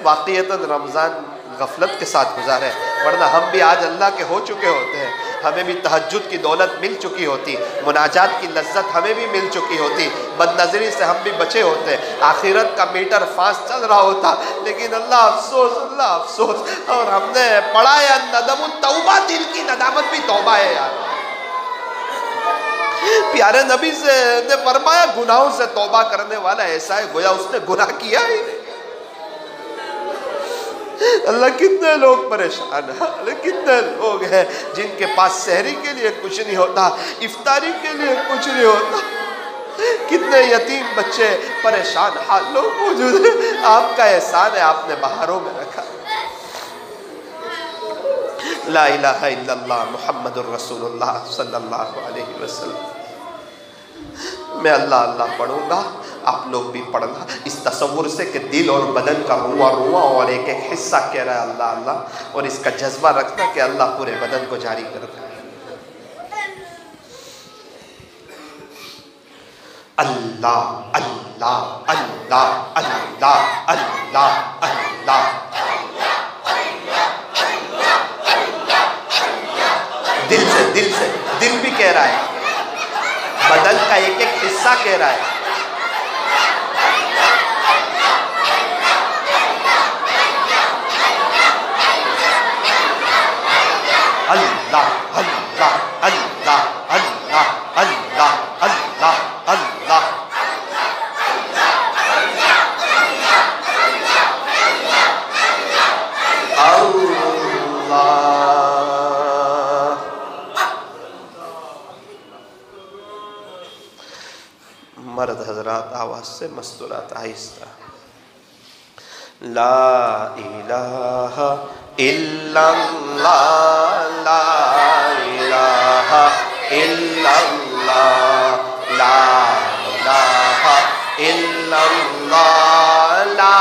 वाक़ईतन रमज़ान गफलत के साथ गुजारे, वरना हम भी आज अल्लाह के हो चुके होते हैं। हमें भी तहज्जुद की दौलत मिल चुकी होती, मुनाजात की लज्जत हमें भी मिल चुकी होती, बदनज़री से हम भी बचे होते, आखिरत का मीटर फास्ट चल रहा होता। लेकिन अल्लाह अफसोस, अल्लाह अफसोस। और हमने पढ़ा है नदम तौबा, दिल की नदामत भी तौबा है यार। प्यारे नबी से ने फरमाया गुनाहों से तौबा करने वाला ऐसा है गोया उसने गुनाह किया ही नहीं। अल्लाह कितने लोग परेशान हैं, कितने लोग हैं जिनके पास सहरी के लिए कुछ नहीं होता, इफ्तारी के लिए कुछ नहीं होता। कितने यतीम बच्चे परेशान हाल लोग मौजूद हैं। आपका एहसान है, आपने बहारों में रखा। ला इलाहा इल्लल्लाह मुहम्मदुर रसूलुल्लाह सल्लल्लाहु अलैहि वसल्लम। मैं अल्लाह अल्लाह पढ़ूंगा, आप लोग भी पढ़ना इस तसव्वुर से कि दिल और बदन का रुआ रुआ और एक एक हिस्सा कह रहा है अल्लाह अल्लाह, और इसका जज्बा रखना कि अल्लाह पूरे बदन को जारी कर दे। अल्लाह अल्लाह अल्लाह अल्लाह अल्लाह अल्लाह। दिल से दिल भी कह रहा है, बदन का एक एक हिस्सा कह रहा है। अल्लाह अल्लाह अल्लाह अल्लाह अल्लाह अल्लाह अल्लाह। मर्द हजरात आवाज से मस्तूरात आहिस्ता। ला इलाहा इल्लल्लाह ला इलाहा इल्लल्लाह ला इलाहा इल्लल्लाह ला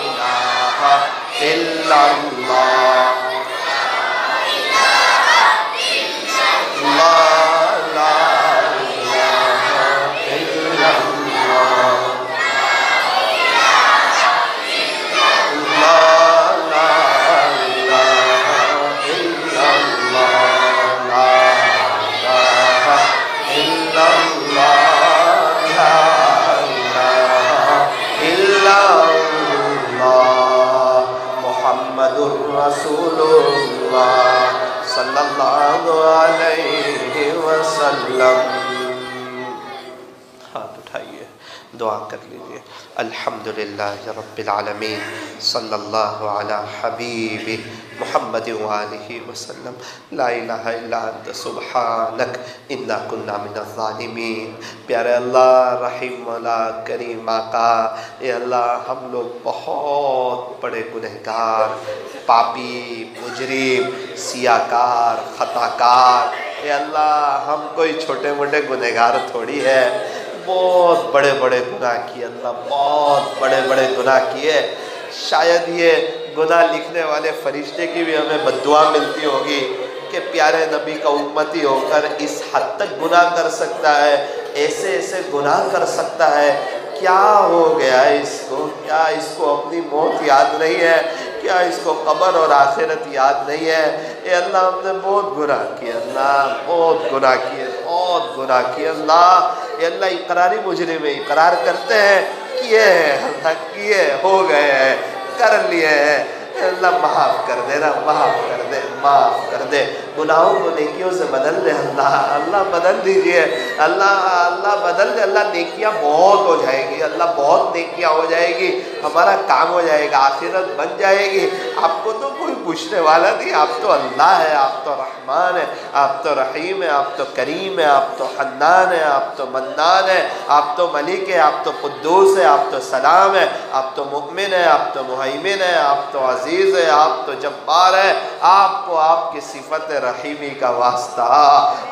इलाहा इल्लल्लाह रसूलुल्लाह सल्लल्लाहु अलैहि वसल्लम। हाथ उठाइए, दुआ कर लीजिए। अल्हम्दुलिल्लाह रब्बिल आलमीन सल्लल्लाहु अला हबीबि मुहम्मद व आलिहि वसल्लम। ला इलाहा इल्ला अंत सुब्हानक इन्ना कुन्ना मिनज़ ज़ालिमीन। प्यारे अल्लाह रहीम मौला करीम आका, ए अल्लाह हम लोग बहुत बड़े गुनहगार, पापी, मुजरिम, सियाकार, खताकार। ए अल्लाह हम कोई छोटे मोटे गुनहगार थोड़ी है, बहुत बड़े बड़े गुनाह किए अल्लाह, बहुत बड़े बड़े गुनाह किए। शायद ये गुनाह लिखने वाले फरिश्ते की भी हमें बद्दुआ मिलती होगी कि प्यारे नबी का उम्मती होकर इस हद तक गुनाह कर सकता है, ऐसे ऐसे गुनाह कर सकता है। क्या हो गया इसको? क्या इसको अपनी मौत याद नहीं है? क्या इसको कब्र और आखिरत याद नहीं है? ए अल्लाह हमने बहुत गुनाह किए अल्लाह, बहुत गुनाह किए, बहुत गुनाह किए अल्लाह। ये अल्लाह इकरारी मुजरिम में इकरार करते हैं, किए हैं अल्लाह, किए हो गए हैं, कर लिए हैं। अल्लाह माफ़ कर देना, माफ़ कर दे, माफ़ कर दे। गुनाहों को नेकियों से बदल दे अल्लाह, अल्लाह बदल दीजिए अल्लाह, अल्लाह बदल दे अल्लाह। नेकियां बहुत हो जाएगी अल्लाह, बहुत नेकियां हो जाएगी, हमारा काम हो जाएगा, आखिरत बन जाएगी। आपको तो कोई पूछने वाला नहीं, आप तो अल्लाह है, आप तो रहमान है, आप तो रहीम है, आप तो करीम है, आप तो हन्नान है, आप तो मन्नान है, आप तो मलिक है, आप तो कुद्दूस है, आप तो सलाम है, आप तो मुमिन है, आप तो मुहैमिन है, आप तो अजीज़ है, आप तो जब्बार है। आपको आपकी सिफत रहीमी का वास्ता,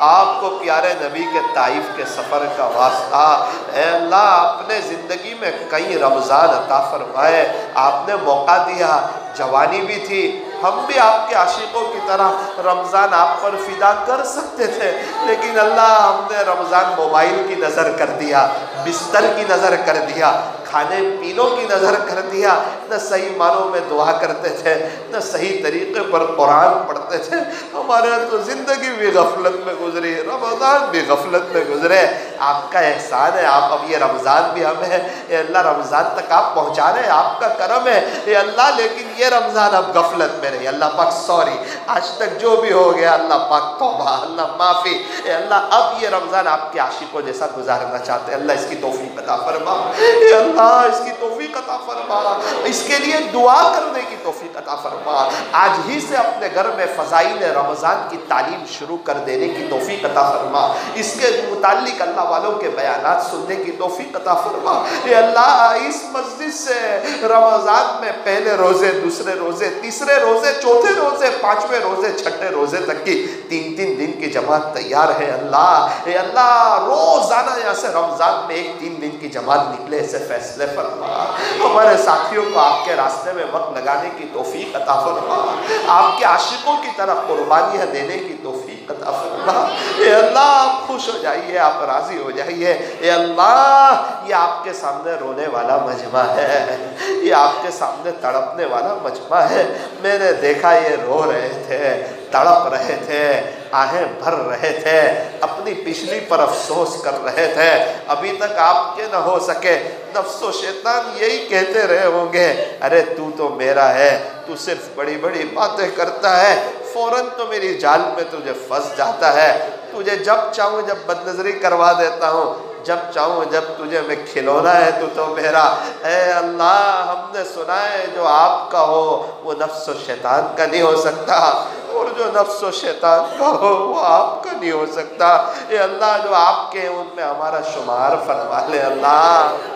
आपको प्यारे नबी के ताइफ के सफ़र का वास्ता। ऐ अल्लाह अपने ज़िंदगी में कई रमज़ान अता फरमाए, आपने मौका दिया, जवानी भी थी, हम भी आपके आशिकों की तरह रमज़ान आप पर फ़िदा कर सकते थे, लेकिन अल्लाह हमने रमज़ान मोबाइल की नज़र कर दिया, बिस्तर की नज़र कर दिया, खाने पीनों की नज़र कर दिया। न सही मानों में दुआ करते थे, न सही तरीक़े पर कुरान पढ़ते थे। हमारे तो ज़िंदगी भी गफलत में गुजरी, रमज़ान भी गफलत में गुजरे। आपका एहसान है, आप अब ये रमज़ान भी हमें ये अल्लाह रमज़ान तक आप पहुँचा रहे हैं, आपका करम है ये अल्लाह। लेकिन ये रमज़ान अब गफलत में रही, अल्लाह पाक सॉरी, आज तक जो भी हो गया अल्लाह पाक तौबा, अल्लाह माफ़ी। अल्लाह अब ये रमज़ान आपके आशिकों जैसा गुजारना चाहते हैं, अल्लाह इसकी तौफीक अता फरमा। अल्लाह अल्लाह इसकी तौफीक अता फरमा, इसके लिए दुआ करने की तौफीक अता फरमा। आज ही से अपने घर में फ़ज़ाइल रमज़ान की तालीम शुरू कर देने की तौफीक अता फरमा, इसके मुताल्लिक अल्लाह वालों के बयानात सुनने की तौफीक अता फरमा। ये अल्लाह इस मस्जिद से रमज़ान में पहले रोज़े, दूसरे रोज़े, तीसरे रोज़े, चौथे रोज़े, पाँचवें रोज़े, छठे रोज़े तक की 3-3 दिन की जमात तैयार है अल्लाह। ये अल्लाह रोज़ाना यहाँ से रमज़ान में 1-3 दिन की जमात निकले, ऐसे फैसले फरमा। हमारे साथियों को आपके रास्ते में वक्त लगाने की तौफीक अता फरमा, आपके आशिकों की तरफ कुर्बानियाँ देने की तौफीक अता फरमा। ये अल्लाह आप खुश हो जाइए, आप राज़ी हो जाइए। ये अल्लाह ये आपके सामने रोने वाला मजमा है, ये आपके सामने तड़पने वाला मजमा है। मैंने देखा ये रो रहे थे, तड़प रहे थे, आहें भर रहे थे, अपनी पिछली पर अफसोस कर रहे थे, अभी तक आपके न हो सके। नफ्सो शैतान यही कहते रहे होंगे, अरे तू तो मेरा है, तू सिर्फ बड़ी बड़ी बातें करता है, फ़ौरन तो मेरी जाल में तुझे फंस जाता है, तुझे जब चाहूँ जब बदनज़री करवा देता हूँ, जब चाहूँ जब तुझे मैं खिलौना है तू तो मेरा। ऐ अल्लाह हमने सुना है जो आपका हो वो नफ्स व शैतान का नहीं हो सकता, और जो नफ्स व शैतान का हो वो आपका नहीं हो सकता। ये अल्लाह जो आपके हैं उनमें हमारा शुमार फरमा ले अल्लाह,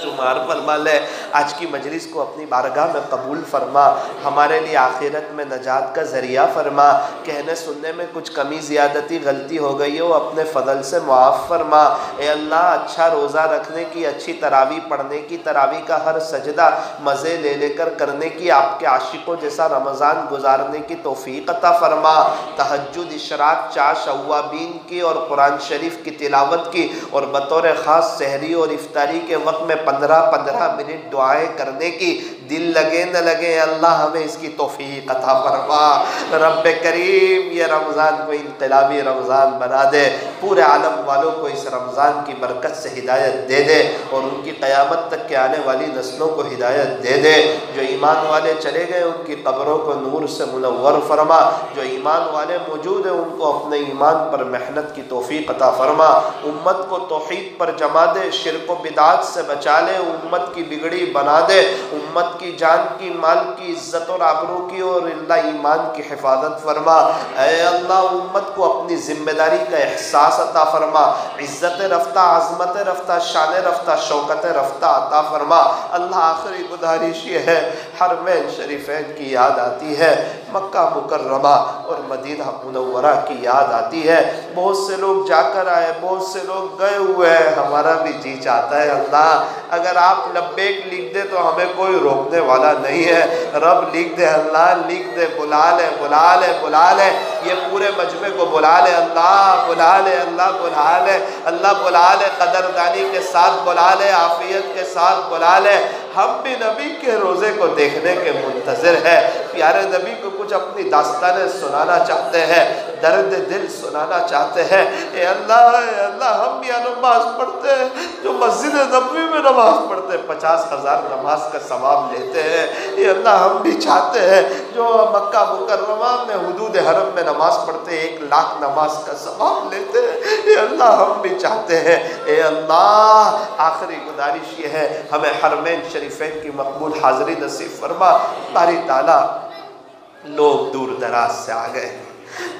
शुमार फरमा ले। आज की मजलिस को अपनी बारगाह में कबूल फरमा, हमारे लिए आखिरत में नजात का ज़रिया फरमा। कहने सुनने में कुछ कमी ज़्यादती गलती हो गई हो अपने फ़ज़ल से मुआफ़ फरमा। ए अल्लाह अच्छा रोज़ा रखने की, अच्छी तरावी पढ़ने की, तरावी का हर सजदा मज़े ले लेकर करने की, आपके आशिकों जैसा रमज़ान गुजारने की तौफ़ीक़ अता फरमा। तहज्जुद, इशराक, चाश, अव्वाबीन की और कुरान शरीफ की तिलावत की, और बतौर ख़ास सहरी और इफ्तारी के वक्त में 15-15 मिनट दुआएं करने की, दिल लगे न लगे अल्लाह हमें इसकी तौफीक अता फरमा। रब्बे करीम ये रमज़ान को इनकलाबी रमज़ान बना दे, पूरे आलम वालों को इस रमज़ान की बरकत से हिदायत दे दे, और उनकी क़यामत तक के आने वाली नस्लों को हिदायत दे दे। जो ईमान वाले चले गए उनकी कब्रों को नूर से मुनव्वर फरमा, जो ईमान वाले मौजूद हैं उनको अपने ईमान पर मेहनत की तौफीक अता फरमा। उम्मत को तौहीद पर जमा दे, शिर्क व बिदात से बचा ले, उम्मत की बिगड़ी बना दे, उम्मत की जान की, माल की, इज्जत और आबरू की और अल्लाह ईमान की हिफाजत फरमा। ऐ अल्लाह उम्मत को अपनी ज़िम्मेदारी का एहसास अता फरमा, इज्जत रफ्ता, अज़मत रफ्ता, शान रफ्ता, शौकत रफ्ता अता फरमा। अल्लाह आखिरी गुजारिश ये है, हरमैन शरीफैन की याद आती है, मक्का मुकर्रमा और मदीना मुनव्वरा की याद आती है। बहुत से लोग जाकर आए, बहुत से लोग गए हुए हैं, हमारा भी जी चाहता है अल्लाह अगर आप लब्बैक लिख दे तो हमें कोई रोकने वाला नहीं है। रब लिख दे अल्लाह, लिख दे, बुला ले, बुला ले, बुला ले, ये पूरे मजमे को बुला ले अल्लाह, बुला ले अल्लाह, बुला ले अल्लाह, बुला ले, कदरदानी के साथ बुला ले, आफियत के साथ बुला ले। हम भी नबी के रोज़े को देखने के मुंतज़िर है, प्यारे नबी को कुछ अपनी दास्तानें सुनाना चाहते हैं, दर्द दिल सुनाना चाहते हैं। ए अल्लाह हम भी नमाज पढ़ते हैं, जो मस्जिद नबवी में नमाज पढ़ते हैं 50,000 नमाज का सवाब लेते हैं। ये अल्लाह हम भी चाहते हैं जो मक्का मुकर्रमा में हुदूद हरम में नमाज पढ़ते 1 लाख नमाज का सवाब लेते हैं। ये अल्लाह हम भी चाहते हैं। ए अल्लाह आखिरी गुजारिश ये है, हमें हरमैन शरीफैन की मकबूल हाज़िरी नसीब फरमा। बारी ताला लोग दूर दराज से आ गए,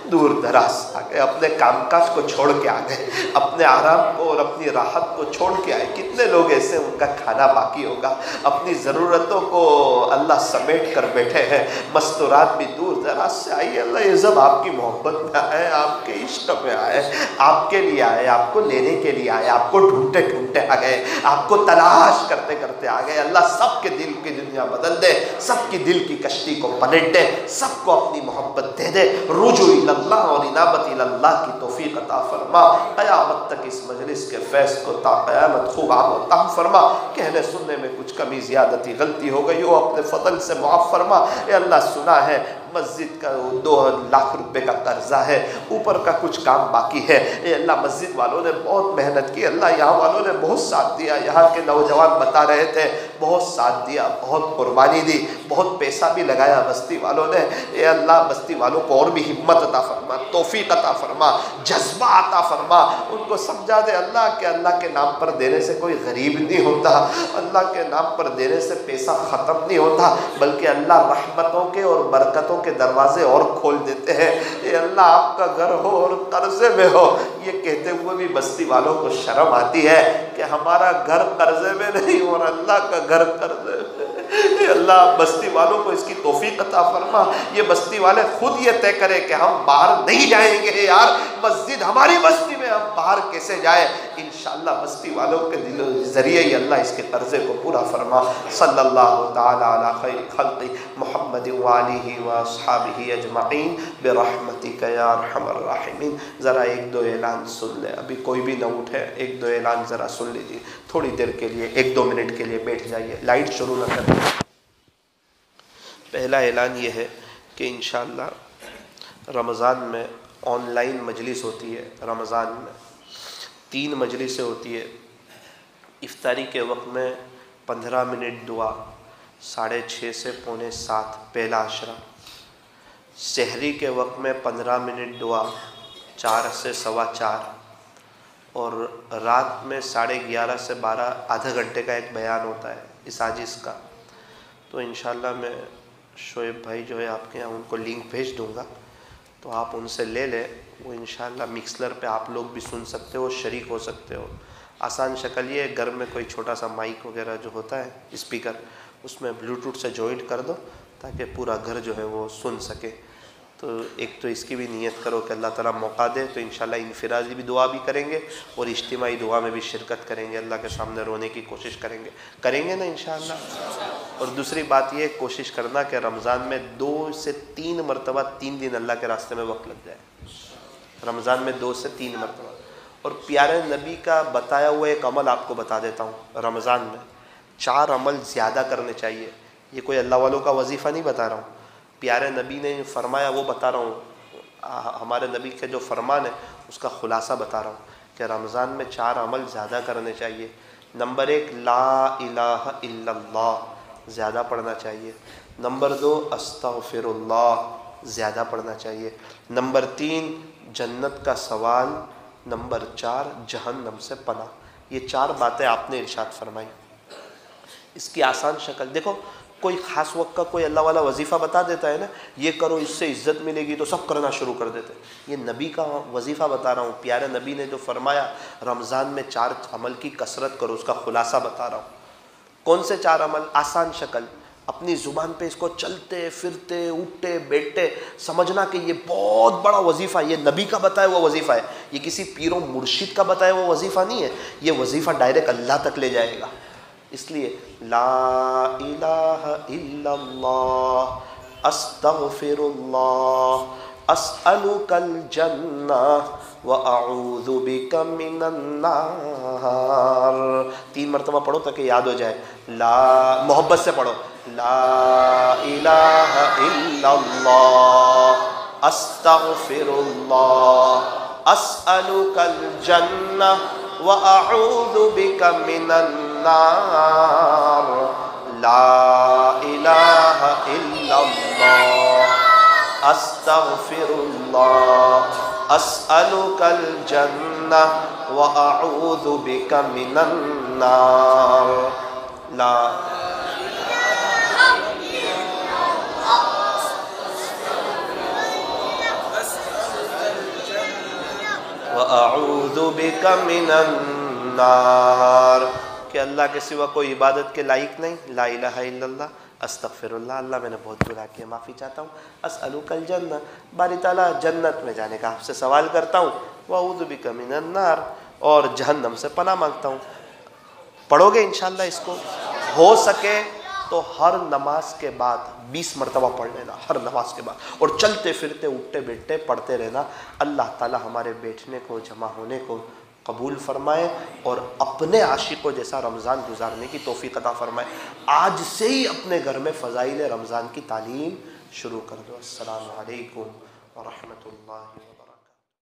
दूर दराज आ गए, अपने कामकाज को छोड़ के आ गए, अपने आराम को और अपनी राहत को छोड़ के आए। कितने लोग ऐसे उनका खाना बाकी होगा, अपनी ज़रूरतों को अल्लाह समेट कर बैठे हैं। मस्तूरात भी दूर दराज से आई, अल्लाह ये सब आपकी मोहब्बत में आए, आपके इश्क में आए, आपके लिए आए, आपको लेने के लिए आए, आपको ढूंढते ढूंढते आ गए, आपको तलाश करते करते आ गए। अल्लाह सबके दिल की दुनिया बदल दे, सबकी दिल की कश्ती को पलट दे, सबको अपनी मोहब्बत दे दे, रुजू इल्लल्लाह और इनाबत इल्लल्लाह की तौफीक अता फरमा। क़यामत तक इस मजलिस के फैज़ को ता क़यामत खूब आम फरमा। कहने सुनने में कुछ कमी ज़्यादती गलती हो गई हो अपने फ़ज़ल से मुआफ़ फरमा। ए अल्लाह सुना है मस्जिद का 2 लाख रुपए का कर्जा है, ऊपर का कुछ काम बाकी है। ए अल्लाह मस्जिद वालों ने बहुत मेहनत की, अल्लाह यहाँ वालों ने बहुत साथ दिया। यहाँ के नौजवान बता रहे थे बहुत साथ दिया, बहुत कुर्बानी दी, बहुत पैसा भी लगाया बस्ती वालों ने। ए अल्लाह बस्ती वालों को और भी हिम्मत अता फरमा, तौफीक अता फरमा, जज्बा अता फरमा। उनको समझा दे अल्लाह के नाम पर देने से कोई गरीब नहीं होता, अल्लाह के नाम पर देने से पैसा ख़त्म नहीं होता, बल्कि अल्लाह रहमतों के और बरकतों के दरवाजे और खोल देते हैं। ये अल्लाह आपका घर हो और कर्जे में हो, ये कहते हुए भी बस्ती वालों को शर्म आती है कि हमारा घर कर्जे में नहीं और अल्लाह का घर कर्जे में। अल्लाह बस्ती वालों को इसकी तौफीक अता फरमा। ये बस्ती वाले खुद ये तय करें कि हम बाहर नहीं जाएंगे यार, मस्जिद हमारी बस्ती में, हम बाहर कैसे जाए। इंशाअल्लाह बस्ती वालों के दिलों ज़रिए ही अल्लाह इसके कर्जे को पूरा फरमा। सल्लल्लाहु ताला अला खैर खल्क़ि मुहम्मद व आलिहि व अस्हाबिहि अजमईन बिरहमतिका या अरहमर राहिमीन। ज़रा एक दो ऐलान सुन ले, अभी कोई भी न उठे, एक दो ऐलान ज़रा सुन लीजिए थोड़ी देर के लिए, एक दो मिनट के लिए बैठ जाइए, लाइट शुरू न करें। पहला ऐलान ये है कि इंशाअल्लाह रमज़ान में ऑनलाइन मजलिस होती है। रमज़ान में 3 मजलिसें होती है। इफ्तारी के वक्त में 15 मिनट दुआ 6:30 से 6:45 पहला अशरा। सहरी के वक्त में 15 मिनट दुआ 4 से 4:15 और रात में 11:30 से 12 आधा घंटे का एक बयान होता है इस आजिज़ का। तो इंशाअल्लाह मैं शोएब भाई जो है आपके यहाँ उनको लिंक भेज दूँगा, तो आप उनसे ले लें। वो इंशाअल्लाह मिक्सलर पे आप लोग भी सुन सकते हो, शरीक हो सकते हो। आसान शक्ल ये है, घर में कोई छोटा सा माइक वगैरह जो होता है स्पीकर, उसमें ब्लूटूथ से जॉइंट कर दो ताकि पूरा घर जो है वो सुन सके। तो एक तो इसकी भी नियत करो कि अल्लाह ताला मौका दे तो इंशाअल्लाह इनफिरादी भी दुआ भी करेंगे और इज्तिमाई दुआ में भी शिरकत करेंगे, अल्लाह के सामने रोने की कोशिश करेंगे ना इंशाअल्लाह। और दूसरी बात ये कोशिश करना कि रमज़ान में 2 से 3 मरतबा 3 दिन अल्लाह के रास्ते में वक्त लग जाए। रमज़ान में 2 से 3 मरतबा। और प्यारे नबी का बताया हुआ एक अमल आपको बता देता हूँ। रमज़ान में 4 अमल ज़्यादा करने चाहिए। ये कोई अल्लाह वालों का वजीफ़ा नहीं बता रहा हूँ, प्यारे नबी ने फरमाया वो बता रहा हूँ। हमारे नबी के जो फरमान है उसका ख़ुलासा बता रहा हूँ कि रमज़ान में 4 अमल ज़्यादा करने चाहिए। नंबर 1 ला इलाहा इल्लल्लाह ज़्यादा पढ़ना चाहिए। नंबर 2 अस्तग़फिरुल्लाह ज़्यादा पढ़ना चाहिए। नंबर 3 जन्नत का सवाल। नंबर 4 जहन्नम से पनाह। ये 4 बातें आपने इरशाद फरमाई। इसकी आसान शक्ल देखो, कोई ख़ास वक्त का कोई अल्लाह वाला वजीफ़ा बता देता है ना, ये करो इससे इज़्ज़त मिलेगी, तो सब करना शुरू कर देते हैं। ये नबी का वजीफ़ा बता रहा हूँ। प्यारे नबी ने जो फरमाया रमज़ान में 4 अमल की कसरत करो, उसका ख़ुलासा बता रहा हूँ। कौन से 4 अमल? आसान शक्ल, अपनी ज़ुबान पे इसको चलते फिरते उठते बैठते समझना कि ये बहुत बड़ा वजीफ़ा, ये नबी का बताया हुआ वजीफ़ा है। ये किसी पीरों मुर्शिद का बताया हुआ वजीफ़ा नहीं है। ये वजीफ़ा डायरेक्ट अल्लाह तक ले जाएगा। इसलिए ला इलाहा इल्लल्लाह अस्तग़फिरुल्लाह अस्अलुकल जन्नह व अऊज़ु बिका मिनन नार। 3 मरतबा पढ़ो ताकि याद हो जाए। ला, मोहब्बत से पढ़ो। ला इलाहा इल्लल्लाह अस्तग़फिरुल्लाह अस्अलुकल जन्नह व अऊज़ु बिका मिनन नार। ला इलाहा इल्लल्लाह अस्तग़फिरुल्लाह अस्अलुकल जन्नह व अऊज़ु बिका मिनन नार। ला व अऊज़ु बिका मिनन नार। कि अल्लाह के सिवा कोई इबादत के लायक नहीं। ला इलाहा इल्लल्लाह अस्तग़फिरुल्लाह, अल्लाह मैंने बहुत गुनाह किया, माफ़ी चाहता हूँ। अस्अलुकल जन्नह, बारी ताला जन्नत में जाने का आपसे सवाल करता हूँ। व अऊज़ु बिका मिनन नार, और जहन्नम से पनाह मांगता हूँ। पढ़ोगे इंशाअल्लाह इसको? हो सके तो हर नमाज के बाद 20 मरतबा पढ़ लेना, हर नमाज के बाद, और चलते फिरते उठते बैठते पढ़ते रहना। अल्लाह ताला हमारे बैठने को, जमा होने को कबूल फरमाए और अपने आशिकों जैसा रमज़ान गुजारने की तौफीक अता फरमाए। आज से ही अपने घर में फ़ज़ाइल रमज़ान की तालीम शुरू कर दो। अस्सलामु अलैकुम व रहमतुल्लाहि।